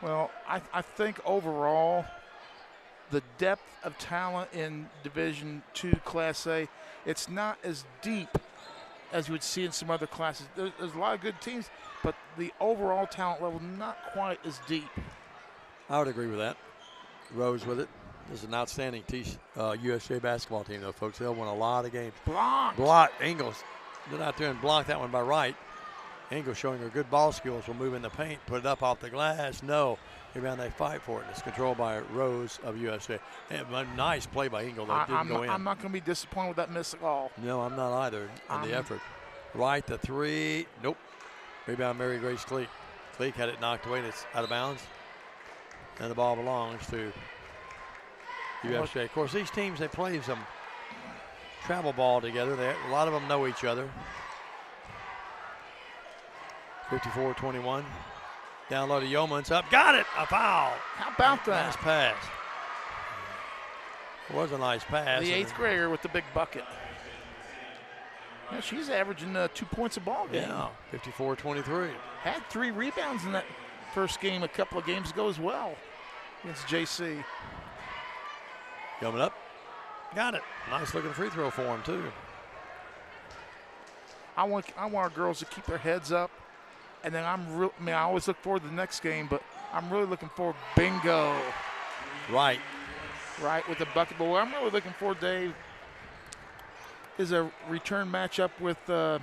Well, I think overall, the depth of talent in Division II Class A, it's not as deep as you would see in some other classes. There's a lot of good teams, but the overall talent level not quite as deep. I would agree with that. Rose with it. This is an outstanding USJ basketball team, though, folks. They'll win a lot of games. Block. Ingles went out there and blocked that one by Wright. Ingles showing her good ball skills. Will move in the paint, put it up off the glass. No. Rebound, they fight for it. It's controlled by Rose of USJ. And a nice play by Ingle that didn't go in. I'm not going to be disappointed with that miss at all. No, I'm not either in the effort. Wright, the three. Nope. Rebound, Mary Grace Cleek. Cleek had it knocked away, and it's out of bounds. And the ball belongs to USJ. Of course, these teams, they play some travel ball together. A lot of them know each other. 54-21. Down low to Yeomans up. Got it. A foul. How about that? Nice pass. It was a nice pass. The 8th grader with the big bucket. Yeah, she's averaging 2 points a ball game. Yeah, 54-23. Had 3 rebounds in that first game a couple of games ago as well against JC. Coming up. Got it. Nice looking free throw for him, too. I want our girls to keep their heads up. And then I always look forward to the next game, but I'm really looking forward bingo. Right, with the bucket. But what I'm really looking for, Dave, is a return matchup with the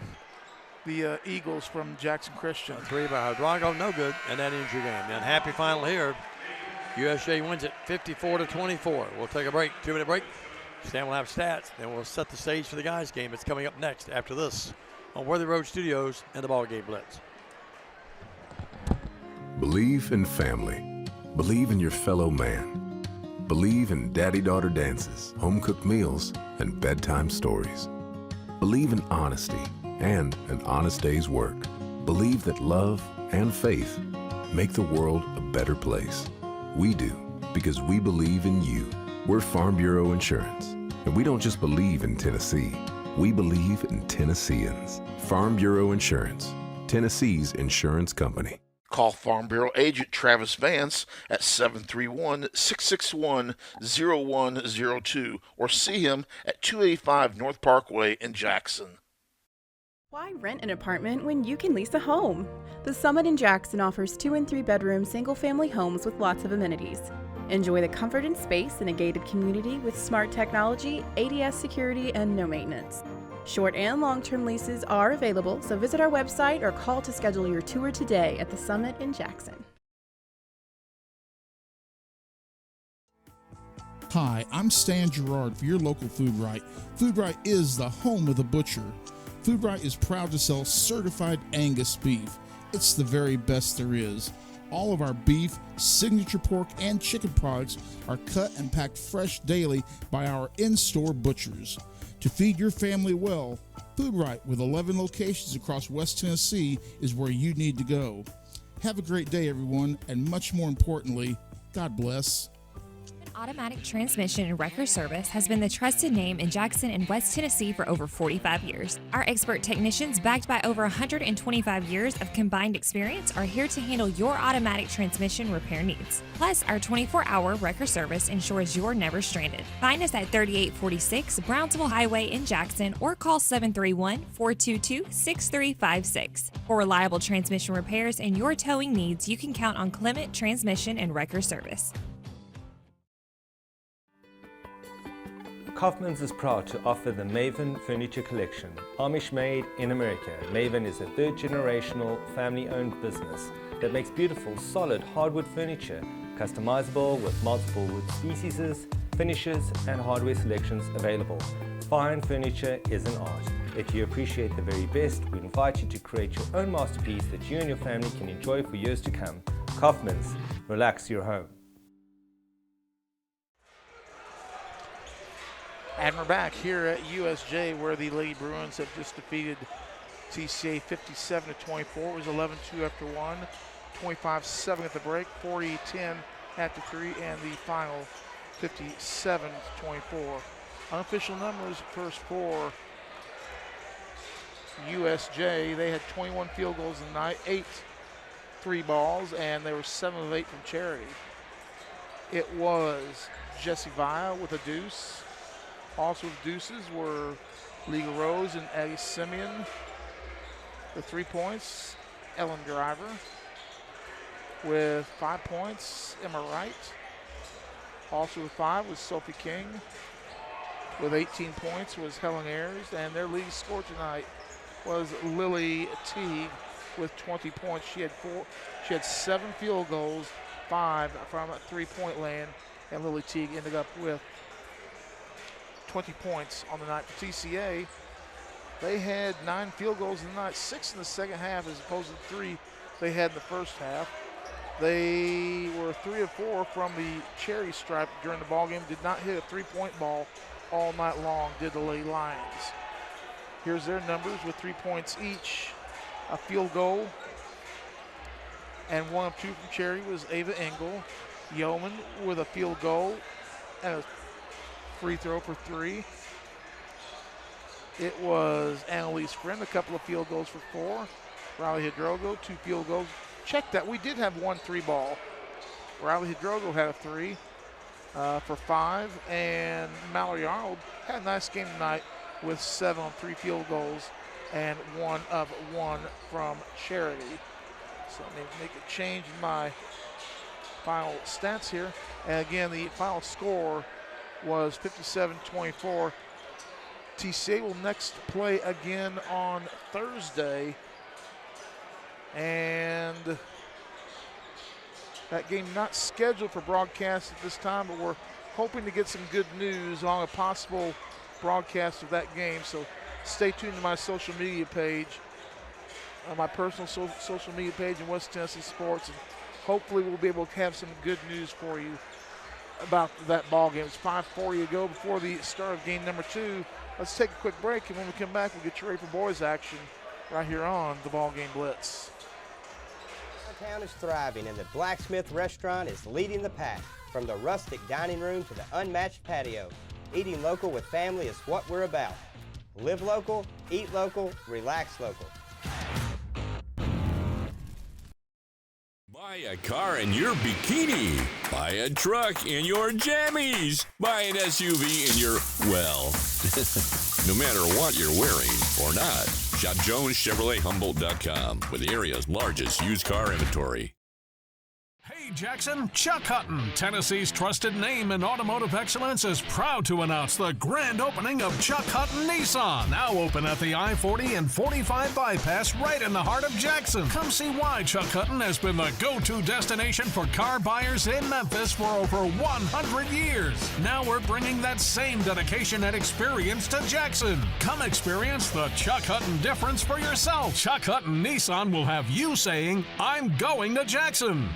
Eagles from Jackson Christian. A 3 by Hydrago, no good, and that ends your game. And happy final here. USJ wins it 54-24. We'll take a break, 2-minute break. Stan will have stats, then we'll set the stage for the guys' game. It's coming up next after this on Worthy Road Studios and the Ball Game Blitz. Believe in family. Believe in your fellow man. Believe in daddy-daughter dances, home-cooked meals, and bedtime stories. Believe in honesty and an honest day's work. Believe that love and faith make the world a better place. We do, because we believe in you. We're Farm Bureau Insurance, and we don't just believe in Tennessee. We believe in Tennesseans. Farm Bureau Insurance, Tennessee's insurance company. Call Farm Bureau agent Travis Vance at 731-661-0102 or see him at 285 North Parkway in Jackson. Why rent an apartment when you can lease a home? The Summit in Jackson offers 2 and 3 bedroom single-family homes with lots of amenities. Enjoy the comfort and space in a gated community with smart technology, ADS security, and no maintenance. Short and long-term leases are available, so visit our website or call to schedule your tour today at the Summit in Jackson. Hi, I'm Stan Gerard for your local Food Right. Food Right is the home of the butcher. Food Right is proud to sell certified Angus beef. It's the very best there is. All of our beef, signature pork, and chicken products are cut and packed fresh daily by our in-store butchers. To feed your family well, Food Right with 11 locations across West Tennessee is where you need to go. Have a great day, everyone, and much more importantly, God bless. Automatic Transmission and Wrecker Service has been the trusted name in Jackson and West Tennessee for over 45 years. Our expert technicians, backed by over 125 years of combined experience, are here to handle your automatic transmission repair needs. Plus, our 24-hour wrecker service ensures you're never stranded. Find us at 3846 Brownsville Highway in Jackson or call 731-422-6356. For reliable transmission repairs and your towing needs, you can count on Clement Transmission and Wrecker Service. Kaufman's is proud to offer the Maven Furniture Collection. Amish made in America, Maven is a third-generational, family-owned business that makes beautiful, solid hardwood furniture, customizable with multiple wood species, finishes, and hardware selections available. Fine furniture is an art. If you appreciate the very best, we invite you to create your own masterpiece that you and your family can enjoy for years to come. Kaufman's, relax your home. And we're back here at USJ where the Lady Bruins have just defeated TCA 57-24. It was 11-2 after 1, 25-7 at the break, 40-10 after 3, and the final 57-24. Unofficial numbers first for USJ. They had 21 field goals in the night, 8 3 balls, and they were 7 of 8 from charity. It was Jesse Via with a deuce. Also with deuces were Liga Rose and Eddie Simeon. The 3 points, Ellen Driver. With 5 points, Emma Wright. Also with 5 was Sophie King. With 18 points was Helen Ayers. And their leading scorer tonight was Lily Teague with 20 points. She had 7 field goals, 5 from a 3-point land, and Lily Teague ended up with 20 points on the night. For TCA, they had 9 field goals in the night, 6 in the second half as opposed to 3 they had in the first half. They were 3 of 4 from the cherry stripe during the ball game. Did not hit a 3-point ball all night long, did the Lady Lions. Here's their numbers with 3 points each. A field goal And 1 of 2 from Cherry was Ava Engel. Yeoman with a field goal and a free throw for 3. It was Annalise Friend, a couple of field goals for 4. Riley Hidrogo, 2 field goals. Check that. We did have 1 3-ball. Riley Hidrogo had a 3 for 5. And Mallory Arnold had a nice game tonight with 7 on 3 field goals and 1 of 1 from Charity. So let me make a change in my final stats here. And again, the final score was 57-24. TCA will next play again on Thursday. And that game not scheduled for broadcast at this time, but we're hoping to get some good news on a possible broadcast of that game. So stay tuned to my social media page, my personal social media page in West Tennessee Sports, and hopefully we'll be able to have some good news for you about that ball game. It's 5:40 to go before the start of game number 2. Let's take a quick break, and when we come back, we'll get you ready for boys action right here on the Ball Game Blitz. Downtown is thriving, and the Blacksmith Restaurant is leading the pack. From the rustic dining room to the unmatched patio, eating local with family is what we're about. Live local, eat local, relax local. Buy a car in your bikini. Buy a truck in your jammies. Buy an SUV in your, well, no matter what you're wearing or not. Shop JonesChevroletHumboldt.com with the area's largest used car inventory. Hey Jackson, Chuck Hutton, Tennessee's trusted name in automotive excellence, is proud to announce the grand opening of Chuck Hutton Nissan, now open at the I-40 and 45 bypass right in the heart of Jackson. Come see why Chuck Hutton has been the go-to destination for car buyers in Memphis for over 100 years. Now we're bringing that same dedication and experience to Jackson. Come experience the Chuck Hutton difference for yourself. Chuck Hutton Nissan will have you saying, I'm going to Jackson.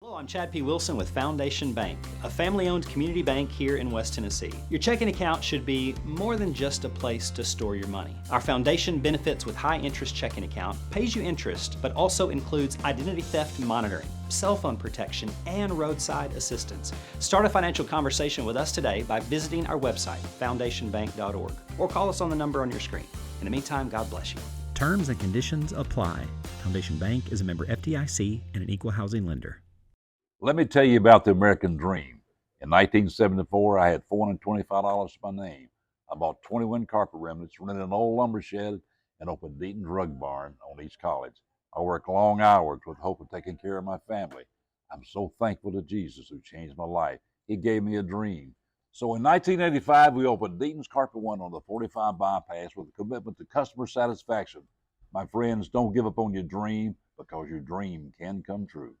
Hello, I'm Chad P. Wilson with Foundation Bank, a family-owned community bank here in West Tennessee. Your checking account should be more than just a place to store your money. Our foundation benefits with high-interest checking account pays you interest, but also includes identity theft monitoring, cell phone protection, and roadside assistance. Start a financial conversation with us today by visiting our website, foundationbank.org, or call us on the number on your screen. In the meantime, God bless you. Terms and conditions apply. Foundation Bank is a member FDIC and an equal housing lender. Let me tell you about the American Dream. In 1974, I had $425 to my name. I bought 21 carpet remnants, rented an old lumber shed, and opened Deaton's Rug Barn on East College. I worked long hours with hope of taking care of my family. I'm so thankful to Jesus who changed my life. He gave me a dream. So in 1985, we opened Deaton's Carpet One on the 45 bypass with a commitment to customer satisfaction. My friends, don't give up on your dream, because your dream can come true.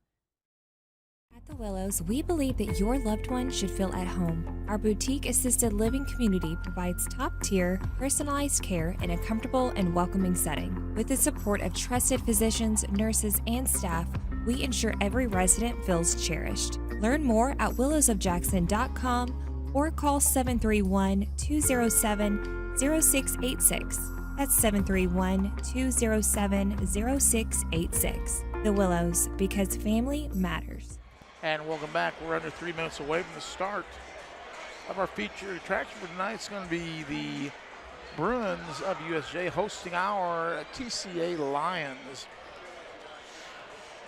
At the Willows, we believe that your loved one should feel at home. Our boutique assisted living community provides top-tier, personalized care in a comfortable and welcoming setting. With the support of trusted physicians, nurses, and staff, we ensure every resident feels cherished. Learn more at willowsofjackson.com or call 731-207-0686. That's 731-207-0686. The Willows, because family matters. And welcome back. We're under 3 minutes away from the start of our featured attraction for tonight. It's going to be the Bruins of USJ hosting our TCA Lions.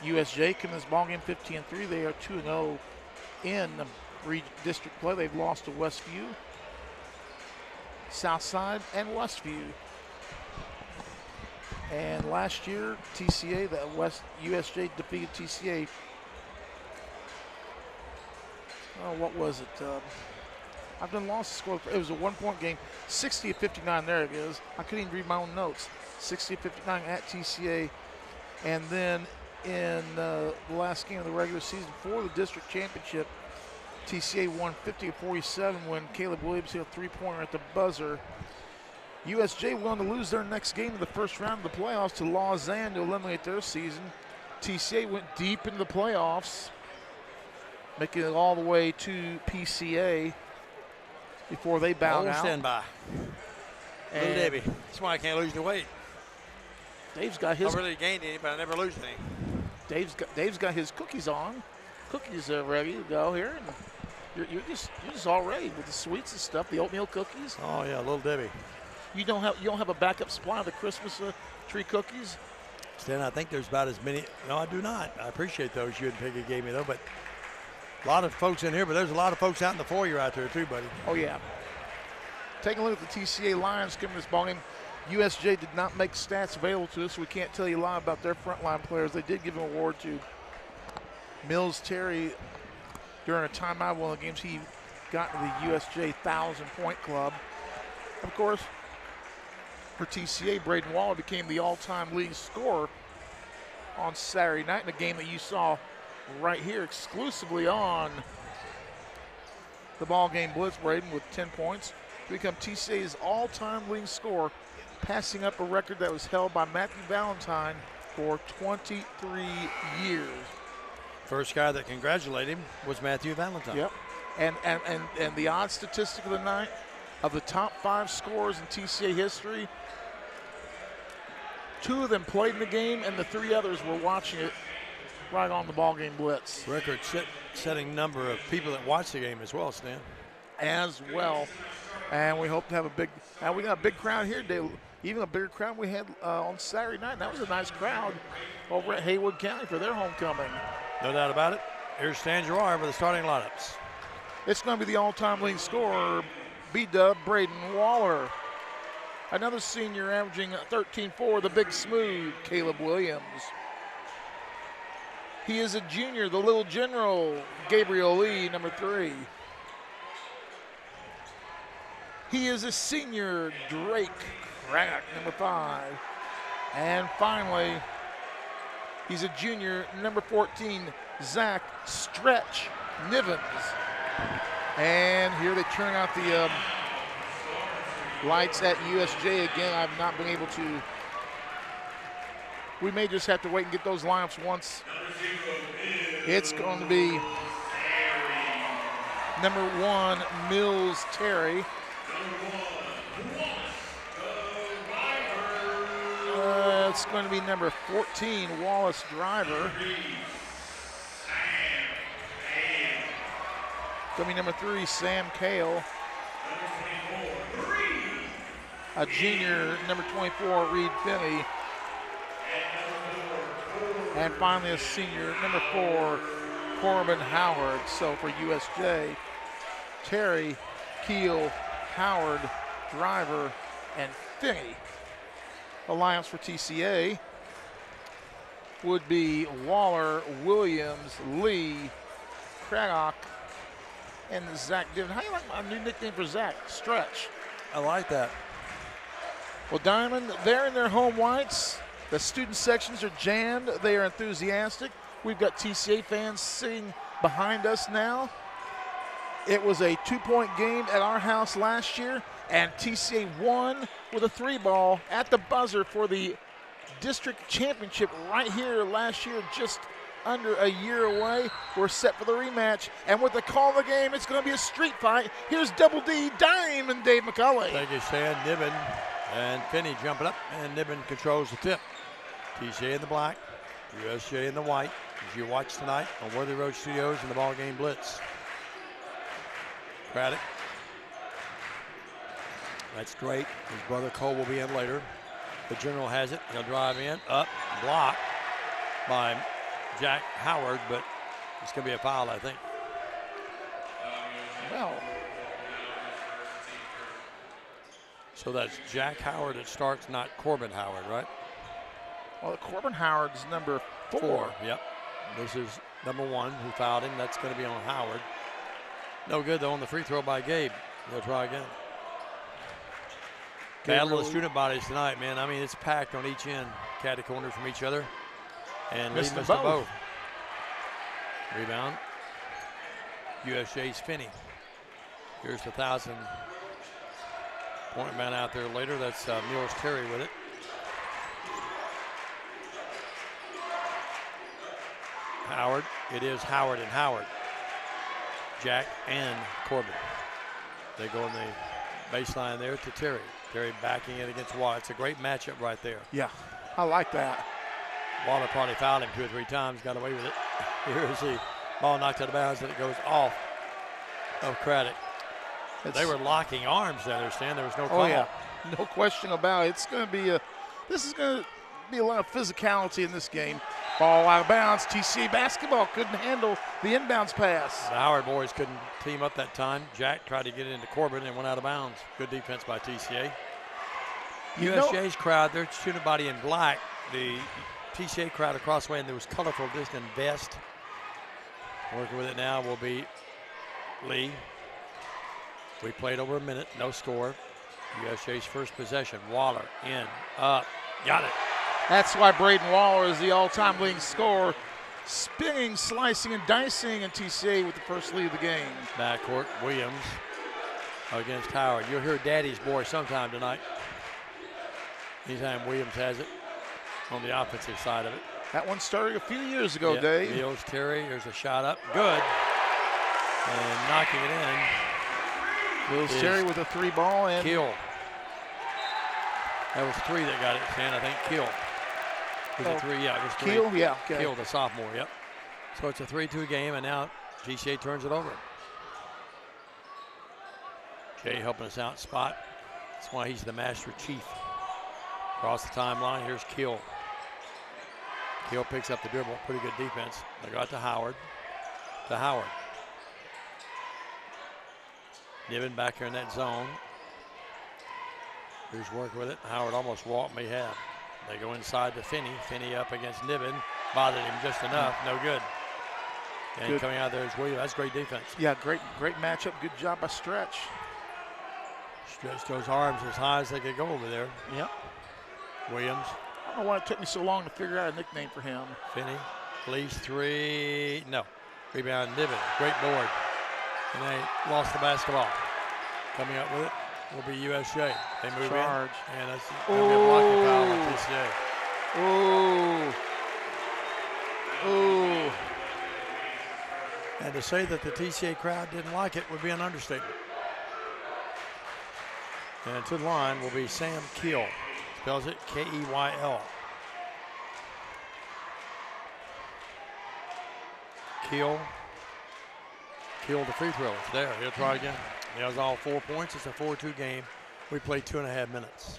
USJ come this ballgame 15-3. They are 2-0 in district play. They've lost to Westview, Southside, and Westview. And last year, TCA, USJ defeated TCA. Oh, what was it? I've done lost the score. It was a 1-point game, 60-59. There it is. I couldn't even read my own notes. 60-59 at TCA. And then in the last game of the regular season for the district championship, TCA won 50-47 when Caleb Williams hit a 3-pointer at the buzzer. USJ went on to lose their next game of the first round of the playoffs to Lausanne to eliminate their season. TCA went deep into the playoffs, making it all the way to PCA before they bowed out. Stand by. Little Debbie. That's why I can't lose the weight. Dave's got his. I really gained any, but I never lose any. Dave's got his cookies on. Cookies are ready to go here. And you're just all ready with the sweets and stuff, the oatmeal cookies. Oh, yeah, Little Debbie. You don't have a backup supply of the Christmas tree cookies? Stan, I think there's about as many. No, I do not. I appreciate those you and Piggy gave me, though. But a lot of folks in here, but there's a lot of folks out in the foyer out there, too, buddy. Oh, yeah. Taking a look at the TCA Lions coming this ball game. USJ did not make stats available to us, so we can't tell you a lot about their frontline players. They did give an award to Mills Terry during a timeout. One of the games he got to the USJ 1,000-point club. Of course, for TCA, Braden Waller became the all-time leading scorer on Saturday night in a game that you saw right here exclusively on the ball game Blitz. Braden with 10 points to become TCA's all-time leading scorer, passing up a record that was held by Matthew Valentine for 23 years. First guy that congratulated him was Matthew Valentine. Yep. And the odd statistic of the night, of the top 5 scorers in TCA history, 2 of them played in the game, and the 3 others were watching it right on the ball game Blitz. Record-setting number of people that watched the game as well, Stan. As well. And we hope to have we got a big crowd here today, even a bigger crowd we had on Saturday night. And that was a nice crowd over at Haywood County for their homecoming. No doubt about it. Here's Stan Gerard with the starting lineups. It's going to be the all-time leading scorer, B-Dub Braden Waller. Another senior averaging 13-4, the big smooth, Caleb Williams. He is a junior, the little general, Gabriel Lee, number 3. He is a senior, Drake Craddock, number 5. And finally, he's a junior, number 14, Zach Stretch Nivens. And here they turn out the lights at USJ again. I've not been able to. We may just have to wait and get those lineups once. It's going to be number 1, Mills Terry. It's going to be number 14, Wallace Driver. It's going to be number 3, Sam Kale. A junior, number 24, Reed Finney. And finally a senior, number 4, Corbin Howard. So for USJ, Terry, Keel, Howard, Driver, and Finney. Alliance for TCA would be Waller, Williams, Lee, Craddock, and Zach Diven. How do you like my new nickname for Zach? Stretch. I like that. Well, Diamond, they're in their home whites. The student sections are jammed. They are enthusiastic. We've got TCA fans sitting behind us now. It was a 2-point game at our house last year, and TCA won with a 3-ball at the buzzer for the district championship right here last year, just under a year away. We're set for the rematch, and with the call of the game, it's going to be a street fight. Here's Double D, Diamond Dave McCulley. Thank you, Stan. Niven and Finney jumping up, and Niven controls the tip. TCA in the black, USJ in the white, as you watch tonight on Worthy Road Studios and the Ball Game Blitz. Craddock. That's great. His brother Cole will be in later. The general has it. He'll drive in, up, blocked by Jack Howard, but it's going to be a foul, I think. Well. So that's Jack Howard that starts, not Corbin Howard, right? Well, Corbin Howard's number 4. Yep. This is number 1 who fouled him. That's going to be on Howard. No good, though, on the free throw by Gabe. They'll try again. Battle of the student bodies tonight, man. I mean, it's packed on each end. Catty corner from each other. And lead missed both. Rebound. USJ's Finney. Here's the 1,000-point man out there later. That's Mills Terry with it. Howard. It is Howard and Howard. Jack and Corbin. They go on the baseline there to Terry. Terry backing it against Watt. It's a great matchup right there. Yeah, I like that. Waller probably fouled him 2 or 3 times, got away with it. Here's the ball knocked out of bounds, and it goes off of Craddock. They were locking arms, I understand. There was no call. Oh, yeah. No question about it. This is going to be a lot of physicality in this game. Ball out of bounds. TCA basketball couldn't handle the inbounds pass. The Howard boys couldn't team up that time. Jack tried to get it into Corbin and went out of bounds. Good defense by TCA. USJ's crowd, they're shooting body in black. The TCA crowd across the way, and there was colorful distant vest. Working with it now will be Lee. We played over a minute, no score. USJ's first possession. Waller in, up, got it. That's why Braden Waller is the all-time leading scorer. Spinning, slicing, and dicing, and TCA with the first lead of the game. Backcourt, Williams against Howard. You'll hear Daddy's boy sometime tonight. Anytime Williams has it on the offensive side of it. That one started a few years ago, Dave. Mills, Terry, there's a shot up, good. And knocking it in. Mills, Terry with a 3 ball and Kill. That was 3 that got it, Stan, I think. Kill. Was it 3? Yeah, it was 3. Kill, yeah. Okay. Kill, the sophomore, yep. So it's a 3-2 game, and now TCA turns it over. Jay helping us out spot. That's why he's the Master Chief. Across the timeline, here's Kill. Kill picks up the dribble, pretty good defense. They got to Howard. Niven back here in that zone. Here's work with it. Howard almost walked, may have. They go inside to Finney. Finney up against Niven. Bothered him just enough, no good. And good. Coming out there is Williams. That's great defense. Yeah, great matchup. Good job by Stretch. Stretched those arms as high as they could go over there. Yep. Williams. I don't know why it took me so long to figure out a nickname for him. Finney, leads 3. No. Rebound, Niven. Great board. And they lost the basketball. Coming up with it will be USJ. They move Charge. in. And that's going to be a blocking foul on TCA. Ooh. And to say that the TCA crowd didn't like it would be an understatement. And to the line will be Sam Keel. Spells it K-E-Y-L. Keel the free throw. It's there. He'll try again. He has all 4 points. It's a 4-2 game. We played 2.5 minutes.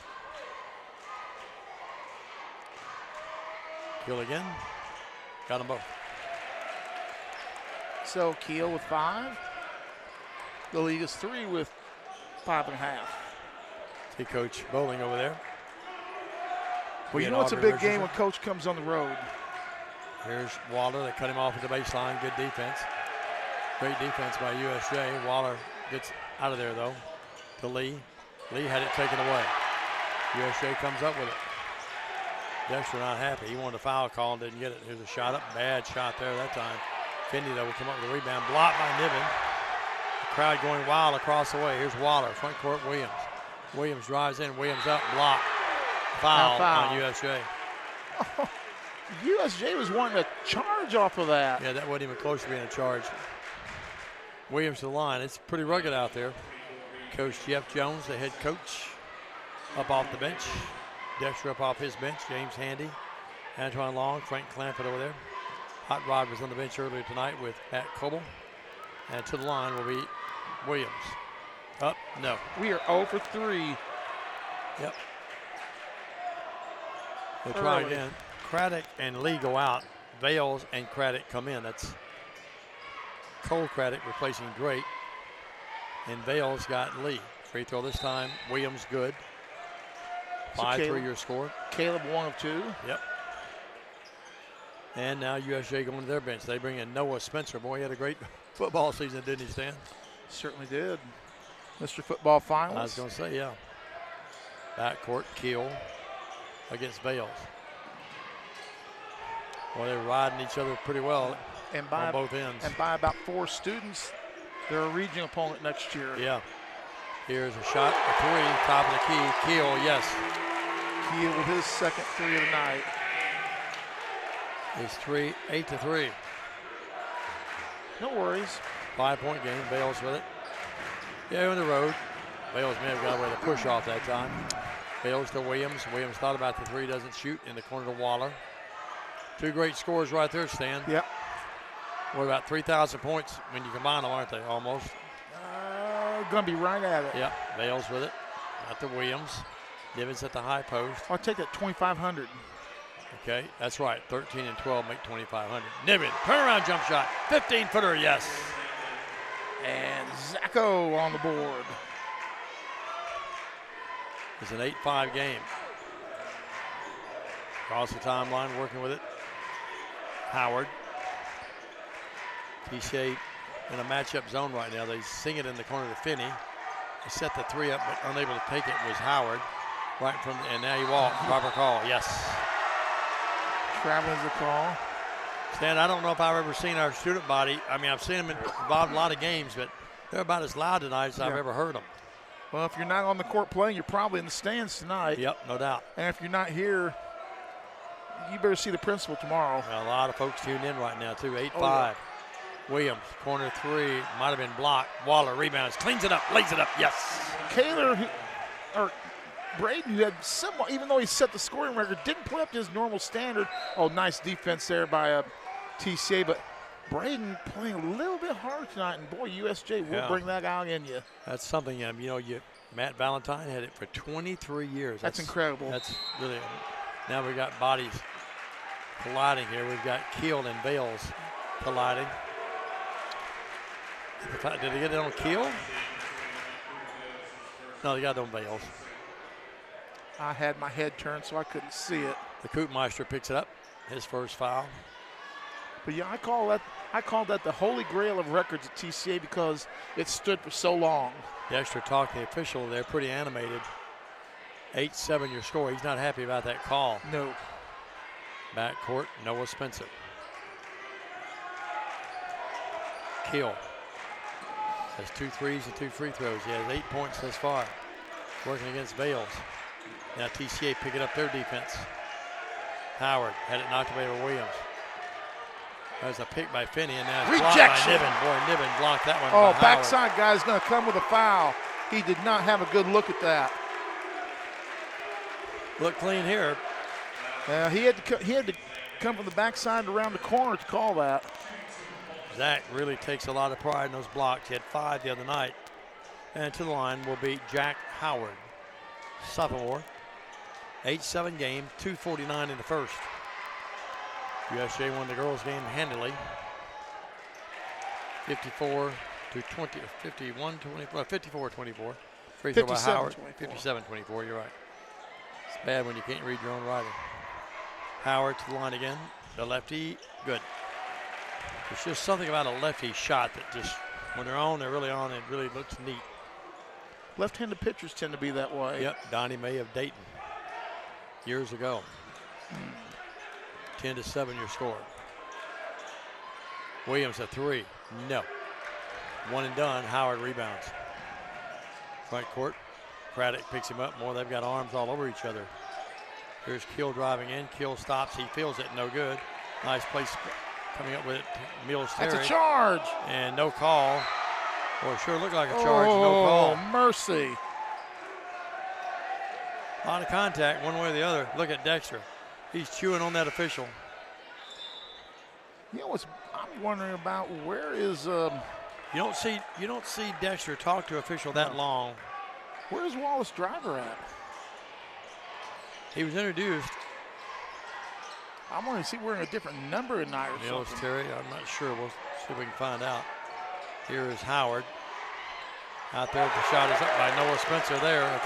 Keel again. Got them both. So Keel with 5. The league is 3 with 5.5. See Coach Bowling over there. Well, you know it's a big game when Coach comes on the road. Here's Waller. They cut him off at the baseline. Good defense. Great defense by USJ. Waller gets out of there, though, to Lee. Lee had it taken away. USJ comes up with it. Dexter not happy. He wanted a foul call and didn't get it. Here's a shot up. Bad shot there that time. Finney, though, will come up with a rebound. Blocked by Niven. The crowd going wild across the way. Here's Waller. Front court, Williams. Williams drives in. Williams up. Block. Foul on USJ. Oh, USJ was wanting to charge off of that. Yeah, that wasn't even close to being a charge. Williams to the line. It's pretty rugged out there. Coach Jeff Jones, the head coach, up off the bench. Dexter up off his bench. James Handy, Antoine Long, Frank Clampett over there. Hot Rod was on the bench earlier tonight with Pat Coble. And to the line will be Williams. Up, no. We are 0 for 3. Yep. They try again. Craddock and Lee go out. Vales and Craddock come in. That's Cole Craddock replacing Drake. And Vales got Lee. Free throw this time. Williams good. 5-3 your score. Caleb 1 of 2. Yep. And now USJ going to their bench. They bring in Noah Spencer. Boy, he had a great football season, didn't he, Stan? Certainly did. Mr. Football Finals. I was going to say, yeah. Backcourt, Keel against Vales. Well, they're riding each other pretty well on both ends. And by about 4 students, they're a regional opponent next year. Yeah. Here's a shot, a 3, top of the key. Keel, yes. Keel with his second 3 of the night. It's 8-3. No worries. 5-point game. Vales with it. Yeah, on the road. Vales may have got away to push off that time. Vales to Williams. Williams thought about the 3, doesn't shoot in the corner to Waller. Two great scores right there, Stan. Yep. What about 3,000 points when you combine them, aren't they? Almost. Going to be right at it. Yep. Bales with it. At the Williams. Nivens at the high post. I'll take that 2,500. Okay, that's right. 13 and 12 make 2,500. Niven, turnaround jump shot. 15-footer, yes. And Zacco on the board. It's an 8-5 game. Across the timeline, working with it. Howard. TCA in a matchup zone right now. They sing it in the corner to Finney. They set the three up, but unable to take it was Howard. Right from, and now he walked. Proper call, yes. Traveling the call. Stan, I don't know if I've ever seen our student body. I mean, I've seen them involved in a lot of games, but they're about as loud tonight as I've ever heard them. Well, if you're not on the court playing, you're probably in the stands tonight. Yep, no doubt. And if you're not here, you better see the principal tomorrow. Well, a lot of folks tuned in right now, too. 8-5. Oh, yeah. Williams, corner three, might have been blocked. Waller rebounds, cleans it up, lays it up, yes. Kaler, or Braden, who had somewhat, even though he set the scoring record, didn't play up to his normal standard. Oh, nice defense there by TCA, but Braden playing a little bit hard tonight, and boy, USJ will bring that out in you. That's something, Matt Valentine had it for 23 years. That's incredible. That's really, now we've got bodies colliding here. We've got Keel and Bales colliding. Did they get it on Keel? No, they got it on Bales. I had my head turned so I couldn't see it. The Koopmeister picks it up, his first foul. But yeah, I call that the holy grail of records at TCA because it stood for so long. Dexter talking the official there, pretty animated. 8-7 your score. He's not happy about that call. No. Backcourt, Noah Spencer. Keel has 2 threes and 2 free throws. He has 8 points thus far. Working against Bales. Now TCA picking up their defense. Howard had it knocked away by Williams. There's a pick by Finney, and now it's blocked by Niven. Boy, Niven blocked that one. Oh, by backside guy's going to come with a foul. He did not have a good look at that. Look clean here. He had to come from the backside around the corner to call that. Zach really takes a lot of pride in those blocks. He had 5 the other night. And to the line will be Jack Howard, sophomore. 8-7 game, 2:49 in the first. USJ won the girls' game handily. 54-20, 54-24. Free throw by Howard. 57-24, you're right. It's bad when you can't read your own writing. Howard to the line again. The lefty, good. There's just something about a lefty shot that just, when they're on, they're really on. It really looks neat. Left-handed pitchers tend to be that way. Yep, Donnie May of Dayton years ago. 10-7 your score. Williams a 3, no. 1 and done, Howard rebounds. Front court, Craddock picks him up more. They've got arms all over each other. Here's Keel driving in. Keel stops, he feels it, no good. Nice place coming up with it, Mills Terry. That's a charge. And no call. Boy, it sure looked like a charge, no call. Oh, mercy. A lot of contact one way or the other. Look at Dexter. He's chewing on that official. You know what I'm wondering about, where is you don't see Dexter talk to official that long. Where's Wallace Driver at? He was introduced. I'm wanting to see we're in a different number tonight or Mills something. Terry, I'm not sure. We'll see if we can find out. Here is Howard. Out there, the shot is up by Noah Spencer there, a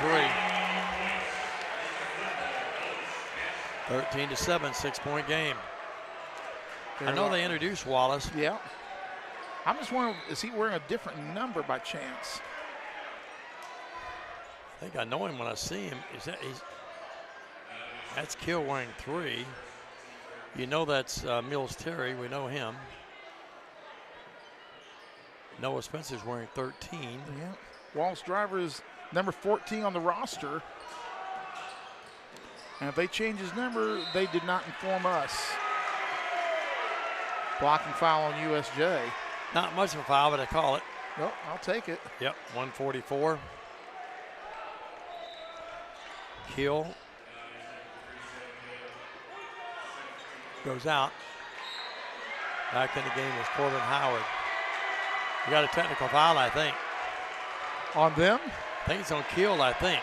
3. 13-7, 6-point game. I know they introduced Wallace. Yeah. I'm just wondering, is he wearing a different number by chance? I think I know him when I see him. That's Keel wearing 3. You know that's Mills Terry. We know him. Noah Spencer's wearing 13. Yeah. Wallace Driver is number 14 on the roster. And if they change his number, they did not inform us. Blocking foul on USJ. Not much of a foul, but I call it. Nope, I'll take it. Yep, 144. Keel. goes out. Back in the game is Corbin Howard. We got a technical foul, I think. On them? I think it's on Keel, I think.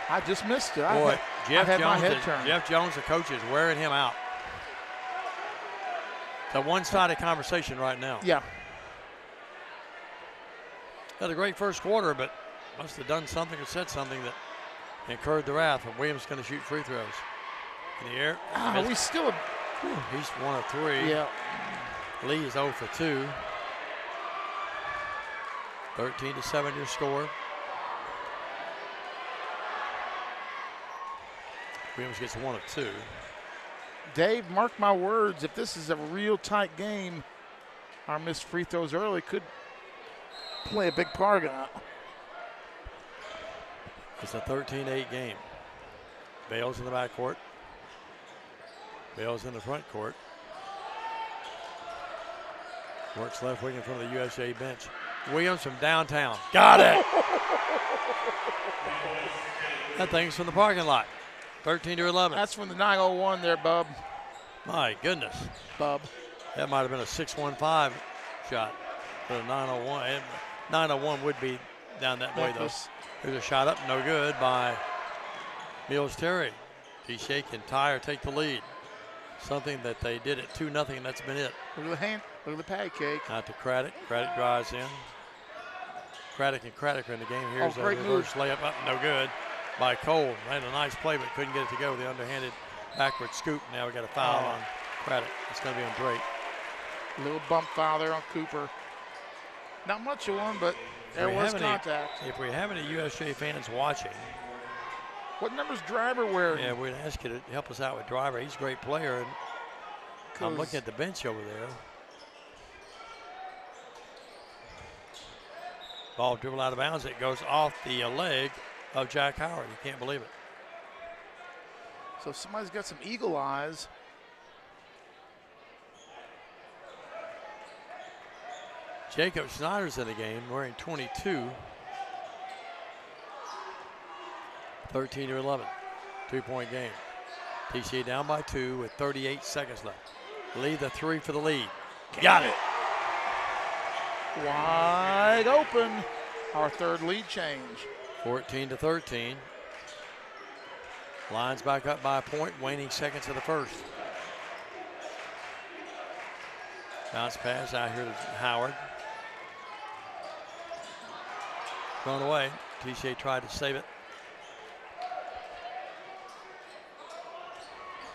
I just missed it. Boy, I had my head turned. Jeff Jones, the coach, is wearing him out. It's a one-sided conversation right now. Yeah. Had a great first quarter, but must have done something or said something that incurred the wrath. And Williams going to shoot free throws. In the air. We still have. He's 1 of 3. Yeah. Lee is 0 for 2. 13-7 your score. Williams gets 1 of 2. Dave, mark my words, if this is a real tight game, our missed free throws early could play a big part in it. It's a 13-8 game. Bales in the backcourt. Bales in the front court. Works left wing in front of the USA bench. Williams from downtown. Got it! That thing's from the parking lot. 13-11. That's from the 901 there, Bub. My goodness. Bub. That might have been a 6-1-5 shot for the 901. And 901 would be down that way, though. There's a shot up, no good by Mills Terry. T-Shake and Tyre take the lead. Something that they did at 2-0, and that's been it. Look at the hand. Look at the pancake. Out to Craddock. Craddock drives in. Craddock and Craddock are in the game. Here's a reverse layup up, no good by Cole. Made a nice play, but couldn't get it to go. The underhanded backward scoop. Now we got a foul on Craddock. It's going to be on Drake. A little bump foul there on Cooper. Not much of one, but there was contact. If we have any USJ fans watching. What number's Driver wearing? Yeah, we'd ask you to help us out with Driver. He's a great player. And I'm looking at the bench over there. Ball dribbled out of bounds. It goes off the leg of Jack Howard. You can't believe it. So somebody's got some eagle eyes. Jacob Snyder's in the game wearing 22. 13-11. 2-point game. TCA down by 2 with 38 seconds left. Lead the 3 for the lead. Got it. Wide open. Our third lead change. 14-13. Lions back up by a point, waning seconds of the first. Bounce pass out here to Howard. Thrown away. TCA tried to save it.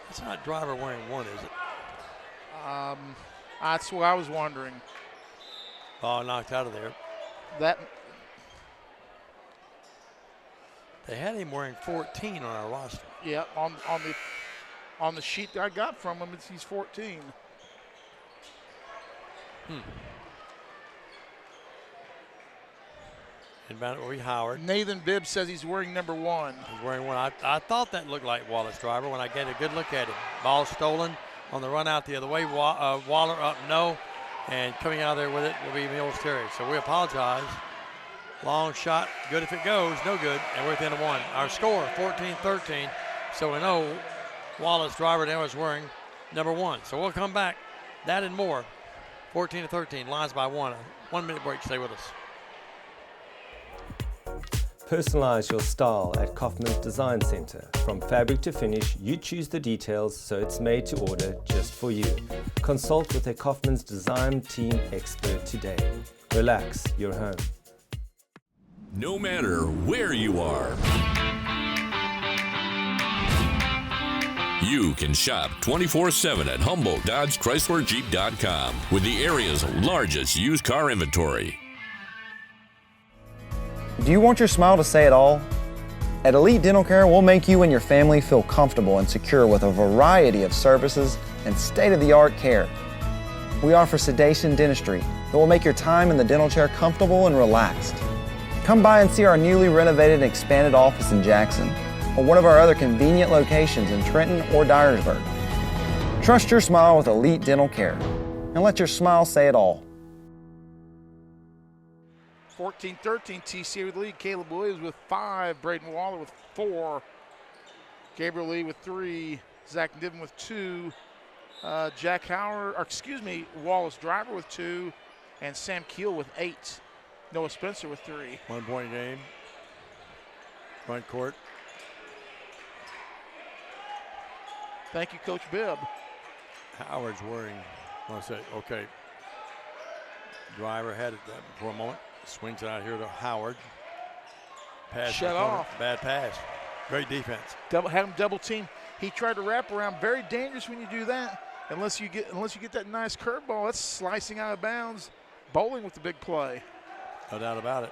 It's not Driver wearing 1, is it? That's what I was wondering. Ball knocked out of there. They had him wearing 14 on our roster. Yeah, on the sheet that I got from him, he's 14. Inbound will be Howard. Nathan Bibb says he's wearing number 1. He's wearing 1. I thought that looked like Wallace Driver when I get a good look at him. Ball stolen on the run out the other way. Waller up, no. And coming out of there with it will be Mills Terry. So we apologize. Long shot, good if it goes, no good. And we're at the end of 1. Our score, 14-13. So we know Wallace Driver now is wearing number 1. So we'll come back. That and more. 14-13, Lions by 1. 1 minute break, stay with us. Personalize your style at Kaufman's Design Center. From fabric to finish, you choose the details so it's made to order just for you. Consult with a Kaufman's Design Team expert today. Relax, you're home. No matter where you are, you can shop 24/7 at Humboldt Dodge Chrysler Jeep.com with the area's largest used car inventory. Do you want your smile to say it all? At Elite Dental Care, we'll make you and your family feel comfortable and secure with a variety of services and state-of-the-art care. We offer sedation dentistry that will make your time in the dental chair comfortable and relaxed. Come by and see our newly renovated and expanded office in Jackson or one of our other convenient locations in Trenton or Dyersburg. Trust your smile with Elite Dental Care and let your smile say it all. 14-13, TCA with the lead. Caleb Williams with 5. Braden Waller with 4. Gabriel Lee with 3. Zach Niven with 2. Wallace Driver with 2, and Sam Keel with 8. Noah Spencer with 3. 1 point game. Front court. Thank you, Coach Bibb. Howard's worrying. I'll say, okay. Driver had it for a moment. Swings it out here to Howard. Pass Shut off. Bad pass. Great defense. Had him double team. He tried to wrap around. Very dangerous when you do that. Unless you get that nice curveball, that's slicing out of bounds. Bowling with the big play. No doubt about it.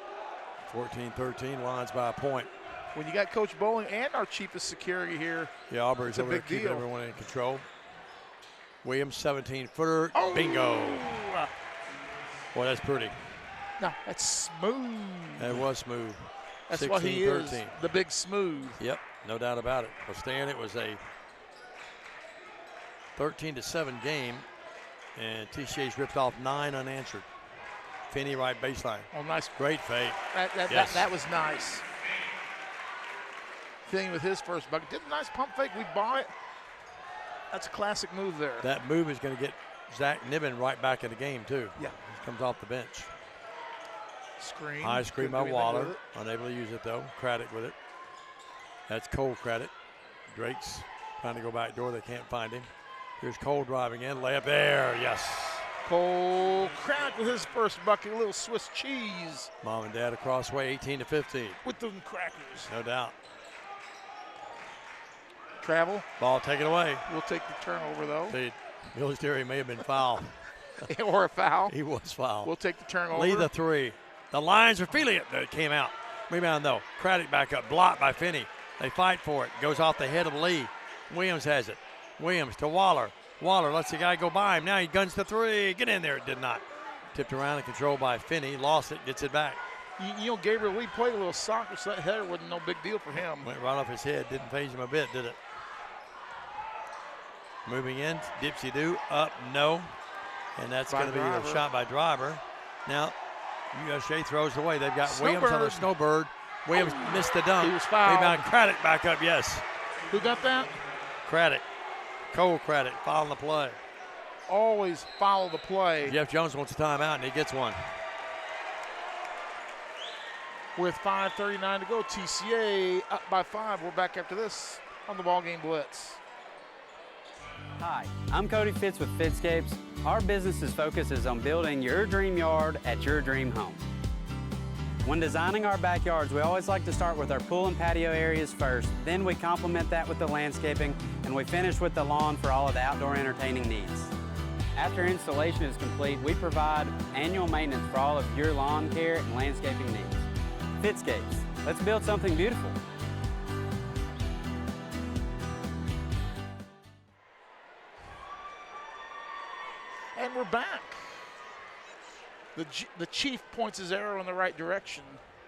14-13, Lions by a point. When you got Coach Bowling and our chiefest security here, yeah, Aubrey's over there keeping everyone in control. Williams, 17-footer. Oh. Bingo. Boy, that's pretty. No, that's smooth. That was smooth. That's 16, what he 13. is, the big smooth. Yep, no doubt about it. Well, Stan, it was a 13-7 game, and TCA's ripped off 9 unanswered. Finney right baseline. Oh, nice. Great fake. That was nice. Finney with his first bucket. Did a nice pump fake. We bought it. That's a classic move there. That move is going to get Zach Niven right back in the game, too. Yeah. He comes off the bench. Screen. High screen by Waller. Unable to use it, though. Craddock with it. That's Cole Craddock. Drake's trying to go back door. They can't find him. Here's Cole driving in. Layup there. Yes. Cole Craddock with his first bucket. A little Swiss cheese. Mom and Dad across way, 18-15. With them crackers. No doubt. Travel. Ball taken away. We'll take the turnover, though. Billy Terry may have been fouled. Or a foul. He was fouled. We'll take the turnover. Lead the 3. The Lions are feeling it. It came out. Rebound, though. Craddock back up. Blocked by Finney. They fight for it. Goes off the head of Lee. Williams has it. Williams to Waller. Waller lets the guy go by him. Now he guns the 3. Get in there. It did not. Tipped around and controlled by Finney. Lost it. Gets it back. You know, Gabriel Lee played a little soccer, so that header wasn't no big deal for him. Went right off his head. Didn't phase him a bit, did it? Moving in. Dipsy-do. Up. No. And that's going to be a shot by Driver. Now, USJ throws it away. They've got Williams on the Snowbird. Williams missed the dunk. He was fouled. Rebound. Craddock back up. Yes. Who got that? Craddock. Cole Craddock following the play. Always follow the play. Jeff Jones wants a timeout, and he gets one. With 5:39 to go, TCA up by 5. We're back after this on the Ballgame Blitz. Hi, I'm Cody Fitz with Fitscapes. Our business's focus is on building your dream yard at your dream home. When designing our backyards, we always like to start with our pool and patio areas first. Then we complement that with the landscaping, and we finish with the lawn for all of the outdoor entertaining needs. After installation is complete, we provide annual maintenance for all of your lawn care and landscaping needs. Fitscapes, let's build something beautiful. And we're back. The Chief points his arrow in the right direction,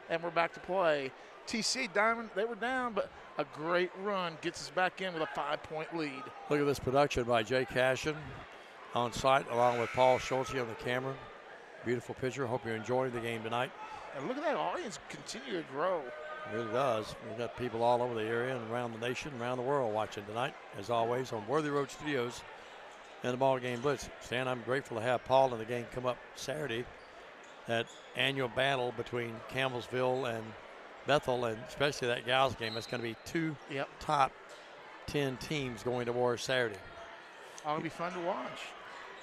and we're back to play. TC Diamond, they were down, but a great run gets us back in with a 5-point lead. Look at this production by Jay Cashin on site, along with Paul Schulte on the camera. Beautiful picture. Hope you're enjoying the game tonight. And look at that audience continue to grow. It really does. We've got people all over the area and around the nation, around the world watching tonight, as always, on Worthy Road Studios and the Ballgame Blitz. Stan, I'm grateful to have Paul in the game come up Saturday. That annual battle between Campbellsville and Bethel, and especially that gals game. That's going to be 2 top 10 teams going to war Saturday. It'll be fun to watch.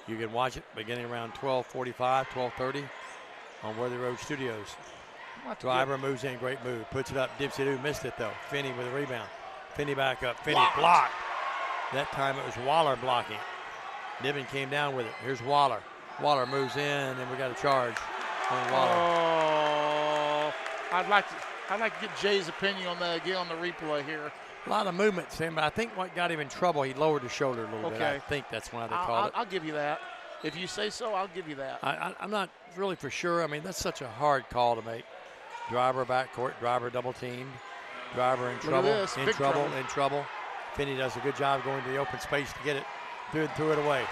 You can watch it beginning around 12:45, 12:30 on Worthy Road Studios. Driver moves in, great move. Puts it up, Dipsy-do, missed it though. Finney with a rebound. Finney back up, Finney blocked. That time it was Waller blocking. Niven came down with it. Here's Waller. Waller moves in, and we got a charge on Waller. Oh, I'd like to get Jay's opinion on that again on the replay here. A lot of movement, Sam, but I think what got him in trouble, he lowered his shoulder a little bit. I think that's why they called it. I'll give you that. If you say so, I'll give you that. I'm not really for sure. I mean, that's such a hard call to make. Driver backcourt, Driver double teamed. Driver in trouble, in trouble. Finney does a good job going to the open space to get it. Threw it away.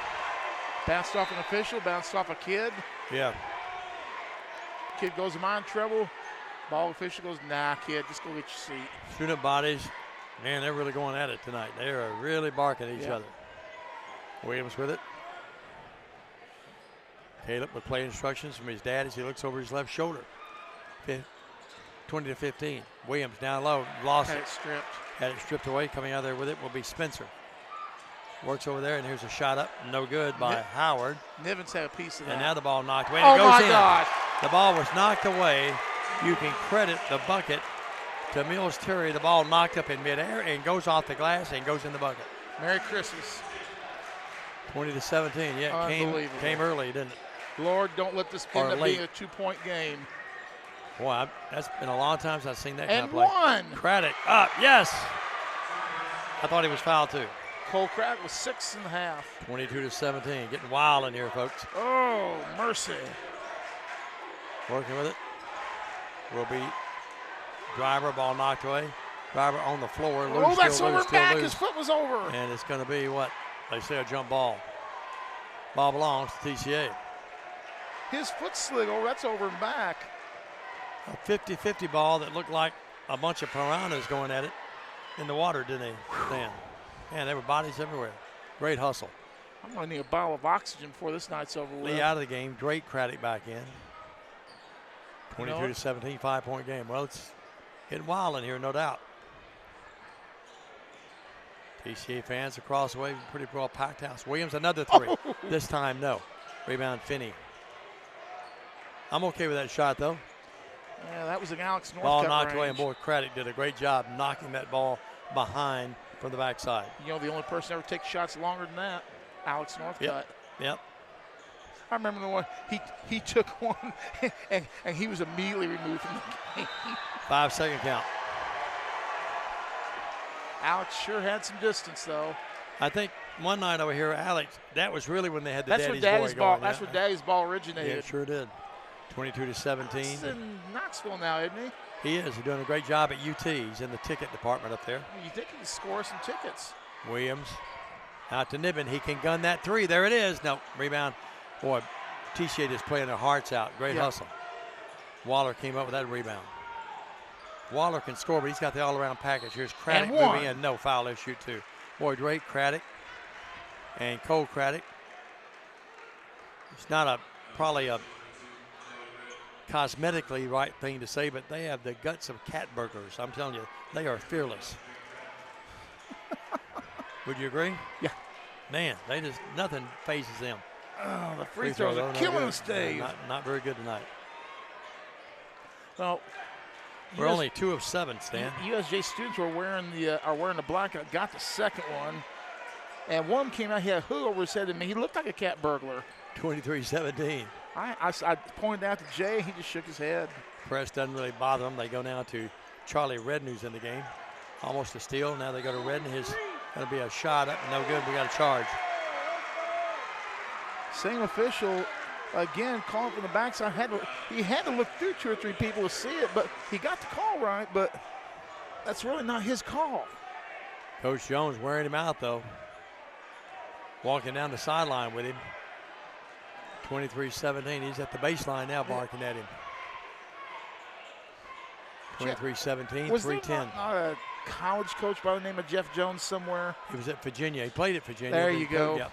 Bounced off an official, bounced off a kid. Yeah. Kid goes, am I in trouble? Ball official goes, nah, kid, just go get your seat. Student bodies, man, they're really going at it tonight. They are really barking at each other. Williams with it. Caleb with play instructions from his dad as he looks over his left shoulder. 20 to 15. Williams down low, lost Had it. it stripped. Had it stripped away. Coming out there with it will be Spencer. Works over there, and here's a shot up. No good by Howard. Nivens had a piece of that. And now the ball knocked away. Oh, And it goes my in. God. The ball was knocked away. You can credit the bucket to Mills Terry. The ball knocked up in midair and goes off the glass and goes in the bucket. Merry Christmas. 20 to 17. Yeah, it Unbelievable. came early, didn't it? Lord, don't let this Or end up late. being a 2-point game. Boy, that's been a long time since I've seen that kind And of play. one. Craddock up, yes. I thought he was fouled too. Cole Craddock was 6.5. 22 to 17. Getting wild in here, folks. Oh, mercy. Working with it. Will be Driver, ball knocked away. Driver on the floor. Loose, Oh, that's still over loose, still back. loose. His foot was over. And it's going to be what? They say a jump ball. Ball belongs to TCA. His foot slid over. That's over and back. A 50-50 ball that looked like a bunch of piranhas going at it in the water, didn't they, Dan? Man, there were bodies everywhere. Great hustle. I'm going to need a bottle of oxygen before this night's over with. Lee out of the game. Drake Craddock back in. 22 to 17, 5-point game. Well, it's getting wild in here, no doubt. TCA fans across the way, pretty well packed house. Williams, another three. This time, no. Rebound, Finney. I'm okay with that shot, though. Yeah, that was an Alex Northcutt Ball knocked range. away, and boy, Craddock did a great job knocking that ball behind from the backside. You know, the only person ever takes shots longer than that, Alex Northcutt. Yep. I remember the one, he took one, and he was immediately removed from the game. 5-second count. Alex sure had some distance, though. I think one night over here, Alex, that was really when they had the That's Daddy's where Daddy's boy ball. going. That's where Daddy's ball originated. Yeah, it sure did. 22 to 17. He's in Knoxville now, isn't he? He is. He's doing a great job at UT. He's in the ticket department up there. You think he can score some tickets? Williams out to Niven. He can gun that three. There it is. No, rebound. Boy, TCA just playing their hearts out. Great hustle. Waller came up with that rebound. Waller can score, but he's got the all-around package. Here's Craddock moving in. No foul. Let's shoot two. Boy, Drake, Craddock, and Cole Craddock. It's not probably a cosmetically right thing to say, but they have the guts of cat burglars. I'm telling you, they are fearless. Would you agree? Yeah. Man, they just, nothing phases them. Oh, the free throws are killing us, Dave. Not very good tonight. Well, we're only 2 of 7, Stan. USJ students were wearing the black. I got the second one, and one came out. He had a hood over his head to me. He looked like a cat burglar. 23-17. I pointed out to Jay. He just shook his head. Press doesn't really bother them. They go now to Charlie Redden, who's in the game. Almost a steal. Now they go to Redden. His going to be a shot up. No good. We got a charge. Same official, again, calling from the backside. He had to look through 2 or 3 people to see it, but he got the call right, but that's really not his call. Coach Jones wearing him out, though. Walking down the sideline with him. 23-17. He's at the baseline now, barking at him. 23-17, Was 3-10. there not a college coach by the name of Jeff Jones somewhere? He was at Virginia. He played at Virginia. There you go. Yep.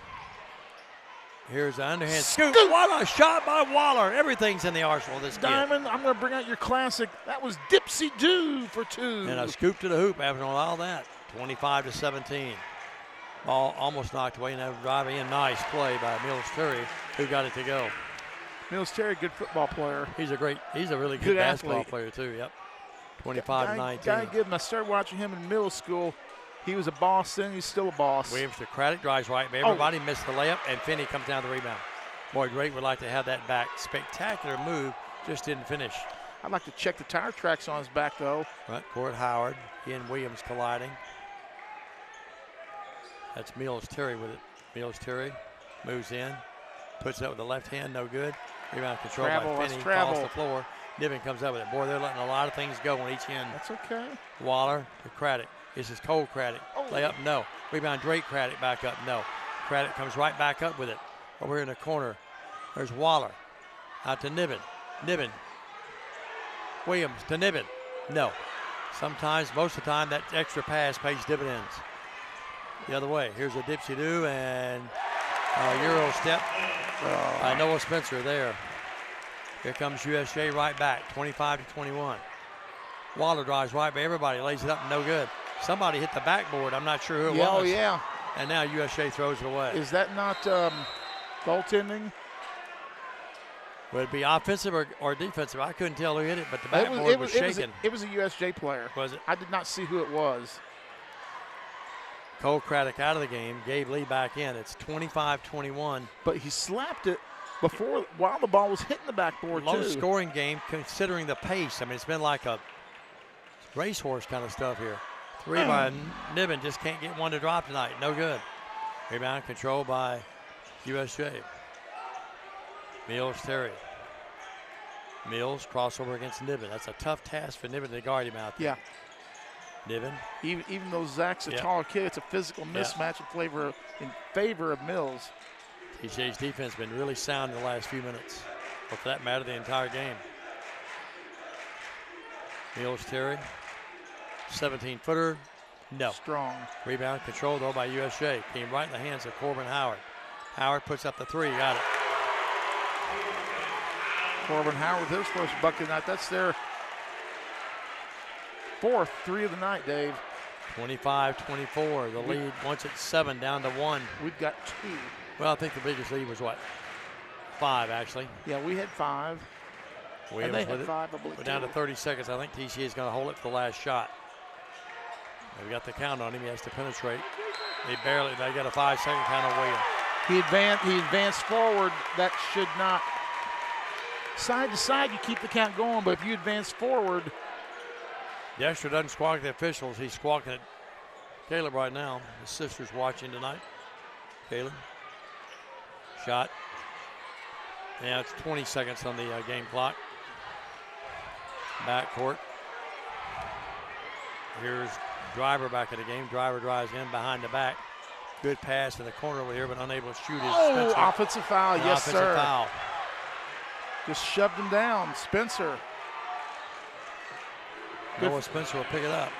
Here's an underhand scoop. What a shot by Waller. Everything's in the arsenal of this kid. Diamond, I'm going to bring out your classic. That was Dipsy Doo for 2. And a scoop to the hoop after all that. 25-17. Ball almost knocked away. Now driving in. Nice play by Mills Terry, who got it to go. Mills Terry, good football player. He's a really good basketball player, too. Yep. 25-19. I started watching him in middle school. He was a boss then. He's still a boss. Williams to Craddock, drives right. But everybody missed the layup, and Finney comes down the rebound. Boy, Drake would like to have that back. Spectacular move, just didn't finish. I'd like to check the tire tracks on his back, though. Front court, Howard. He and Williams colliding. That's Mills Terry with it. Mills Terry moves in, puts it up with the left hand, no good. Rebound control by Finney, falls to the floor. Niven comes up with it. Boy, they're letting a lot of things go on each end. That's okay. Waller to Craddock. This is Cole Craddock. Layup, no. Rebound, Drake Craddock back up, no. Craddock comes right back up with it. Over here in the corner, there's Waller. Out to Niven. Niven. Williams to Niven. No. Sometimes, most of the time, that extra pass pays dividends. The other way. Here's a dipsy-do, and Euro step by Noah Spencer there. Here comes USJ right back, 25-21. Waller drives right by everybody, lays it up, no good. Somebody hit the backboard. I'm not sure who it was. Oh, yeah. And now USJ throws it away. Is that not goaltending? Would it be offensive or defensive? I couldn't tell who hit it, but the backboard was shaking. It was a USJ player. Was it? I did not see who it was. Cole Craddock out of the game, gave Lee back in. It's 25-21. But he slapped it while the ball was hitting the backboard, Low too. scoring game considering the pace. I mean, it's been like a racehorse kind of stuff here. Three by Niven, just can't get one to drop tonight. No good. Rebound controlled by USJ. Mills Terry. Mills crossover against Niven. That's a tough task for Niven to guard him out there. Yeah. Niven. Even though Zach's a taller kid, it's a physical mismatch in favor of Mills. TJ's defense has been really sound in the last few minutes, or for that matter, the entire game. Mills Terry, 17-footer, no. Strong. Rebound controlled though by USJ. Came right in the hands of Corbin Howard. Howard puts up the three, got it. Corbin Howard with his first bucket tonight. That's their fourth three of the night, Dave. 25-24. The lead, once it's 7, down to 1. We've got 2. Well, I think the biggest lead was what? 5, actually. Yeah, we had 5. Williams and they with had 5, I believe. We're down to 30 seconds. I think TCA is going to hold it for the last shot. They've got the count on him. He has to penetrate. They got a 5-second count on Williams. He advanced forward. That should not. Side to side, you keep the count going, but if you advance forward. Dexter doesn't squawk at the officials. He's squawking at Caleb right now. His sister's watching tonight. Caleb. Shot. Now it's 20 seconds on the game clock. Backcourt. Here's Driver back in the game. Driver drives in behind the back. Good pass in the corner over here, but unable to shoot his Spencer. Offensive foul. Yes, offensive sir. Foul. Just shoved him down. Spencer. Noah Spencer will pick it up.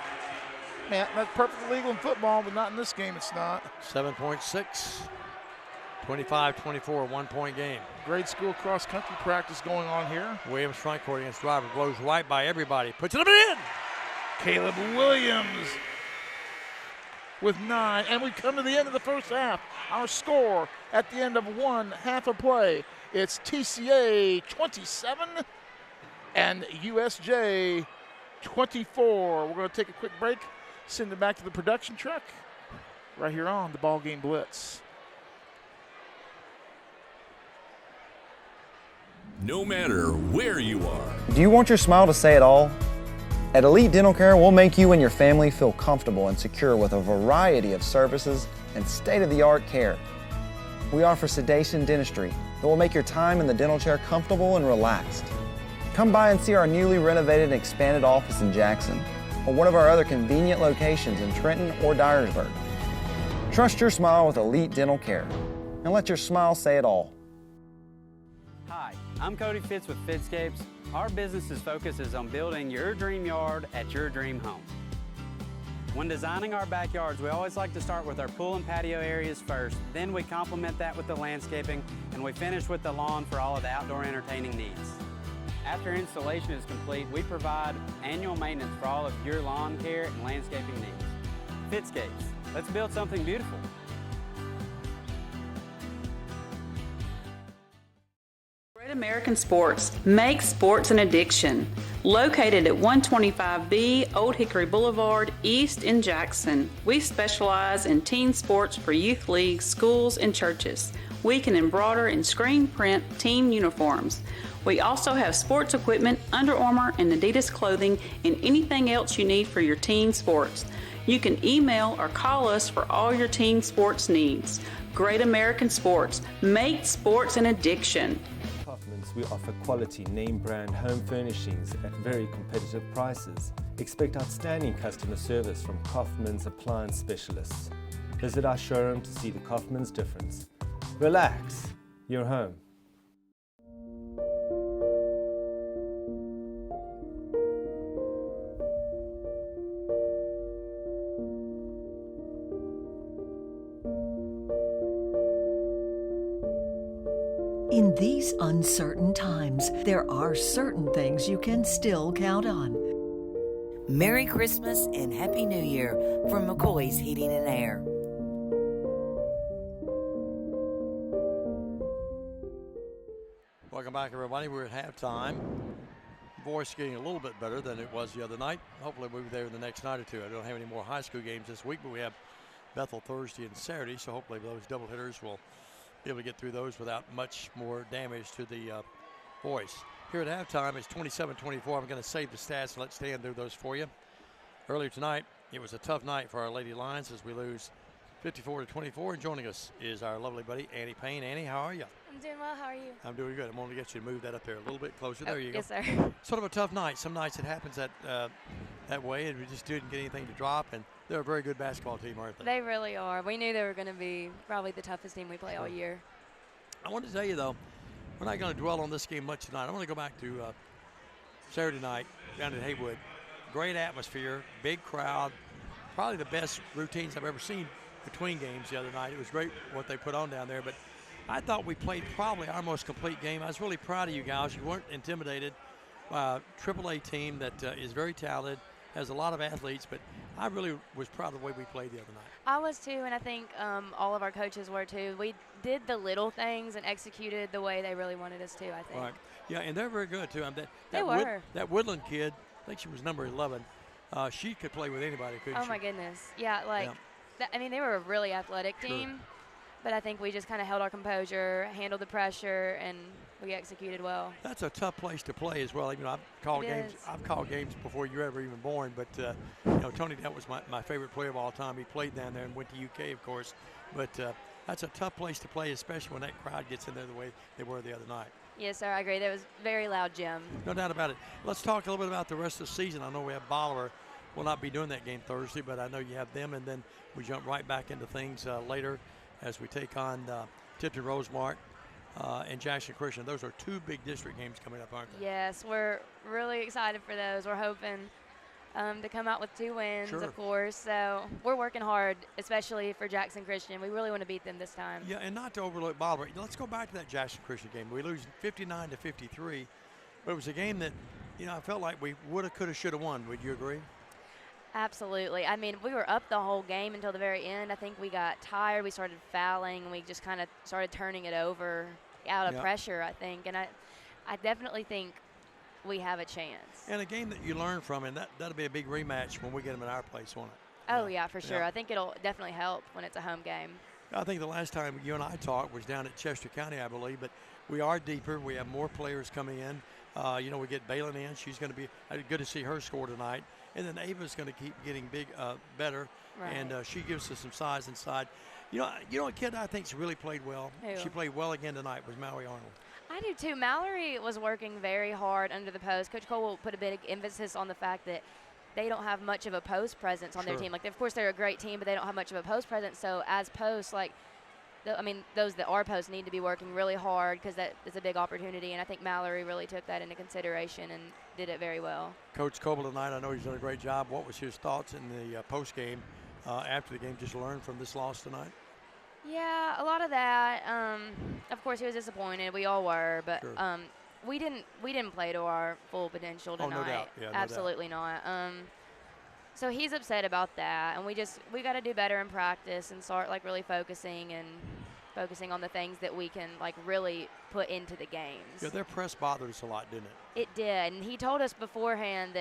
Man, that's perfectly legal in football, but not in this game. It's not. 7.6. 25-24, 1-point game. Grade school cross-country practice going on here. Williams front court against Driver. Blows right by everybody. Puts it up and in. Caleb Williams with 9. And we come to the end of the first half. Our score at the end of one half of play. It's TCA 27 and USJ 24. We're going to take a quick break, send it back to the production truck right here on the Ball Game Blitz. No matter where you are. Do you want your smile to say it all? At Elite Dental Care, we'll make you and your family feel comfortable and secure with a variety of services and state-of-the-art care. We offer sedation dentistry that will make your time in the dental chair comfortable and relaxed. Come by and see our newly renovated and expanded office in Jackson or one of our other convenient locations in Trenton or Dyersburg. Trust your smile with Elite Dental Care and let your smile say it all. Hi, I'm Cody Fitz with Fitscapes. Our business's focus is on building your dream yard at your dream home. When designing our backyards, we always like to start with our pool and patio areas first, then we complement that with the landscaping, and we finish with the lawn for all of the outdoor entertaining needs. After installation is complete, we provide annual maintenance for all of your lawn care and landscaping needs. Fitscapes, let's build something beautiful. Great American Sports makes sports an addiction. Located at 125B Old Hickory Boulevard, East in Jackson, we specialize in team sports for youth leagues, schools, and churches. We can embroider and screen print team uniforms. We also have sports equipment, Under Armour, and Adidas clothing, and anything else you need for your team sports. You can email or call us for all your team sports needs. Great American Sports, make sports an addiction. We offer quality name brand home furnishings at very competitive prices. Expect outstanding customer service from Kaufman's Appliance Specialists. Visit our showroom to see the Kaufman's difference. Relax, you're home. In these uncertain times, there are certain things you can still count on. Merry Christmas and Happy New Year from McCoy's Heating and Air. Welcome back, everybody. We're at halftime. Voice getting a little bit better than it was the other night. Hopefully we'll be there the next night or two. I don't have any more high school games this week, but we have Bethel Thursday and Saturday, so hopefully those double hitters will be able to get through those without much more damage to the voice. Here at halftime, it's 27-24. I'm going to save the stats and let Stan do those for you. Earlier tonight, it was a tough night for our Lady Lions as we lose 54-24. And joining us is our lovely buddy, Annie Payne. Annie, how are you? I'm doing well. How are you? I'm doing good. I'm going to get you to move that up there a little bit closer. There you go. Yes, sir. Sort of a tough night. Some nights it happens that way, and we just didn't get anything to drop. And they're a very good basketball team, aren't they? They really are. We knew they were going to be probably the toughest team we play all year. I want to tell you, though, we're not going to dwell on this game much tonight. I want to go back to Saturday night down at Haywood. Great atmosphere, big crowd, probably the best routines I've ever seen between games the other night. It was great what they put on down there, but I thought we played probably our most complete game. I was really proud of you guys. You weren't intimidated by a AAA team that is very talented, has a lot of athletes, but I really was proud of the way we played the other night. I was too, and I think all of our coaches were too. We did the little things and executed the way they really wanted us to, I think. Right. Yeah, and they're very good too. They were. That Woodland kid, I think she was number 11. She could play with anybody, couldn't she? Oh my goodness. Yeah, I mean, they were a really athletic team, but I think we just kind of held our composure, handled the pressure, and we executed well. That's a tough place to play as well. You know, I've called games before you were ever even born, but you know, Tony Dent was my favorite player of all time. He played down there and went to UK, of course, but that's a tough place to play, especially when that crowd gets in there the way they were the other night. Yes, sir, I agree. That was very loud, Jim. No doubt about it. Let's talk a little bit about the rest of the season. I know we have Bolivar. We'll not be doing that game Thursday, but I know you have them, and then we jump right back into things later as we take on Tipton Rosemart and Jackson Christian. Those are two big district games coming up, aren't they? Yes, we're really excited for those. We're hoping to come out with 2 wins, of course. So we're working hard, especially for Jackson Christian. We really want to beat them this time. Yeah, and not to overlook Bolivar. Let's go back to that Jackson Christian game. We lose 59-53, but it was a game that, you know, I felt like we woulda, coulda, shoulda won. Would you agree? Absolutely. I mean, we were up the whole game until the very end. I think we got tired. We started fouling, and we just kind of started turning it over out of pressure, I think. And I definitely think we have a chance. And a game that you learn from, and that'll be a big rematch when we get them in our place, won't it? Oh, yeah, for sure. I think it'll definitely help when it's a home game. I think the last time you and I talked was down at Chester County, I believe, but we are deeper. We have more players coming in. You know, we get Balin in. She's going to be good to see her score tonight. And then Ava's going to keep getting better, and she gives us some size inside. You know, a kid I think's really played well. Who? She played well again tonight was Mallory Arnold. I do too. Mallory was working very hard under the post. Coach Cole will put a big emphasis on the fact that they don't have much of a post presence on their team. Like, of course, they're a great team, but they don't have much of a post presence. So as posts, like, those that are posts need to be working really hard because that is a big opportunity. And I think Mallory really took that into consideration and did it very well. Coach Coble tonight, I know he's done a great job. What was his thoughts in the post game after the game? Just learned from this loss tonight. Yeah, a lot of that. Of course, he was disappointed. We all were, but we didn't play to our full potential tonight. Oh, no doubt. Yeah, absolutely not. So he's upset about that, and we got to do better in practice and start like really focusing on the things that we can like really put into the games. Yeah, their press bothered us a lot, didn't it? It did, and he told us beforehand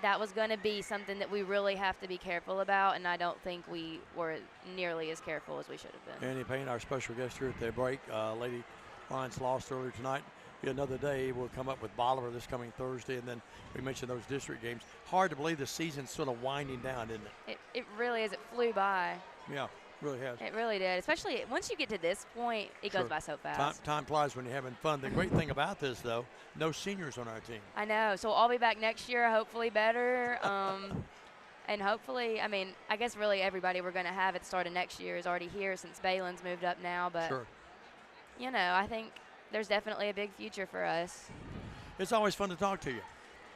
that was going to be something that we really have to be careful about, and I don't think we were nearly as careful as we should have been. Annie Payne, our special guest here at the break. Lady Lions lost earlier tonight. Another day, we'll come up with Bolivar this coming Thursday, and then we mentioned those district games. Hard to believe the season's sort of winding down, isn't it? It really is. It flew by. Yeah, really has. It really did. Especially once you get to this point, it goes by so fast. Time flies when you're having fun. The great thing about this, though, no seniors on our team. I know. So I'll be back next year, hopefully better. And hopefully, I mean, I guess really everybody we're going to have at the start of next year is already here since Balin's moved up now. But, you know, I think there's definitely a big future for us. It's always fun to talk to you.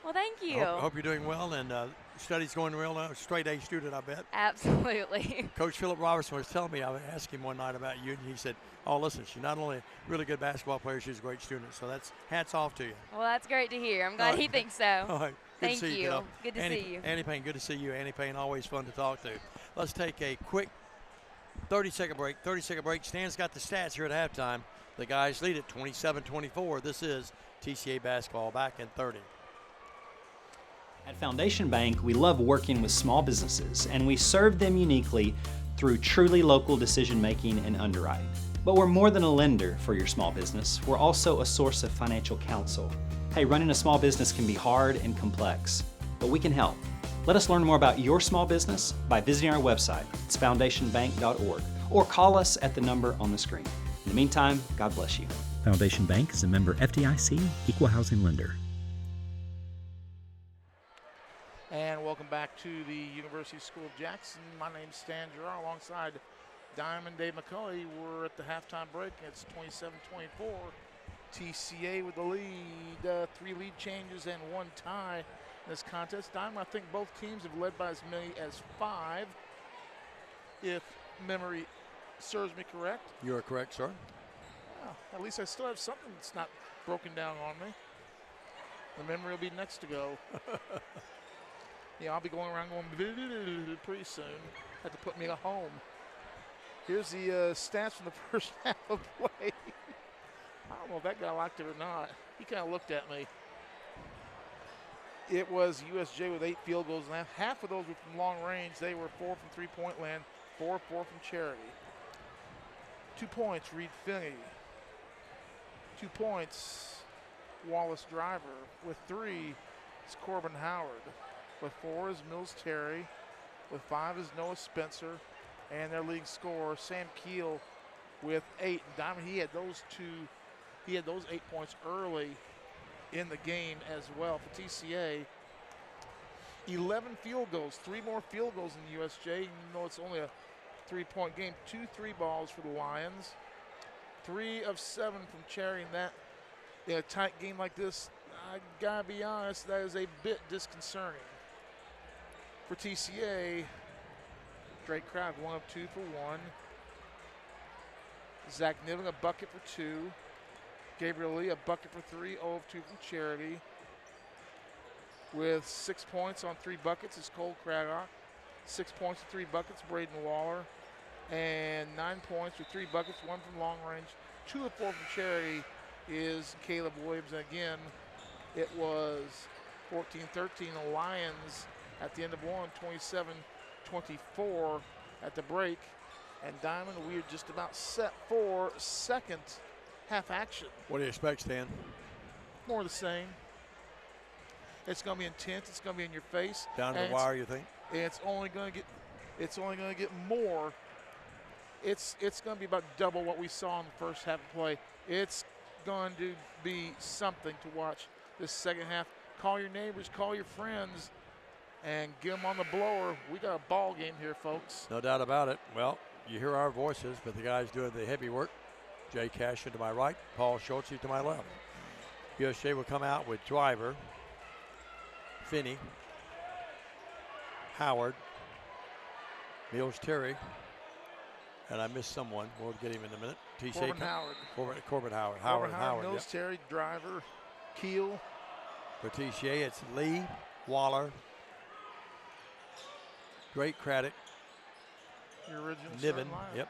Well, thank you. I hope you're doing well, and studies going real straight A student, I bet. Absolutely. Coach Philip Robertson was telling me, I asked him one night about you, and he said, oh, listen, she's not only a really good basketball player, she's a great student. So that's hats off to you. Well, that's great to hear. I'm glad he thinks so. All right. Good Thank to see you. kiddo. Good to see you. Annie Payne, good to see you. Annie Payne, always fun to talk to. Let's take a quick 30-second break. 30-second break. Stan's got the stats here at halftime. The guys lead it 27-24. This is TCA basketball back in 30. At Foundation Bank, we love working with small businesses, and we serve them uniquely through truly local decision-making and underwriting. But we're more than a lender for your small business. We're also a source of financial counsel. Hey, running a small business can be hard and complex, but we can help. Let us learn more about your small business by visiting our website. It's foundationbank.org, or call us at the number on the screen. In the meantime, God bless you. Foundation Bank is a member FDIC, equal housing lender. And welcome back to the University School of Jackson. My name's Stan Gerard alongside Diamond Dave McCulley. We're at the halftime break. It's 27-24. TCA with the lead. 3 lead changes and 1 tie in this contest. Diamond, I think both teams have led by as many as 5, if memory serves me correct. You are correct, sir. Well, at least I still have something that's not broken down on me. The memory will be next to go. Yeah, I'll be going around going pretty soon. Have to put me at home. Here's the stats from the first half of play. I don't know if that guy liked it or not. He kind of looked at me. It was USJ with 8 field goals. And half of those were from long range. They were 4 from three-point land, 4 from Charity. 2 points, Reed Finney. 2 points, Wallace Driver. With 3, it's Corbin Howard. With 4 is Mills Terry. With 5 is Noah Spencer. And their league scorer, Sam Keel, with 8. Diamond, he had those 8 points early in the game as well for TCA. 11 field goals, 3 more field goals in the USJ, even though it's only a 3-point game. 2 3-balls for the Lions. 3 of 7 from Cherry in that. In a tight game like this, I gotta be honest, that is a bit disconcerting. For TCA, Drake Crowd 1 of 2 for 1. Zach Niven a bucket for 2. Gabriel Lee a bucket for 3, 0 of 2 from Charity. With 6 points on 3 buckets is Cole Craddock. 6 points with 3 buckets, Braden Waller. And 9 points with 3 buckets, 1 from long range. 2 of 4 from Charity is Caleb Williams. And again, it was 14-13. The Lions at the end of 1, 27-24 at the break. And Diamond, we are just about set for second half action. What do you expect, Stan? More of the same. It's going to be intense. It's going to be in your face. Down to the wire, you think? And it's only going to get more. It's going to be about double what we saw in the first half of play. It's going to be something to watch this second half. Call your neighbors, call your friends, and get them on the blower. We got a ball game here, folks. No doubt about it. Well, you hear our voices, but the guys doing the heavy work. Jay Cashin to my right, Paul Schultz to my left. USJ will come out with Driver, Finney, Howard, Mills Terry, and I missed someone. We'll get him in a minute. Corbin Howard. Corbin Howard. Howard. Mills Terry, Driver, Keel. For TCA, it's Lee, Waller, Drake Craddock, your original Niven. Yep.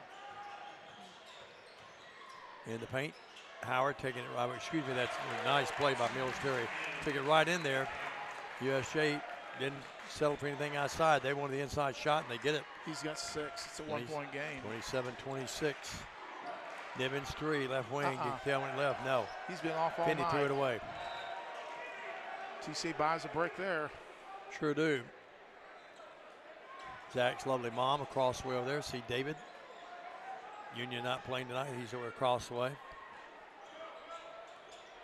In the paint, Howard taking it right. Excuse me, that's a nice play by Mills Terry. Took it right in there. USJ didn't settle for anything outside. They wanted the inside shot, and they get it. He's got 6. It's a 1-point game. 27-26. Niven's 3, left wing. Tell when left. No. He's been off all Finney night. threw it away. TC buys a break there. Sure do. Zach's lovely mom across the way over there. See David. Union not playing tonight. He's over across the way.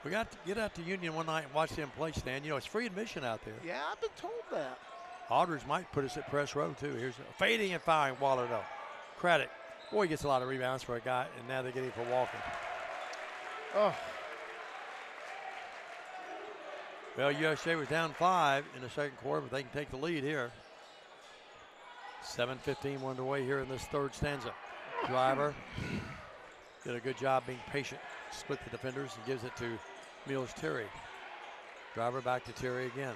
We got to get out to Union one night and watch them play, Stan. You know, it's free admission out there. Yeah, I've been told that. Aldridge might put us at press row, too. Here's a fading and firing Waller, though. Craddock. Boy, he gets a lot of rebounds for a guy, and now they're getting for walking. Oh. Well, USA was down 5 in the second quarter, but they can take the lead here. 7:15 underway here in this third stanza. Driver did a good job being patient. Split the defenders and gives it to Mills Terry. Driver back to Terry again.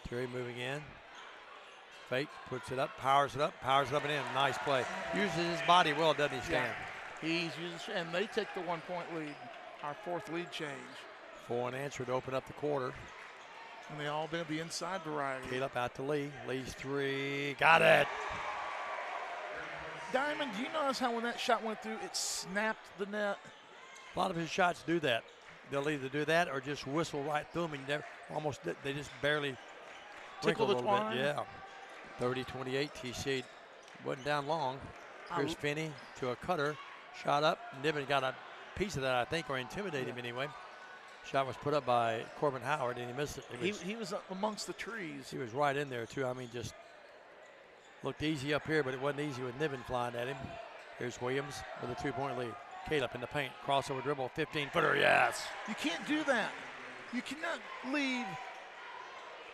Terry moving in. Fake, puts it up, powers it up and in. Nice play. Uses his body well, doesn't he, Stan? Yeah. And they take the 1-point lead. Our fourth lead change. 4 unanswered to open up the quarter. And they all been the inside variety. Caleb out to Lee. Lee's 3. Got it. Diamond, do you notice how when that shot went through, it snapped the net? A lot of his shots do that. They'll either do that or just whistle right through them. And they just barely tickle a the little twine. bit. Yeah. 30-28. TC wasn't down long. Here's Finney to a cutter. Shot up. Niven got a piece of that, I think, or intimidated him anyway. Shot was put up by Corbin Howard, and he missed it. He was up amongst the trees. He was right in there, too. I mean, just looked easy up here, but it wasn't easy with Niven flying at him. Here's Williams with a 2-point lead. Caleb in the paint. Crossover dribble. 15-footer. Yes. You can't do that. You cannot leave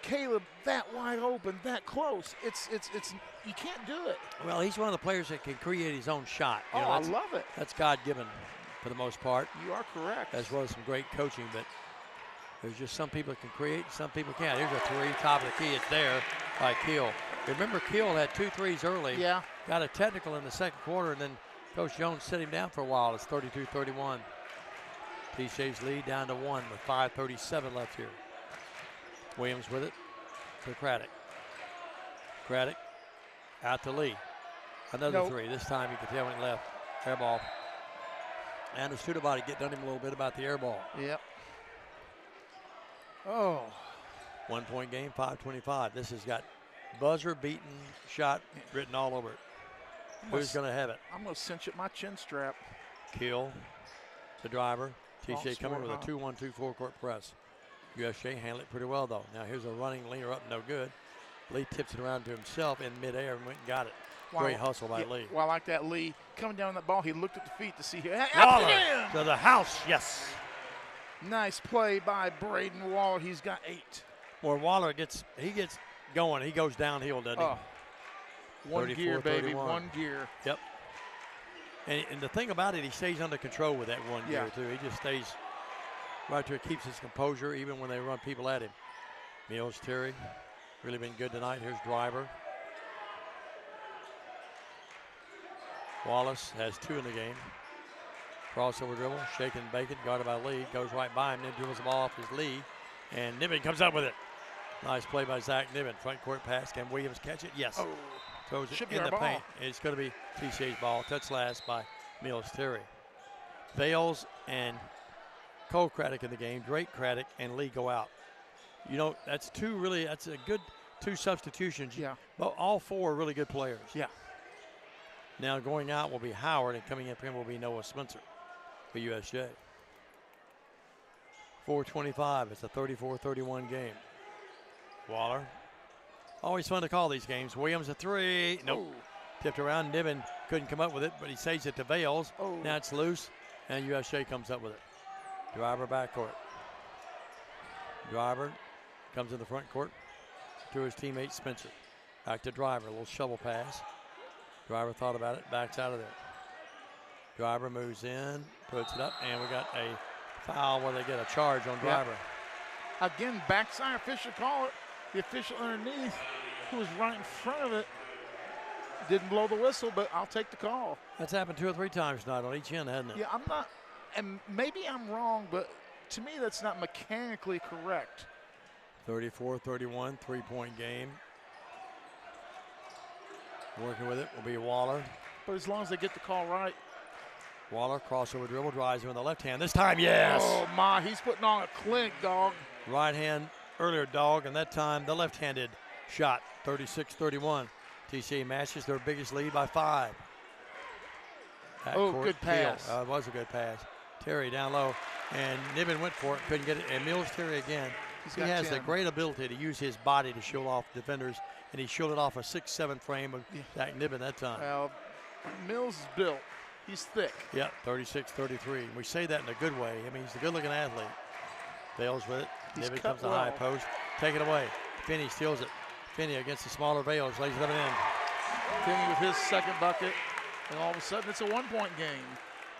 Caleb that wide open, that close. It's you can't do it. Well, he's one of the players that can create his own shot. You know, I love it. That's God-given for the most part. You are correct. As well as some great coaching, but there's just some people that can create, some people can't. Here's a 3, top of the key. It's there by Keel. Remember, Keel had 2 threes early. Yeah. Got a technical in the second quarter, and then Coach Jones set him down for a while. It's 32-31. TC's lead down to 1 with 5:37 left here. Williams with it to Craddock. Craddock out to Lee. Another 3. This time you can tell when he left. Air ball. And the student body getting on him a little bit about the air ball. Yep. Oh. 1-point game, 5:25. This has got buzzer-beaten shot written all over it. Who's going to have it? I'm going to cinch at my chin strap. Keel, the driver. TC coming with a huh? 2-1-2 four-court press. USA handled it pretty well, though. Now here's a running leaner up, no good. Lee tips it around to himself in midair and went and got it. Great hustle by Lee. Well, I like that Lee. Coming down that ball, he looked at the feet to see who. Waller to the house, yes. Nice play by Braden Waller. He's got 8. Well, Waller gets going. He goes downhill, doesn't he? One gear, baby, 1 gear. Yep. And the thing about it, he stays under control with that 1 gear, too. He just stays right to it, keeps his composure even when they run people at him. Mills Terry, really been good tonight. Here's Driver. Wallace has 2 in the game. Crossover dribble, shaking bacon, guarded by Lee. Goes right by him, then dribbles the ball off his Lee. And Niven comes up with it. Nice play by Zach Niven. Front court pass. Can Williams catch it? Yes. Oh. Throws it in the paint. It's going to be TC's ball. Touch last by Mills Terry. Bales and Cole Craddock in the game. Drake Craddock and Lee go out. You know, that's a good 2 substitutions. Yeah. But all 4 are really good players. Yeah. Now going out will be Howard, and coming in for him will be Noah Spencer for USJ. 4:25. It's a 34-31 game. Waller. Always fun to call these games. Williams a 3. Nope. Tipped around. Niven couldn't come up with it, but he saves it to Bales. Now it's loose, and USJ comes up with it. Driver backcourt. Driver comes in the front court to his teammate Spencer. Back to Driver. A little shovel pass. Driver thought about it. Backs out of there. Driver moves in, puts it up, and we got a foul where they get a charge on Driver. Again, backside official call it. The official underneath, who was right in front of it, didn't blow the whistle, but I'll take the call. That's happened 2 or 3 times tonight on each end, hasn't it? Yeah, I'm not, and maybe I'm wrong, but to me that's not mechanically correct. 34-31, 3-point game. Working with it will be Waller. But as long as they get the call right. Waller, crossover dribble, drives him in the left hand. This time, yes. Oh, my, he's putting on a clinic, dog. Right hand earlier, dog, and that time the left-handed shot, 36-31. TCA matches their biggest lead by 5. Good pass. It was a good pass. Terry down low, and Niven went for it, couldn't get it. And Mills Terry again. He has the great ability to use his body to shield off defenders, and he shielded off a 6'7" frame of Zach Niven that time. Well, Mills is built. He's thick. Yep, 36-33. We say that in a good way. I mean, he's a good-looking athlete. Bales with it. Niven comes to high post. Take it away. Finney steals it. Finney against the smaller Vales. Lays it up and in. Finney with his second bucket. And all of a sudden, it's a 1-point game.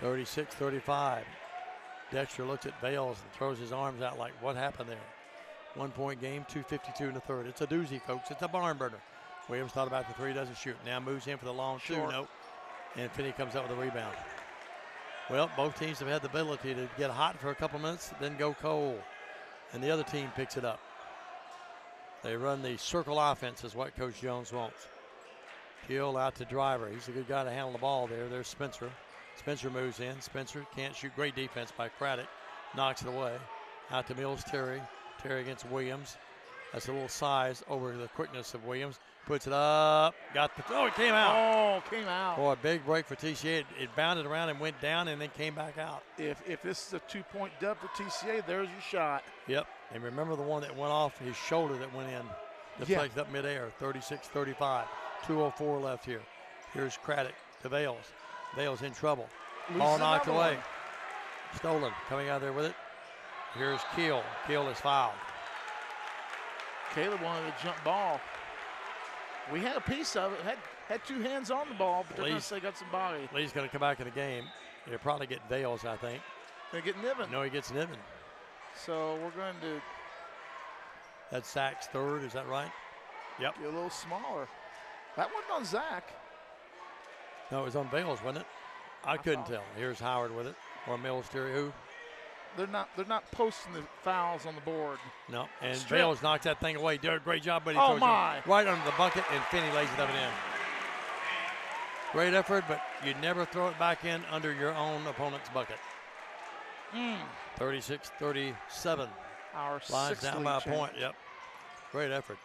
36-35. Dexter looks at Vales and throws his arms out like, what happened there? 1-point game, 2:52 in the third. It's a doozy, folks. It's a barn burner. Williams thought about the three, doesn't shoot. Now moves in for the long two, nope. And Finney comes up with a rebound. Well, both teams have had the ability to get hot for a couple minutes, then go cold. And the other team picks it up. They run the circle offense is what Coach Jones wants. Kill out to Driver. He's a good guy to handle the ball there. There's Spencer. Spencer moves in. Spencer can't shoot. Great defense by Craddock. Knocks it away. Out to Mills Terry. Terry against Williams. That's a little size over the quickness of Williams. Puts it up. Got the. Oh, it came out. Oh, came out. Boy, a big break for TCA. It bounded around and went down and then came back out. If this is a 2-point dub for TCA, there's your shot. Yep. And remember the one that went off his shoulder that went in. Deflected up midair. 36-35. 2:04 left here. Here's Craddock to Vales. Vales in trouble. Ball knocked away. Stolen. Coming out there with it. Here's Keel. Keel is fouled. Caleb wanted a jump ball. We had a piece of it. Had two hands on the ball, but they're going to say got some body. Lee's going to come back in the game. He'll probably get Vales, I think. They get Niven. No, he gets Niven. So we're going to. That's Zach's third. Is that right? Yep. Get a little smaller. That wasn't on Zach. No, it was on Vales, wasn't it? I couldn't tell. Here's Howard with it. Or Mills Terry, who? They're not posting the fouls on the board. No, and Vales knocked that thing away. Did a great job, but he throws it right under the bucket, and Finney lays it up and in. Great effort, but you never throw it back in under your own opponent's bucket. 36-37. Our Lions down by a point. Yep. Great effort.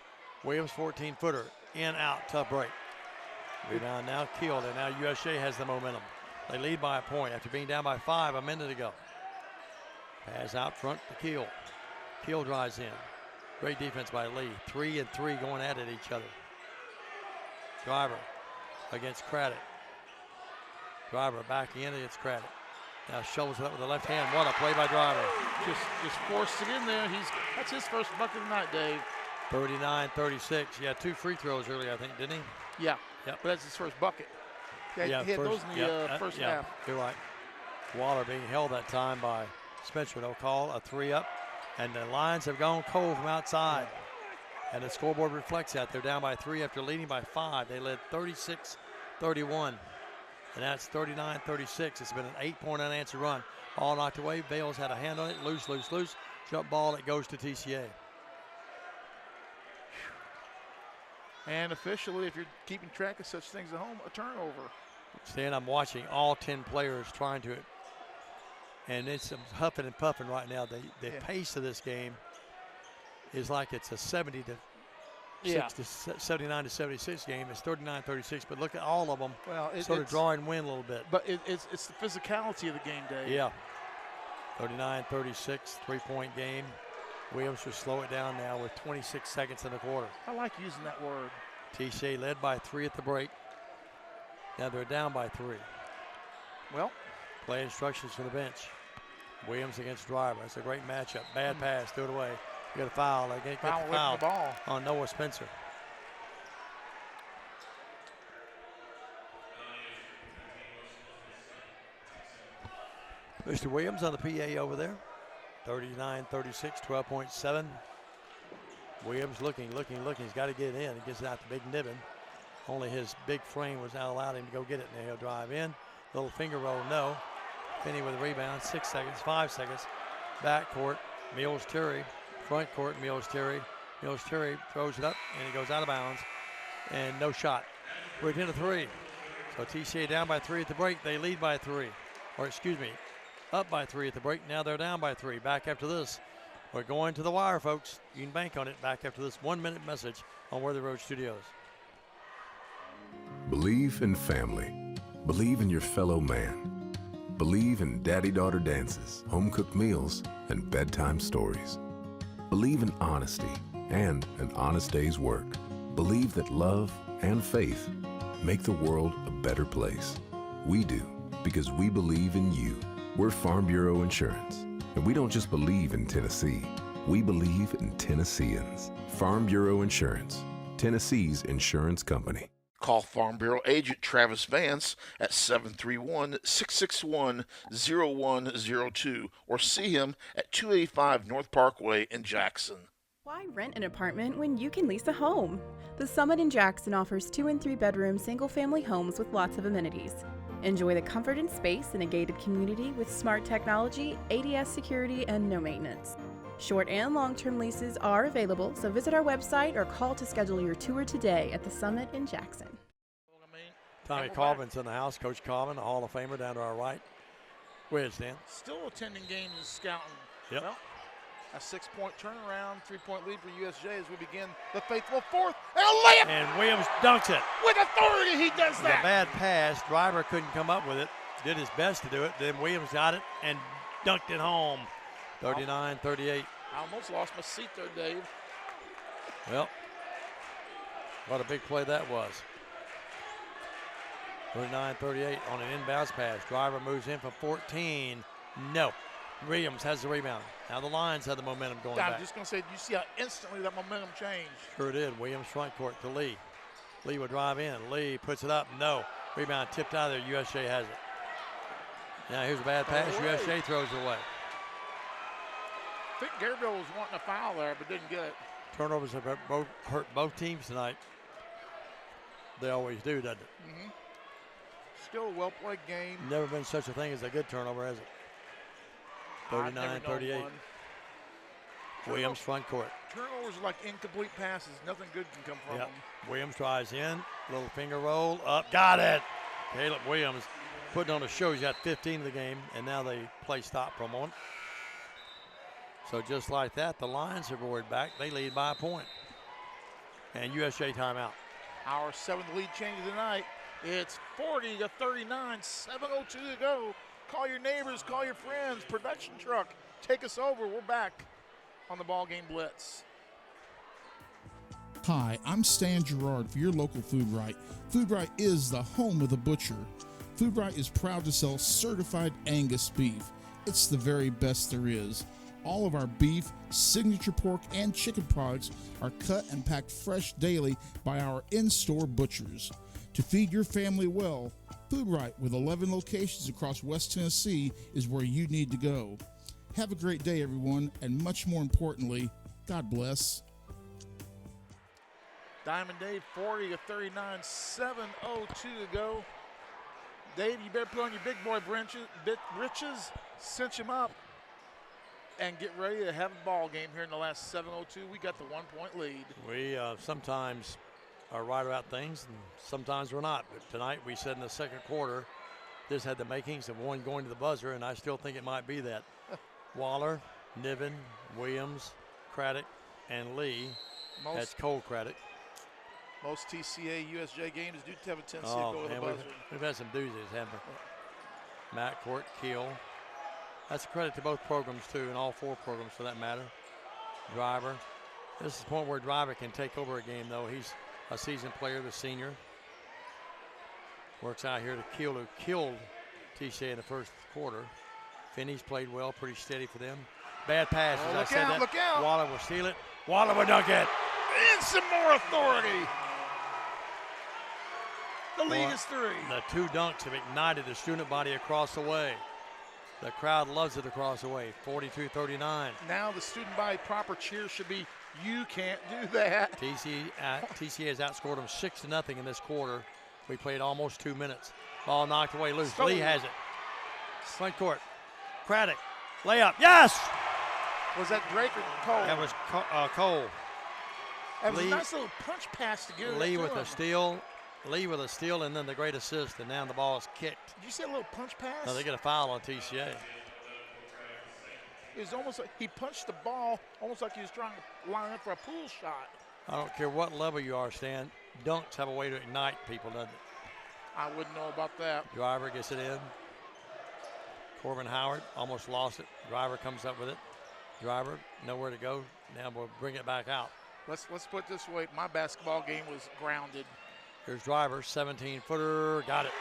Williams 14-footer. In, out, tough break. Rebound now Keel, and now USJ has the momentum. They lead by a point after being down by 5 a minute ago. Pass out front to Keel. Keel drives in. Great defense by Lee. 3 and 3 going at it each other. Driver against Craddock. Driver back in against Craddock. Now shovels it up with the left hand. What a play by Driver. Just forced it in there. That's his first bucket of the night, Dave. 39-36. He had 2 free throws earlier, I think, didn't he? Yeah. Yep. But that's his first bucket. He had those in the first half. You're right. Waller being held that time by Spencer. No call. A 3 up. And the Lions have gone cold from outside. And the scoreboard reflects that. They're down by 3 after leading by 5. They led 36-31. And that's 39-36. It's been an 8-point unanswered run. All knocked away. Vales had a hand on it. Loose. Jump ball. It goes to TCA. And officially, if you're keeping track of such things at home, a turnover. Stan, I'm watching all 10 players trying to, and it's huffing and puffing right now. The pace of this game is like it's a 79-76 game. It's 39-36, but look at all of them sort of drawing wind a little bit. But it's the physicality of the game, Dave. Yeah. 39-36, 3-point game. Williams will slow it down now with 26 seconds in the quarter. I like using that word. TCA led by 3 at the break. Now they're down by 3. Well, play instructions for the bench. Williams against Driver. It's a great matchup. Bad pass, threw it away. You got a foul. They get the foul the ball on Noah Spencer. Mr. Williams on the PA over there. 39-36, 12.7. Williams looking. He's got to get it in. He gets it out to Big Niven. Only his big frame was not allowed him to go get it. Now he'll drive in. Little finger roll, no. Finney with a rebound, 6 seconds, 5 seconds. Back court, Mills Terry. Front court, Mills Terry. Mills Terry throws it up, and it goes out of bounds. And no shot. We're into 3. So TCA down by 3 at the break. They lead by 3. Or excuse me, up by 3 at the break. Now they're down by 3. Back after this. We're going to the wire, folks. You can bank on it. Back after this 1-minute message on Worthy Road Studios. Believe in family. Believe in your fellow man. Believe in daddy-daughter dances, home-cooked meals, and bedtime stories. Believe in honesty and an honest day's work. Believe that love and faith make the world a better place. We do, because we believe in you. We're Farm Bureau Insurance, and we don't just believe in Tennessee. We believe in Tennesseans. Farm Bureau Insurance, Tennessee's insurance company. Call Farm Bureau agent Travis Vance at 731-661-0102 or see him at 285 North Parkway in Jackson. Why rent an apartment when you can lease a home? The Summit in Jackson offers 2 and 3 bedroom single-family homes with lots of amenities. Enjoy the comfort and space in a gated community with smart technology, ADS security, and no maintenance. Short and long-term leases are available, so visit our website or call to schedule your tour today at the Summit in Jackson. Tommy Colvin's in the house. Coach Colvin, a Hall of Famer, down to our right. Where's Dan? Still attending games and scouting. Yep. Well, a 6-point turnaround, 3-point lead for USJ as we begin the faithful fourth. And a layup! And Williams dunks it. With authority, he does It was that. a bad pass. Driver couldn't come up with it. Did his best to do it. Then Williams got it and dunked it home. 39-38. I almost lost my seat there, Dave. Well, what a big play that was. 39-38 on an inbounds pass. Driver moves in for 14. No. Williams has the rebound. Now the Lions have the momentum going back. I'm just going to say, you see how instantly that momentum changed. Sure did. Williams front court to Lee. Lee will drive in. Lee puts it up. No. Rebound tipped out of there. USA has it. Now here's a bad pass. USA throws it away. I think Gabriel was wanting a foul there, but didn't get it. Turnovers have hurt both teams tonight. They always do, doesn't it? Mm-hmm. Still a well-played game. Never been such a thing as a good turnover, has it? 39-38. Williams front court. Turnovers are like incomplete passes. Nothing good can come from them. Williams drives in. Little finger roll. Up. Got it. Caleb Williams putting on a show. He's got 15 in the game, and now they play stop for a moment. So just like that, the Lions have roared back. They lead by a point. And USA timeout. Our 7th lead change of the night. It's 40-39, 7:02 to go. Call your neighbors, call your friends. Production truck, take us over. We're back on the Ball Game Blitz. Hi, I'm Stan Gerard for your local Food Right. Food Right is the home of the butcher. Food Right is proud to sell certified Angus beef. It's the very best there is. All of our beef, signature pork, and chicken products are cut and packed fresh daily by our in-store butchers. To feed your family well, Food Right, with 11 locations across West Tennessee, is where you need to go. Have a great day, everyone, and much more importantly, God bless. Diamond Dave, 40-39, 7:02 to go. Dave, you better put on your big boy britches, cinch him up, and get ready to have a ball game here in the last 7:02. We got the 1-point lead. We sometimes are right about things, and sometimes we're not. But tonight we said in the second quarter, this had the makings of one going to the buzzer, and I still think it might be that. Waller, Niven, Williams, Craddock, and Lee. That's Cole Craddock. Most TCA USJ games do have a tendency to go to the buzzer. We've had some doozies, haven't we? Matt Court, Keel. That's a credit to both programs, too, and all 4 programs for that matter. Driver. This is the point where Driver can take over a game, though. He's a seasoned player, the senior. Works out here to Keel, who killed TCA in the first quarter. Finney's played well, pretty steady for them. Bad pass, as I said that. Look out. Waller will steal it. Waller will dunk it. And some more authority. The lead is 3. The 2 dunks have ignited the student body across the way. The crowd loves it across the way. 42-39. Now the student body proper cheer should be, you can't do that. TCA has outscored them 6-0 in this quarter. We played almost 2 minutes. Ball knocked away loose. Lee has it. Front court. Craddock. Layup. Yes! Was that Drake or Cole? That was Cole. That was a nice little punch pass to get Lee with a steal. Lee with a steal and then the great assist, and now the ball is kicked. Did you see a little punch pass? No, they get a foul on TCA. It was almost like he punched the ball almost like he was trying to line up for a pool shot. I don't care what level you are, Stan. Dunks have a way to ignite people, doesn't it? I wouldn't know about that. Driver gets it in. Corbin Howard almost lost it. Driver comes up with it. Driver, nowhere to go. Now we'll bring it back out. Let's put it this way. My basketball game was grounded. Here's Driver, 17-footer, got it.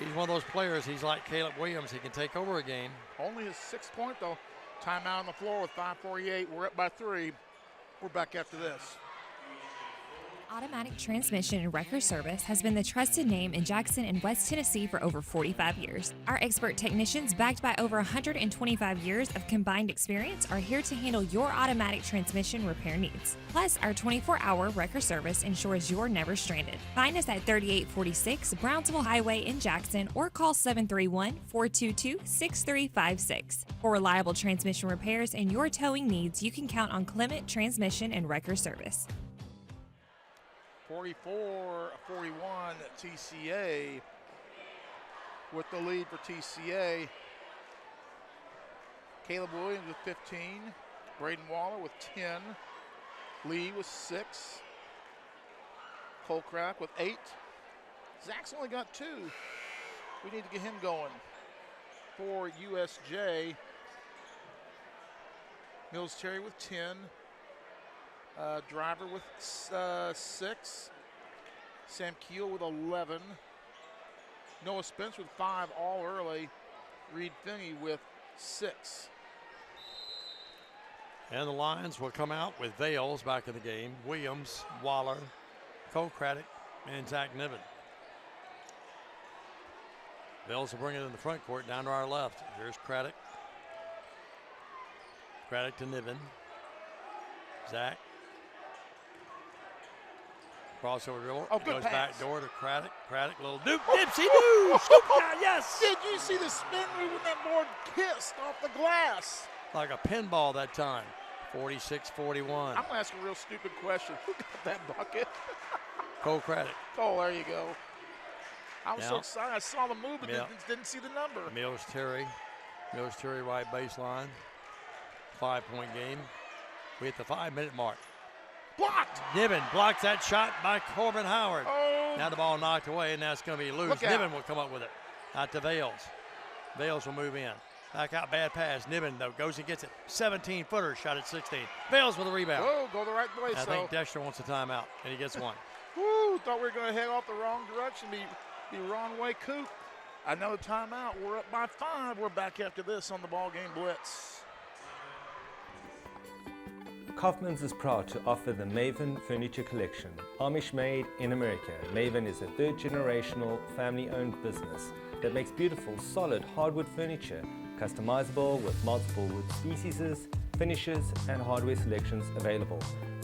He's one of those players. He's like Caleb Williams. He can take over a game. Only his 6th point, though. Timeout on the floor with 5:48. We're up by 3. We're back after this. Automatic Transmission and Wrecker Service has been the trusted name in Jackson and West Tennessee for over 45 years. Our expert technicians, backed by over 125 years of combined experience, are here to handle your automatic transmission repair needs. Plus, our 24-hour wrecker service ensures you're never stranded. Find us at 3846 Brownsville Highway in Jackson or call 731-422-6356. For reliable transmission repairs and your towing needs, you can count on Clement Transmission and Wrecker Service. 44-41 TCA with the lead for TCA. Caleb Williams with 15, Braden Waller with 10, Lee with 6, Cole Crack with 8. Zach's only got 2. We need to get him going. For USJ, Mills Terry with 10. Driver with 6. Sam Keel with 11. Noah Spence with 5 all early. Reed Finney with 6. And the Lions will come out with Vales back in the game. Williams, Waller, Cole Craddock, and Zach Niven. Vales will bring it in the front court down to our left. Here's Craddock. Craddock to Niven. Zach. Crossover dribble. Oh, good goes pass. back door to Craddock. Craddock, little dipsy do. Scoop down, yes. Did you see the spin move when that board kissed off the glass? Like a pinball that time. 46-41. I'm going to ask a real stupid question. Who got that bucket? Cole Craddock. Oh, there you go. I was so Now, excited. I saw the move, but Yeah. didn't see the number. Mills Terry right baseline. 5-point game. We hit the 5-minute mark. Blocked. Niven blocks that shot by Corbin Howard. Oh. Now the ball knocked away, and now it's going to be loose. Look out. Niven will come up with it. Out to Vales. Vales will move in. Back out, bad pass. Niven, though, goes and gets it. 17-footer, shot at 16. Vales with a rebound. Oh, go the right way. I think Dexter wants a timeout, and he gets one. Woo, thought we were going to head off the wrong direction, be wrong way Coop. Another timeout. We're up by 5. We're back after this on the Ball Game Blitz. Kaufman's is proud to offer the Maven Furniture Collection. Amish made in America, Maven is a 3rd-generational family-owned business that makes beautiful, solid hardwood furniture, customizable with multiple wood species, finishes, and hardware selections available.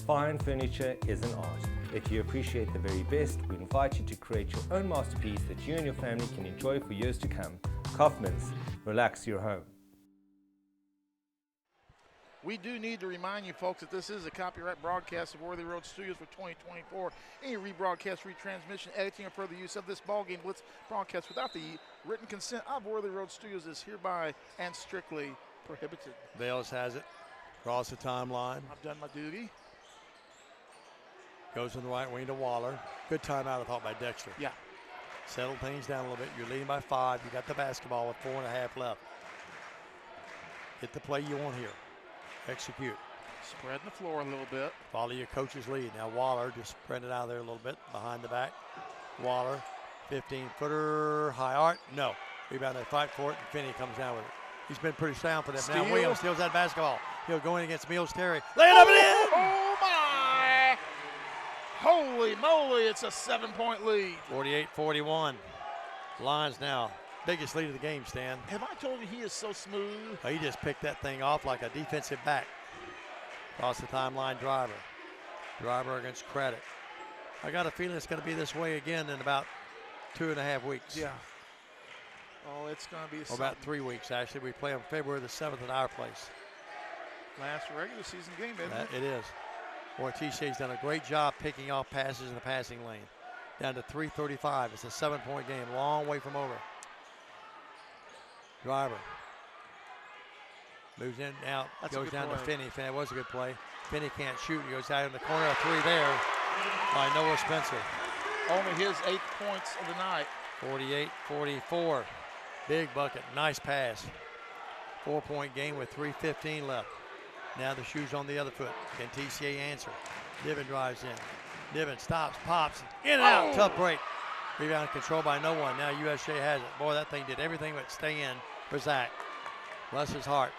Fine furniture is an art. If you appreciate the very best, we invite you to create your own masterpiece that you and your family can enjoy for years to come. Kaufman's, relax your home. We do need to remind you folks that this is a copyright broadcast of Worthy Road Studios for 2024. Any rebroadcast, retransmission, editing, or further use of this Ball Game Blitz broadcast without the written consent of Worthy Road Studios is hereby and strictly prohibited. Vales has it. Across the timeline. I've done my duty. Goes in the right wing to Waller. Good timeout, I thought, by Dexter. Yeah. Settle things down a little bit. You're leading by 5. You got the basketball with 4.5 left. Get the play you want here. Execute. Spreading the floor a little bit. Follow your coach's lead. Now Waller just spread it out there a little bit behind the back. Waller, 15-footer, high arc. No. Rebound, they fight for it, and Finney comes down with it. He's been pretty sound for them. Steal. Now Williams steals that basketball. He'll go in against Mills Terry. Lay it up and in! Oh, my! Holy moly, it's a 7-point lead. 48-41. Lions now. Biggest lead of the game, Stan. Have I told you he is so smooth? Oh, he just picked that thing off like a defensive back. Across the timeline, Driver. Driver against Craddock. I got a feeling it's going to be this way again in about 2.5 weeks. Yeah. Oh, it's going to be or about 3 weeks, actually. We play on February the 7th at our place. Last regular season game, isn't it? It is. Boy, TCA's done a great job picking off passes in the passing lane. Down to 3:35. It's a 7-point game. Long way from over. Driver. Moves in and out. Goes down to Finney. Finney was a good play. Finney can't shoot. He goes out in the corner. A 3 there by Noah Spencer. Only his 8th points of the night. 48-44. Big bucket. Nice pass. 4-point game with 3:15 left. Now the shoe's on the other foot. Can TCA answer? Niven drives in. Niven stops, pops, in and out. Tough break. Rebound controlled by no one. Now USJ has it. Boy, that thing did everything but stay in for Zach. Bless his heart.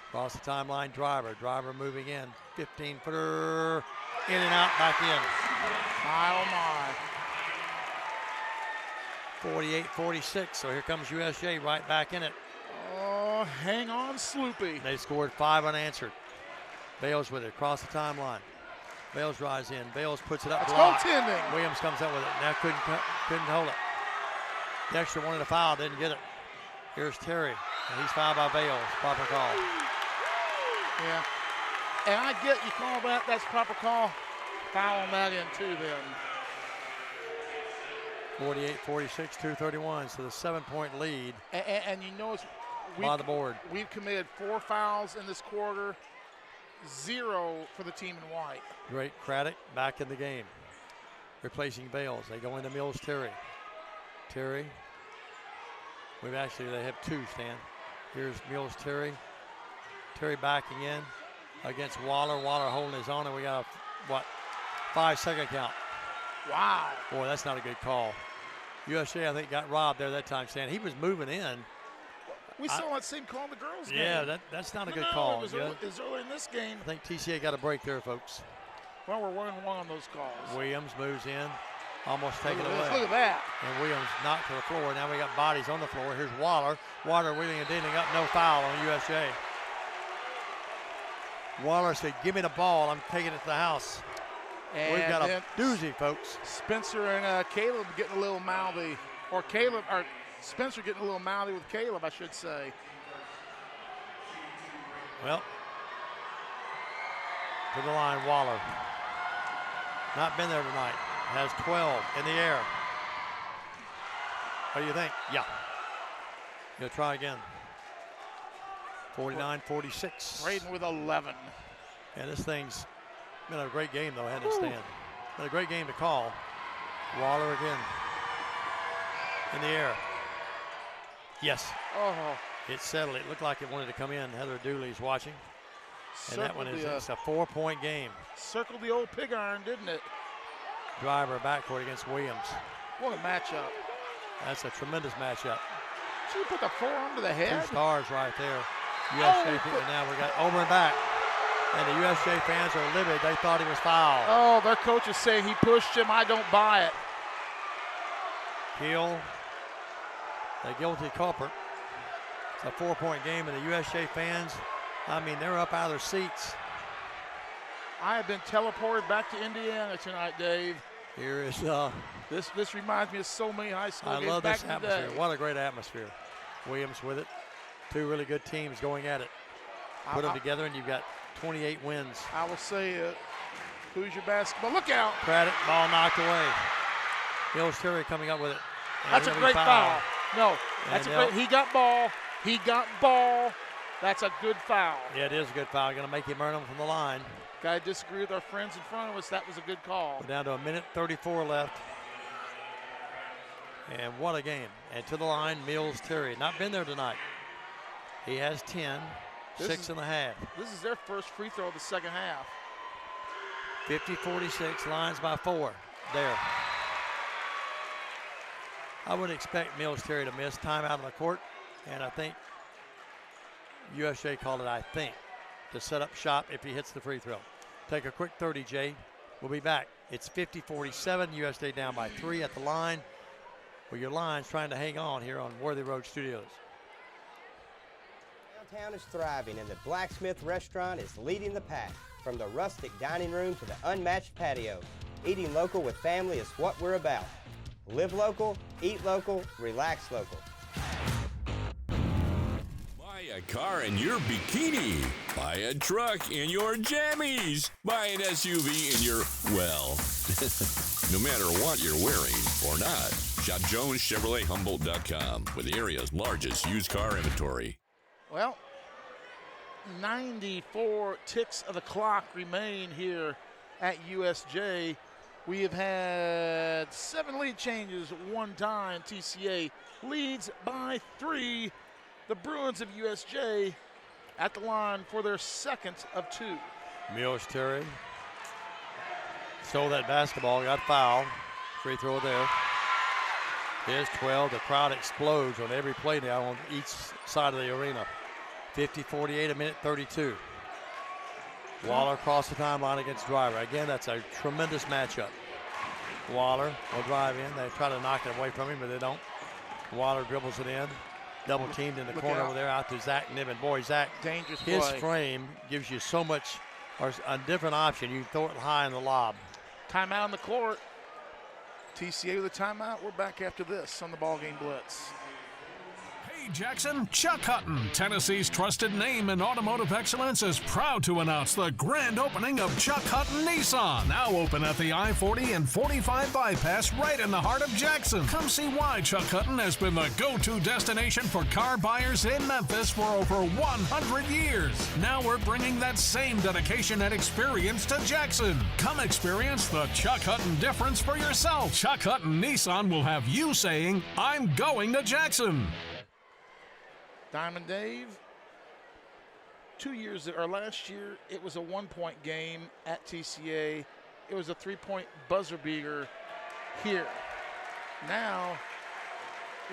Across the timeline, Driver. Driver moving in. 15-footer. In and out, back in. My, oh my. 48-46. So here comes USJ right back in it. Oh, hang on, Sloopy. They scored 5 unanswered. Bales with it across the timeline. Bales drives in. Bales puts it up. It's blocked. goaltending. Williams comes up with it. Now couldn't hold it. Dexter wanted a foul, didn't get it. Here's Terry, and he's fouled by Bales. Proper call. Yeah. And I get you call that. That's proper call. Foul on that end too then. 48-46, 2:31. So the 7-point lead. And you know, by the board. We've committed 4 fouls in this quarter. 0 for the team in white. Great. Craddock back in the game. Replacing Bales. They go into Mills Terry. Terry. They have 2, Stan. Here's Mills Terry. Terry backing in against Waller. Waller holding his own, and we got a, 5-second count. Wow. Boy, that's not a good call. USJ, I think, got robbed there that time, Stan. He was moving in. We saw that same call in the girls' game. Yeah, that's not a good call. It was early in this game. I think TCA got a break there, folks. Well, we're 1-1 on those calls. Williams moves in, almost taken away. Look at that. And Williams knocked to the floor. Now we got bodies on the floor. Here's Waller. Waller wheeling and dealing up, no foul on USJ. Waller said, give me the ball. I'm taking it to the house. And we've got a doozy, folks. Spencer and Caleb getting a little mouthy. Or Spencer getting a little mouthy with Caleb, I should say. Well, to the line, Waller. Not been there tonight. Has 12 in the air. What do you think? Yeah. He'll try again. 49-46. Braden with 11. And this thing's been a great game, though, hasn't it, Stan? Been a great game to call. Waller again. In the air. Yes. Oh. It settled. It looked like it wanted to come in. Heather Dooley's watching. And that one is it's a 4-point game. Circled the old pig iron, didn't it? Driver backcourt against Williams. What a matchup. That's a tremendous matchup. She put the forearm to the head. 2 stars right there. USJ and now we got over and back. And the USJ fans are livid. They thought he was fouled. Oh, their coach is saying he pushed him. I don't buy it. Hill, the guilty culprit. It's a 4-point game, and the USJ fans, I mean, they're up out of their seats. I have been teleported back to Indiana tonight, Dave. Here is this reminds me of so many high school games. I love back this in the atmosphere. day. What a great atmosphere. Williams with it. 2 really good teams going at it. Put them together, and you've got 28 wins. I will say, who's your basketball? Look out! Craddock, ball knocked away. Mills Terry coming up with it. That's a great foul. No, that's a great. He got ball. He got ball. That's a good foul. Yeah, it is a good foul. Going to make him earn them from the line. Gotta disagree with our friends in front of us. That was a good call. We're down to 1:34 left. And what a game. And to the line, Mills Terry. Not been there tonight. He has 10, 6.5. This is their first free throw of the second half. 50-46, lines by 4. There. I would expect Mills Terry to miss time out on the court. And I think USJ called it, to set up shop if he hits the free throw. Take a quick 30, Jay. We'll be back. It's 50-47. USJ down by 3 at the line. Well, your line's trying to hang on here on Worthy Road Studios. Downtown is thriving, and the Blacksmith Restaurant is leading the pack. From the rustic dining room to the unmatched patio, eating local with family is what we're about. Live local, eat local, relax local. Buy a car in your bikini. Buy a truck in your jammies. Buy an SUV in your, well, no matter what you're wearing or not. Shop JonesChevroletHumboldt.com with the area's largest used car inventory. Well, 94 ticks of the clock remain here at USJ. We have had 7 lead changes, 1 time. TCA leads by 3. The Bruins of USJ at the line for their second of 2. Mills Terry stole that basketball, got fouled. Free throw there. Here's 12. The crowd explodes on every play now on each side of the arena. 50-48, a minute 32. Waller across the timeline against Driver. Again, that's a tremendous matchup. Waller will drive in. They try to knock it away from him, but they don't. Waller dribbles it in. Double teamed in the corner over there out to Zach Niven. Boy, Zach, dangerous his play. frame gives you so much, or a different option. You can throw it high in the lob. Timeout on the court. TCA with a timeout. We're back after this on the Ballgame Blitz. Hey Jackson, Chuck Hutton, Tennessee's trusted name in automotive excellence, is proud to announce the grand opening of Chuck Hutton Nissan, now open at the I-40 and 45 bypass right in the heart of Jackson. Come see why Chuck Hutton has been the go-to destination for car buyers in Memphis for over 100 years. Now we're bringing that same dedication and experience to Jackson. Come experience the Chuck Hutton difference for yourself. Chuck Hutton Nissan will have you saying, I'm going to Jackson. Diamond Dave, 2 years or last year, it was a 1-point game at TCA. It was a 3-point buzzer beater here. Now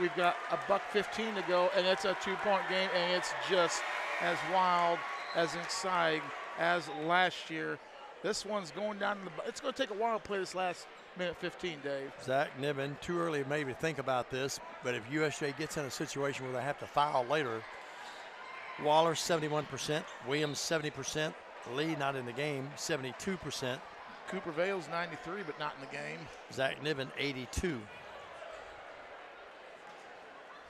we've got $1:15 to go, and it's a 2-point game, and it's just as wild, as exciting as last year. This one's going down in the. It's going to take a while to play this last minute 15, Dave. Zach Niven, too early to maybe think about this, but if USJ gets in a situation where they have to foul later, Waller 71%, Williams 70%, Lee not in the game 72%. Cooper Vale's 93, but not in the game. Zach Niven 82.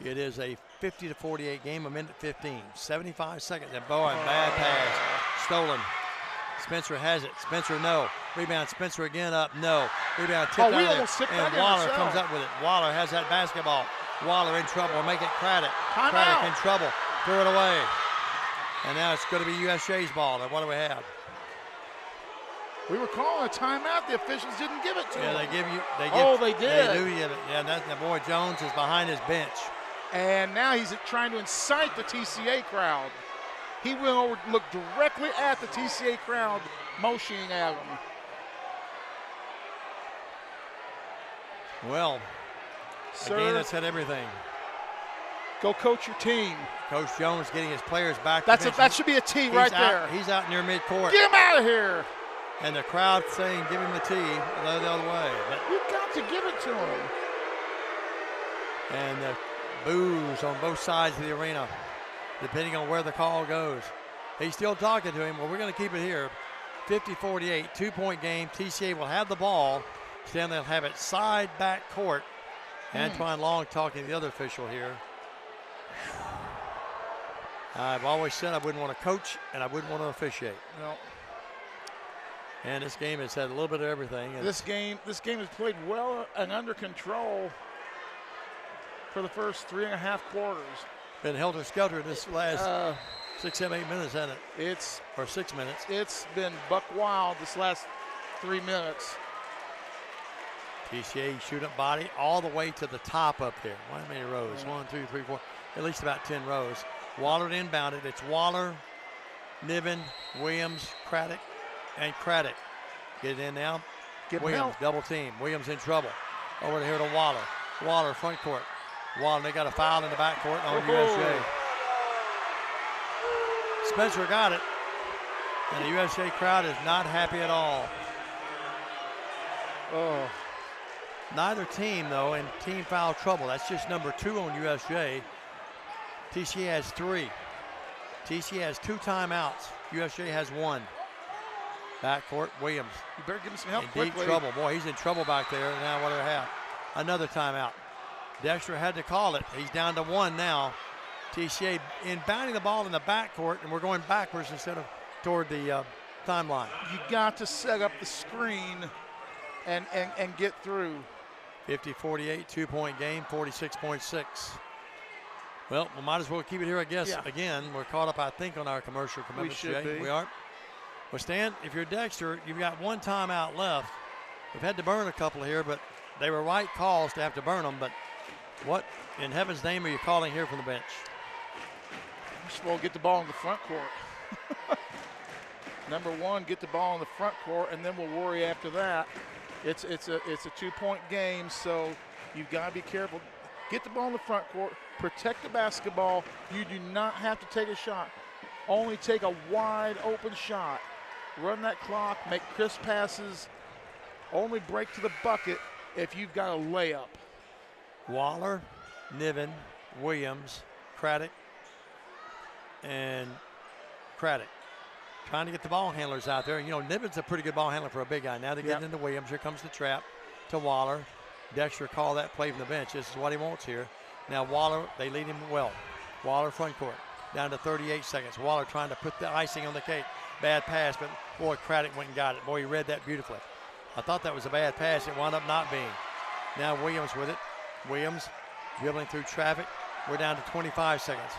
It is a 50-48 game, a minute 15, 75 seconds, and boy, bad pass, stolen. Spencer has it. Spencer, no. Rebound. Spencer again up. No. Rebound tipped out there. And Waller comes up with it. Waller has that basketball. Waller in trouble. Make it Craddock. Craddock in trouble. Threw it away. And now it's going to be USJ's ball. Now what do we have? We were calling a timeout. The officials didn't give it to them. They give you. They did. They do give it. Yeah, the boy Jones is behind his bench. And now he's trying to incite the TCA crowd. He went over, looked directly at the TCA crowd, motioning at him. Well, again, that's had everything. Go coach your team. Coach Jones getting his players back. That should be a tee right there. He's out near midcourt. Get him out of here. And the crowd saying, give him the tee, the other way. But you've got to give it to him. And the boos on both sides of the arena, depending on where the call goes. He's still talking to him. Well, we're going to keep it here. 50-48, 2-point game. TCA will have the ball. Then they'll have it side back court. Antoine Long talking to the other official here. I've always said I wouldn't want to coach and I wouldn't want to officiate. No. And this game has had a little bit of everything. This game is played well and under control for the first 3.5 quarters. Been helter-skelter this last 6, 7, 8 minutes, hasn't it? Or 6 minutes. It's been buck wild this last 3 minutes. TCA shoot up body all the way to the top up there. How many rows? 1, 2, 3, 4. At least about 10 rows. Waller inbounded. It's Waller, Niven, Williams, Craddock, and Craddock. Get it in now. Williams, double team. Williams in trouble. Over here to Waller. Waller, front court. Waller, they got a foul in the backcourt on USJ. Spencer got it. And the USJ crowd is not happy at all. Oh. Neither team, though, in team foul trouble. That's just number 2 on USJ. TCA has 3. TCA has 2 timeouts. USJ has 1. Backcourt, Williams. You better give him some help in quickly. Deep trouble. Boy, he's in trouble back there. Now what do they have? Another timeout. Dexter had to call it. He's down to 1 now. TCA inbounding the ball in the backcourt, and we're going backwards instead of toward the timeline. You got to set up the screen and get through. 50-48, 2-point game, 46.6. Well, we might as well keep it here, I guess. Yeah. Again, we're caught up, I think, on our commercial commitments We should today. be. We are. Well, Stan, if you're Dexter, you've got 1 timeout left. We've had to burn a couple here, but they were right calls to have to burn them. But what in heaven's name are you calling here from the bench? First of all, get the ball in the front court. Number 1, get the ball in the front court, and then we'll worry after that. It's a 2-point game, so you've got to be careful. Get the ball in the front court, protect the basketball. You do not have to take a shot. Only take a wide open shot. Run that clock, make crisp passes. Only break to the bucket if you've got a layup. Waller, Niven, Williams, Craddock, and Craddock. Trying to get the ball handlers out there. You know, Niven's a pretty good ball handler for a big guy. Now they're getting into Williams. Here comes the trap to Waller. Dexter called that play from the bench. This is what he wants here. Now Waller, they lead him well. Waller front court, down to 38 seconds. Waller trying to put the icing on the cake. Bad pass, but boy, Craddock went and got it. Boy, he read that beautifully. I thought that was a bad pass. It wound up not being. Now Williams with it. Williams dribbling through traffic. We're down to 25 seconds.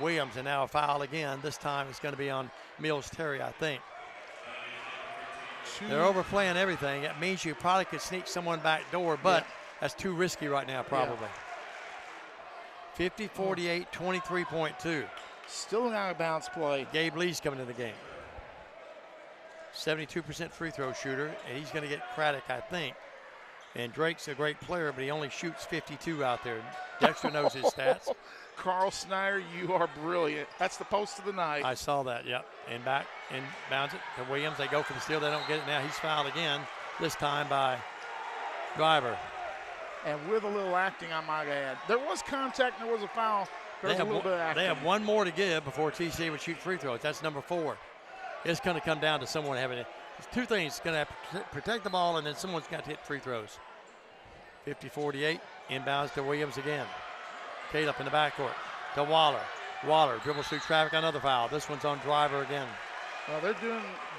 Williams, and now a foul again. This time it's going to be on Mills Terry, I think. They're overplaying everything. That means you probably could sneak someone back door, but that's too risky right now, probably. 50-48, 23.2. Still an out-of-bounds play. Gabe Lee's coming to the game. 72% free throw shooter, and he's going to get Craddock, I think. And Drake's a great player, but he only shoots 52 out there. Dexter knows his stats. Carl Snyder, you are brilliant. That's the post of the night. I saw that, yep. And back and bounce it to Williams. They go for the steal. They don't get it now. He's fouled again, this time by Driver. And with a little acting, I might add. There was contact and there was a foul. There was a little bit of acting. They have one more to give before TCA would shoot free throws. That's number 4. It's going to come down to someone having it. There's two things. It's going to have to protect the ball, and then someone's got to hit free throws. 50-48, inbounds to Williams again. Caleb in the backcourt to Waller. Waller dribbles through traffic, another foul. This one's on Driver again. Well,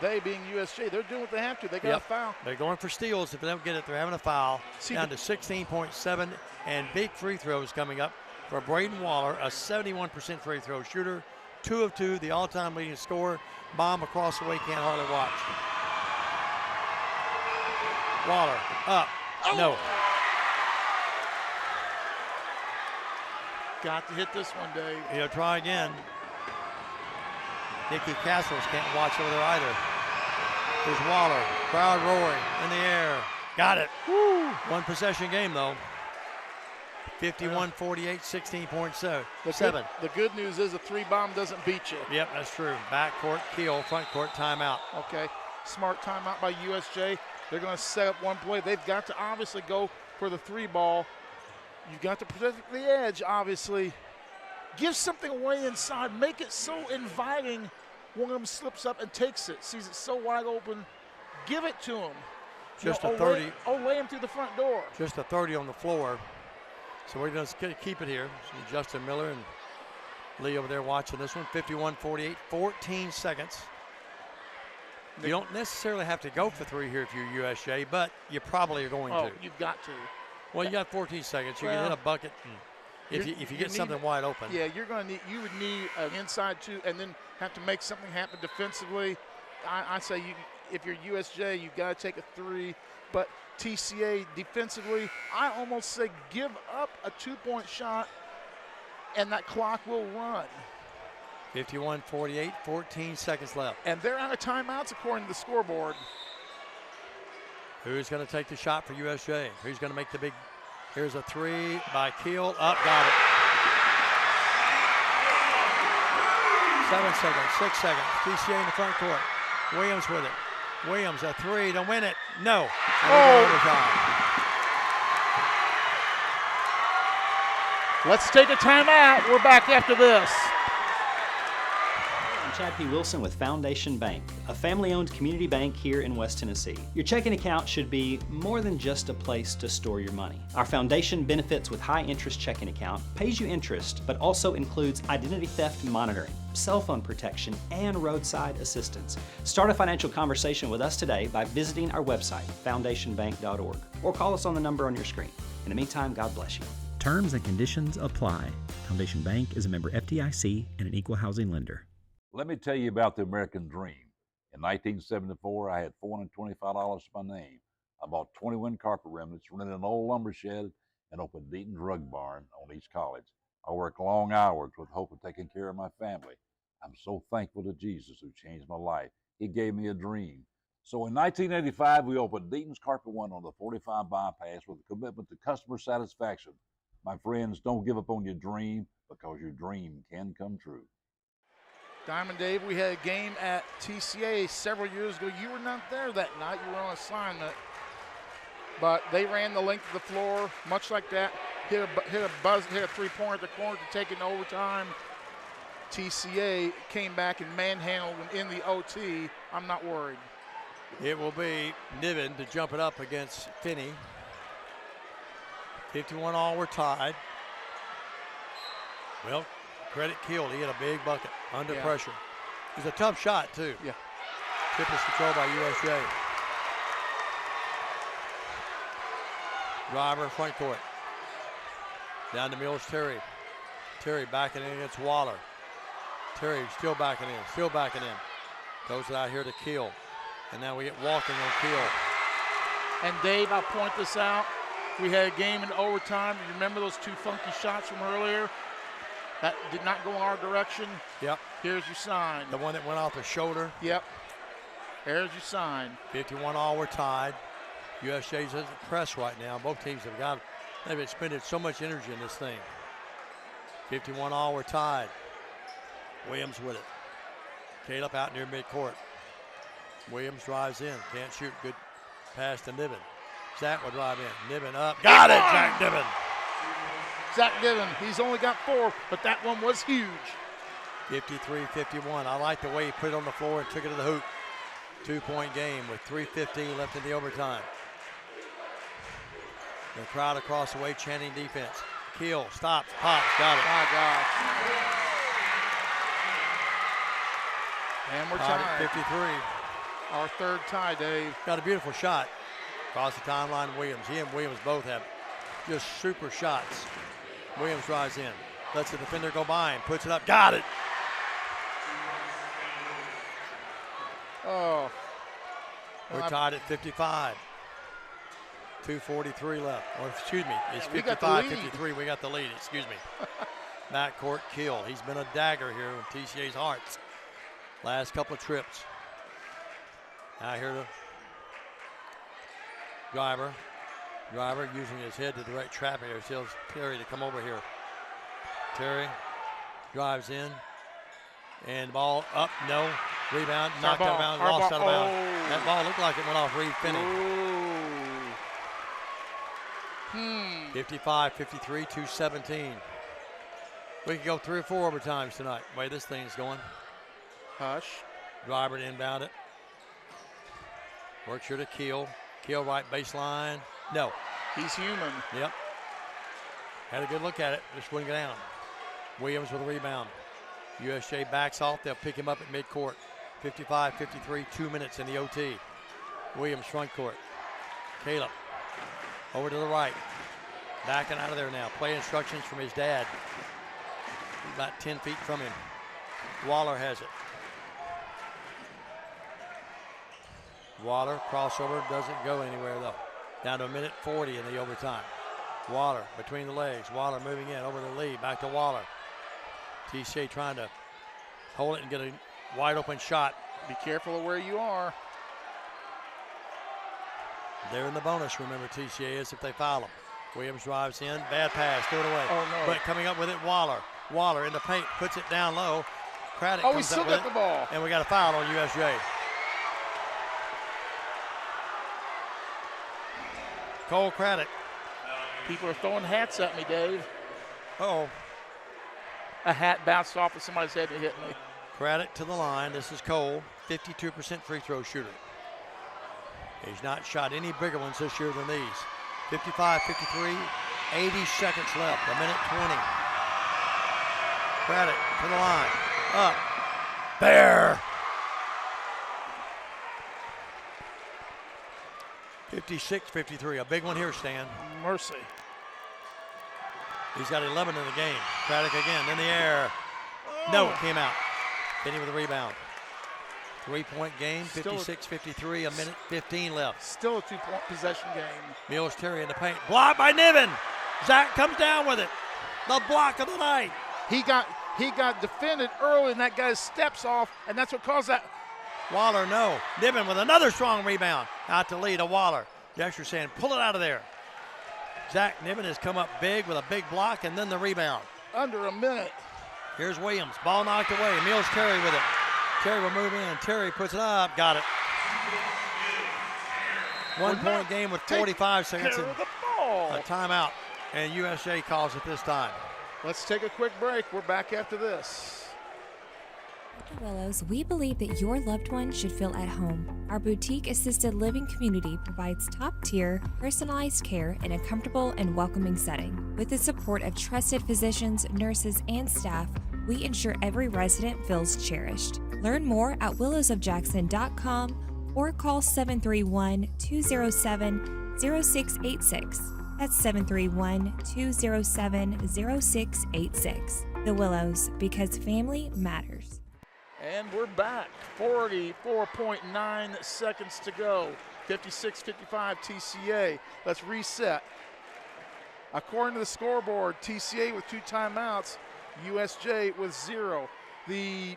they being USJ, they're doing what they have to. They got a foul. They're going for steals. If they don't get it, they're having a foul. Down to 16.7, and big free throws coming up for Braden Waller, a 71% free throw shooter. 2 of 2, the all-time leading scorer. Bomb across the way, can't hardly watch. Waller up, no. Got to hit this one, Dave. He'll try again. Nicky Castles can't watch over there either. Here's Waller, crowd roaring in the air. Got it. Woo. One possession game though. 51-48, 16.7. The good news is a 3-bomb doesn't beat you. Yep, that's true. Backcourt, Keel, front court, timeout. Okay, smart timeout by USJ. They're going to set up one play. They've got to obviously go for the 3-ball. You've got to protect the edge, obviously. Give something away inside. Make it so inviting. One of them slips up and takes it, sees it so wide open. Give it to him. Just a 30. Lay him through the front door. Just a 30 on the floor. So we're going to keep it here. So Justin Miller and Lee over there watching this one. 51-48, 14 seconds. You don't necessarily have to go for 3 here if you're USJ, but you probably are going to. You've got to. Well, you got 14 seconds. You can hit a bucket if you get something wide open. Yeah, you would need an inside 2 and then have to make something happen defensively. I say if you're USJ, you've got to take a 3. But TCA defensively, I almost say give up a 2-point shot and that clock will run. 51-48, 14 seconds left. And they're out of timeouts according to the scoreboard. Who's going to take the shot for USJ? Who's going to make the big? Here's a 3 by Keel. Up, got it. 7 seconds, 6 seconds. TCA in the front court. Williams with it. Williams, a 3 to win it. No. Let's take a timeout. We're back after this. Chad P. Wilson with Foundation Bank, a family-owned community bank here in West Tennessee. Your checking account should be more than just a place to store your money. Our foundation benefits with high-interest checking account pays you interest, but also includes identity theft monitoring, cell phone protection, and roadside assistance. Start a financial conversation with us today by visiting our website, foundationbank.org, or call us on the number on your screen. In the meantime, God bless you. Terms and conditions apply. Foundation Bank is a member FDIC and an equal housing lender. Let me tell you about the American Dream. In 1974, I had $425 to my name. I bought 21 carpet remnants, rented an old lumber shed, and opened Deaton Drug Barn on East College. I worked long hours with hope of taking care of my family. I'm so thankful to Jesus who changed my life. He gave me a dream. So in 1985, we opened Deaton's Carpet One on the 45 bypass with a commitment to customer satisfaction. My friends, don't give up on your dream, because your dream can come true. Diamond Dave, we had a game at TCA several years ago. You were not there that night. You were on assignment. But they ran the length of the floor, much like that. Hit a three-pointer at the corner to take it in overtime. TCA came back and manhandled them in the OT. I'm not worried. It will be Niven to jump it up against Finney. 51 all, we're tied. Well, credit Killed. He had a big bucket under pressure. It was a tough shot, too. Yeah. Tip is controlled by USJ. Driver, front court. Down to Mills Terry. Terry backing in against Waller. Terry still backing in. Goes it out here to Keel. And now we get walking on Keel. And Dave, I'll point this out. We had a game in overtime. You remember those two funky shots from earlier? That did not go in our direction. Yep. Here's your sign. The one that went off the shoulder. Yep. There's your sign. 51 all, we're tied. USJ's at the press right now. Both teams they've expended so much energy in this thing. 51 all, we're tied. Williams with it. Caleb out near midcourt. Williams drives in, can't shoot. Good pass to Niven. Zach will drive in. Niven up. Got it, Zach Niven. Zach Niven, he's only got 4, but that one was huge. 53-51. I like the way he put it on the floor and took it to the hoop. 2-point game with 3:15 left in the overtime. The crowd across the way chanting defense. Keel stops, pops, got it. My gosh. And we're tied. 53. Our third tie, Dave. Got a beautiful shot. Across the timeline, Williams. He and Williams both have just super shots. Williams drives in. Lets the defender go by and puts it up. Got it. Oh. We're tied at 55. 2:43 left. Or excuse me, it's 55-53. We got the lead. Excuse me. Matt Court Keel. He's been a dagger here in TCA's hearts. Last couple of trips. Now here to Driver. Driver using his head to direct traffic. He tells Terry to come over here. Terry drives in. And ball up, no. Rebound, knocked out of bounds, lost out of bounds. That ball looked like it went off Reed Finney. 55-53, 2:17. We could go 3 or 4 overtimes tonight. The way this thing's going. Hush. Driver to inbound it. Works here to Keel. Keel right baseline. No. He's human. Yep. Had a good look at it. Just wouldn't go down. Williams with a rebound. USJ backs off. They'll pick him up at midcourt. 55-53, 2 minutes in the OT. Williams front court. Caleb over to the right. Backing out of there now. Play instructions from his dad. He's about 10 feet from him. Waller has it. Waller, crossover, doesn't go anywhere though. Down to 1:40 in the overtime. Waller between the legs. Waller moving in over the lead. Back to Waller. TCA trying to hold it and get a wide open shot. Be careful of where you are. They're in the bonus, remember, TCA is if they foul them. Williams drives in. Bad pass. Threw it away. Oh, no. But coming up with it, Waller. Waller in the paint. Puts it down low. Craddock comes we still up with got the ball. And we got a foul on USJ. Cole Craddock. People are throwing hats at me, Dave. Uh-oh. A hat bounced off of somebody's head and hit me. Craddock to the line. This is Cole, 52% free throw shooter. He's not shot any bigger ones this year than these. 55-53, 80 seconds left, 1:20. Craddock to the line, up, there. 56-53, a big one here, Stan. Mercy. He's got 11 in the game. Craddock again in the air. No, it came out. Finney with a rebound. 3-point game, 56-53, 1:15 left. Still a 2-point possession game. Mills Terry in the paint. Blocked by Niven. Zach comes down with it. The block of the night. He got defended early, and that guy steps off, and that's what caused that. Waller, no. Niven with another strong rebound. Out to Lee to Waller. Dexter saying, pull it out of there. Zach Niven has come up big with a big block and then the rebound. Under a minute. Here's Williams. Ball knocked away. Mills Terry with it. Terry will move in. Terry puts it up. Got it. 1 point game with 45 seconds. Care of the ball. A timeout. And USA calls it this time. Let's take a quick break. We're back after this. At the Willows, we believe that your loved one should feel at home. Our boutique assisted living community provides top-tier, personalized care in a comfortable and welcoming setting. With the support of trusted physicians, nurses, and staff, we ensure every resident feels cherished. Learn more at willowsofjackson.com or call 731-207-0686. That's 731-207-0686. The Willows, because family matters. And we're back. 44.9 seconds to go. 56-55 TCA. Let's reset. According to the scoreboard, TCA with 2 timeouts, USJ with 0. The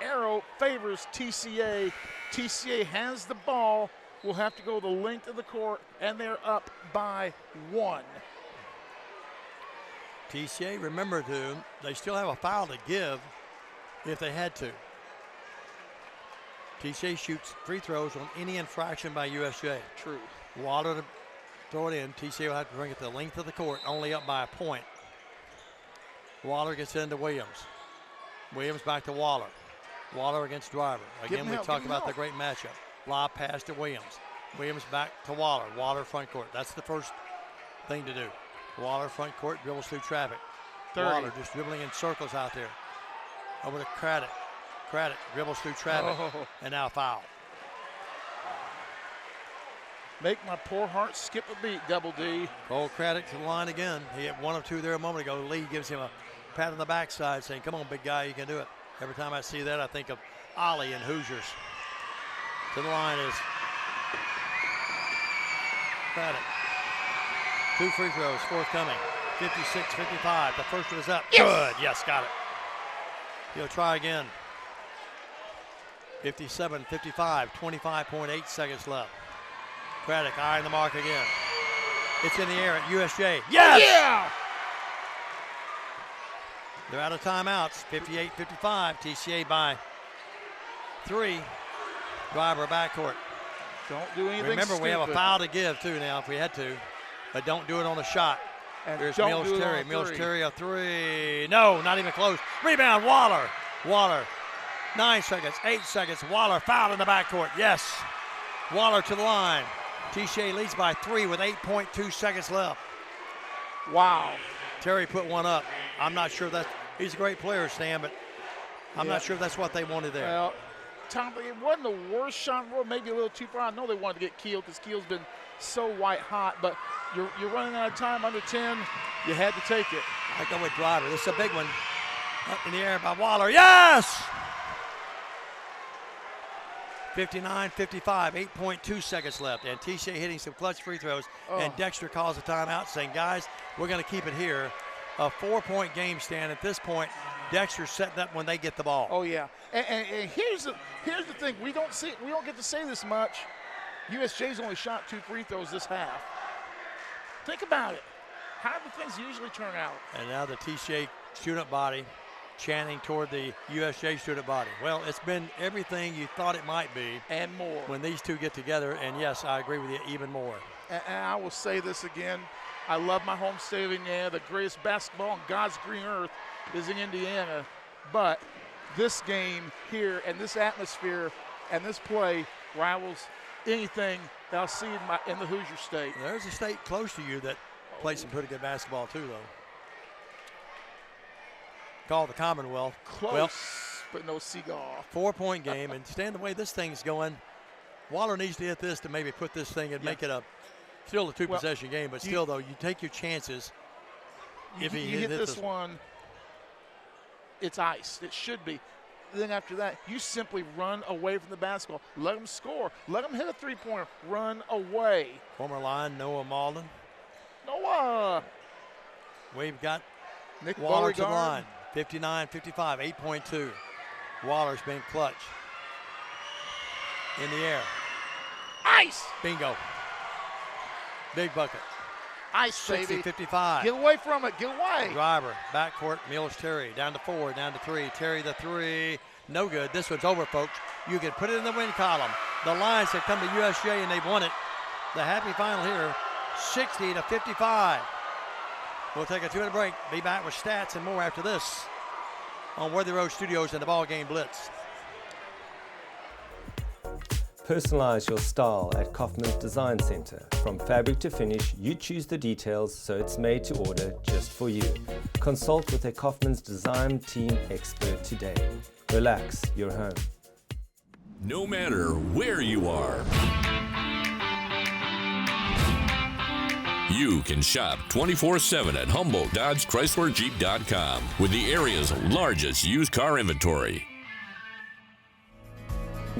arrow favors TCA. TCA has the ball. Will have to go the length of the court, and they're up by 1. TCA, remember, they still have a foul to give if they had to. TCA shoots free throws on any infraction by USJ. True. Waller to throw it in. TCA will have to bring it the length of the court, only up by a point. Waller gets into Williams. Williams back to Waller. Waller against Driver. Again, we talk about the great matchup. Lob pass to Williams. Williams back to Waller. Waller front court. That's the first thing to do. Waller front court, dribbles through traffic. 30. Waller just dribbling in circles out there. Over to Craddock. Craddock dribbles through traffic. And now foul. Make my poor heart skip a beat, Double D. Cole Craddock to the line again. He had 1 of 2 there a moment ago. Lee gives him a pat on the backside saying, come on, big guy, you can do it. Every time I see that, I think of Ollie and Hoosiers. To the line is Craddock. 2 free throws forthcoming. 56-55. The first one is up. Yes. Good. Yes, got it. He'll try again. 57-55. 25.8 seconds left. Craddock eyeing the mark again. It's in the air at USJ. Yes! Yeah! They're out of timeouts. 58-55. TCA by 3. Driver backcourt. Don't do anything Remember, stupid. we have a foul to give, too, now, if we had to. But don't do it on a shot. And Here's don't Mills do it Terry. on a Mills three. Terry, a 3. No, not even close. Rebound, Waller. Waller. 9 seconds, 8 seconds. Waller fouled in the backcourt. Yes. Waller to the line. TCA leads by 3 with 8.2 seconds left. Wow. Terry put one up. I'm not sure that he's a great player, Stan, but I'm not sure that's what they wanted there. Well, Tom, it wasn't the worst shot in the world, maybe a little too far. I know they wanted to get Keel because Keel's been so white hot, but you're running out of time, under 10. You had to take it. I go with Driver. This is a big one. Up in the air by Waller. Yes! 59-55, 8.2 seconds left. And TCA hitting some clutch free throws. And Dexter calls a timeout saying, guys, we're going to keep it here. A 4-point game stand at this point. Dexter's setting up when they get the ball. Oh, yeah. And here's the thing. We don't get to say this much. USJ's only shot 2 free throws this half. Think about it. How do things usually turn out? And now the TCA student body chanting toward the USJ student body. Well, it's been everything you thought it might be. And more. When these two get together, and yes, I agree with you, even more. And I will say this again. I love my home state of Indiana. The greatest basketball on God's green earth is in Indiana. But this game here and this atmosphere and this play rivals anything that I'll see in the Hoosier State. There's a state close to you that plays some pretty good basketball too, though. Call the Commonwealth. Close, but no Seagull. 4-point game, and stand the way this thing's going. Waller needs to hit this to maybe put this thing and make it still a 2-possession game, but still, though, you take your chances. If you hit this one, it's iced. It should be. Then after that, you simply run away from the basketball. Let them score. Let them hit a 3-pointer. Run away. Former line, Noah Malden. Noah. We've got Nick Waller Beauregard. to the line. 59-55, 8.2. Waller's been clutch. in the air. Ice! Bingo. Big bucket. Ice, baby. 60-55. Get away from it. Get away. Driver, backcourt, Mills Terry. Down to 4, down to 3. Terry the 3. No good. This one's over, folks. You can put it in the win column. The Lions have come to USJ and they've won it. The happy final here, 60-55. We'll take a 2-minute break. Be back with stats and more after this on Worthy Road Studios and the Ball Game Blitz. Personalize your style at Kaufman's Design Center. From fabric to finish, you choose the details so it's made to order just for you. Consult with a Kaufman's Design Team expert today. Relax, you're home. No matter where you are, you can shop 24/7 at Humboldt Dodge Chrysler Jeep.com with the area's largest used car inventory.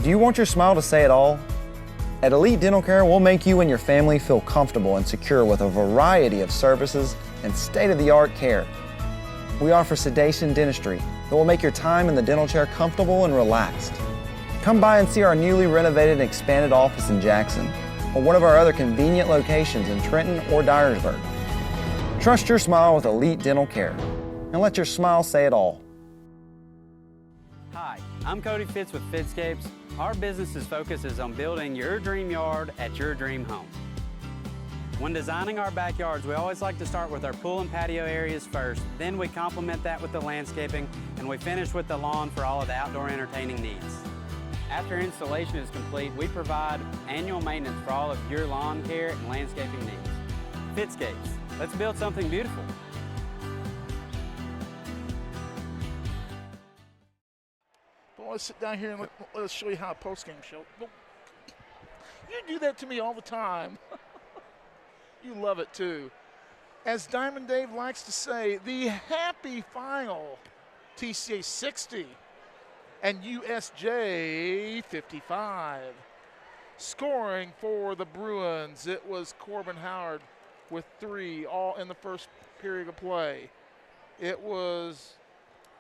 Do you want your smile to say it all? At Elite Dental Care, we'll make you and your family feel comfortable and secure with a variety of services and state-of-the-art care. We offer sedation dentistry that will make your time in the dental chair comfortable and relaxed. Come by and see our newly renovated and expanded office in Jackson or one of our other convenient locations in Trenton or Dyersburg. Trust your smile with Elite Dental Care and let your smile say it all. Hi, I'm Cody Fitz with Fitscapes. Our business's focus is on building your dream yard at your dream home. When designing our backyards, we always like to start with our pool and patio areas first, then we complement that with the landscaping, and we finish with the lawn for all of the outdoor entertaining needs. After installation is complete, we provide annual maintenance for all of your lawn care and landscaping needs. Fitscapes, let's build something beautiful. Let's sit down here and let us show you how a post-game show. You do that to me all the time. You love it too. As Diamond Dave likes to say, the happy final. TCA 60 and USJ 55. Scoring for the Bruins, it was Corbin Howard with 3, all in the first period of play. It was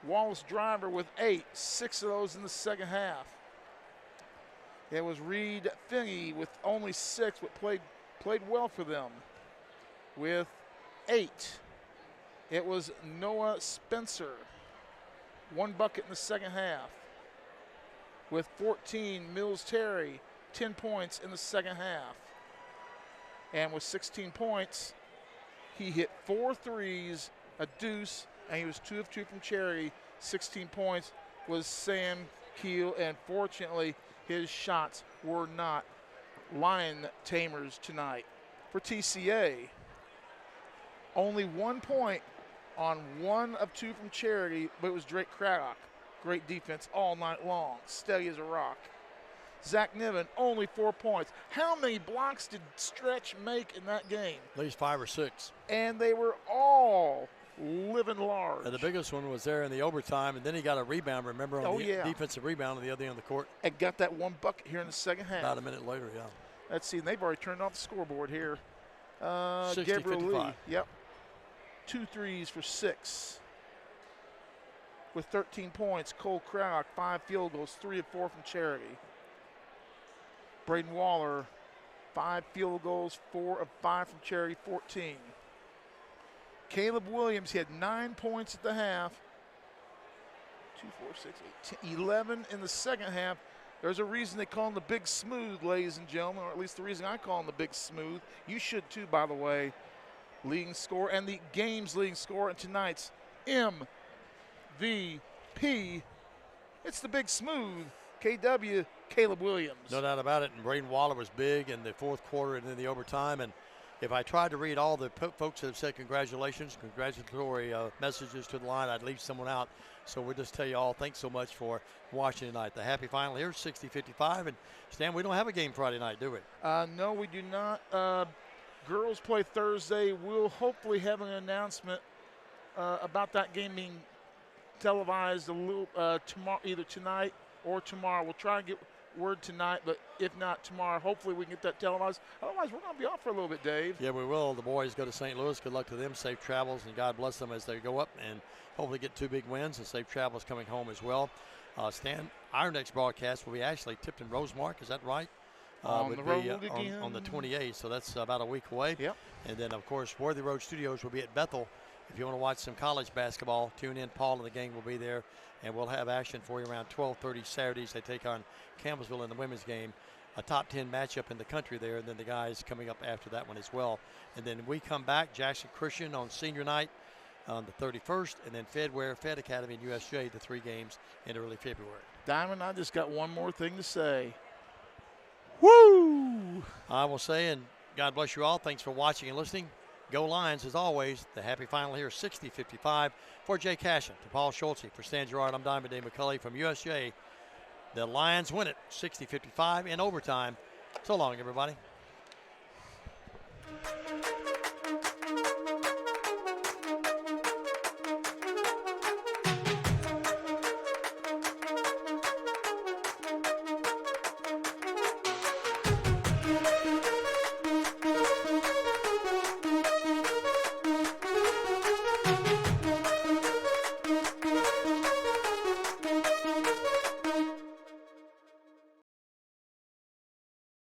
Wallace Driver with 8, 6 of those in the second half. It was Reed Finney with only 6, but played well for them with 8. It was Noah Spencer, 1 bucket in the second half. With 14, Mills Terry, 10 points in the second half. And with 16 points, he hit 4 threes, a deuce, and he was 2 of 2 from Cherry. 16 points was Sam Keel, and fortunately his shots were not line tamers tonight. For TCA, only 1 point on 1 of 2 from Charity, but it was Drake Craddock. Great defense all night long, steady as a rock. Zach Niven, only 4 points. How many blocks did Stretch make in that game? At least 5 or 6. And they were all living large. And the biggest one was there in the overtime, and then he got a rebound, remember, on the defensive rebound on the other end of the court. And got that 1 bucket here in the second half. About a minute later, yeah. Let's see, they've already turned off the scoreboard here. 60, Gabriel 55. Lee, yep. 2 threes for 6. With 13 points, Cole Craddock, 5 field goals, 3 of 4 from Charity. Braden Waller, 5 field goals, 4 of 5 from Charity, 14. Caleb Williams, he had 9 points at the half. 2, 4, 6, 8, 10, 11 in the second half. There's a reason they call him the Big Smooth, ladies and gentlemen, or at least the reason I call him the Big Smooth. You should too, by the way. Leading scorer and the game's leading scorer in tonight's MVP. It's the Big Smooth, KW, Caleb Williams. No doubt about it, and Braden Waller was big in the fourth quarter and in the overtime. And if I tried to read all the folks that have said congratulatory messages to the line, I'd leave someone out. So we'll just tell you all, thanks so much for watching tonight. The happy final here, 60-55. And Stan, we don't have a game Friday night, do we? No, we do not. Girls play Thursday. We'll hopefully have an announcement about that game being televised a little tomorrow, either tonight or tomorrow. We'll try and get word tonight, but if not tomorrow, hopefully we can get that televised. Otherwise, we're going to be off for a little bit, Dave. Yeah, we will. The boys go to St. Louis. Good luck to them. Safe travels, and God bless them as they go up and hopefully get 2 big wins and safe travels coming home as well. Stan, our next broadcast will be actually Tipton Rosemark. Is that right? On Would the road be, again. on the 28th, so that's about a week away. Yep. And then, of course, Worthy Road Studios will be at Bethel. If you want to watch some college basketball, tune in. Paul and the gang will be there, and we'll have action for you around 12:30 Saturdays. They take on Campbellsville in the women's game, a top 10 matchup in the country there, and then the guys coming up after that one as well. And then we come back, Jackson Christian on senior night on the 31st, and then Fedware, Fed Academy, and USJ, the 3 games in early February. Diamond, I just got one more thing to say. Woo! I will say, and God bless you all. Thanks for watching and listening. Go Lions, as always. The happy final here, 60-55. For Jay Cashin, to Paul Schultze, for Stan Gerard, I'm Diamond Dave McCulley from USJ. The Lions win it, 60-55 in overtime. So long, everybody.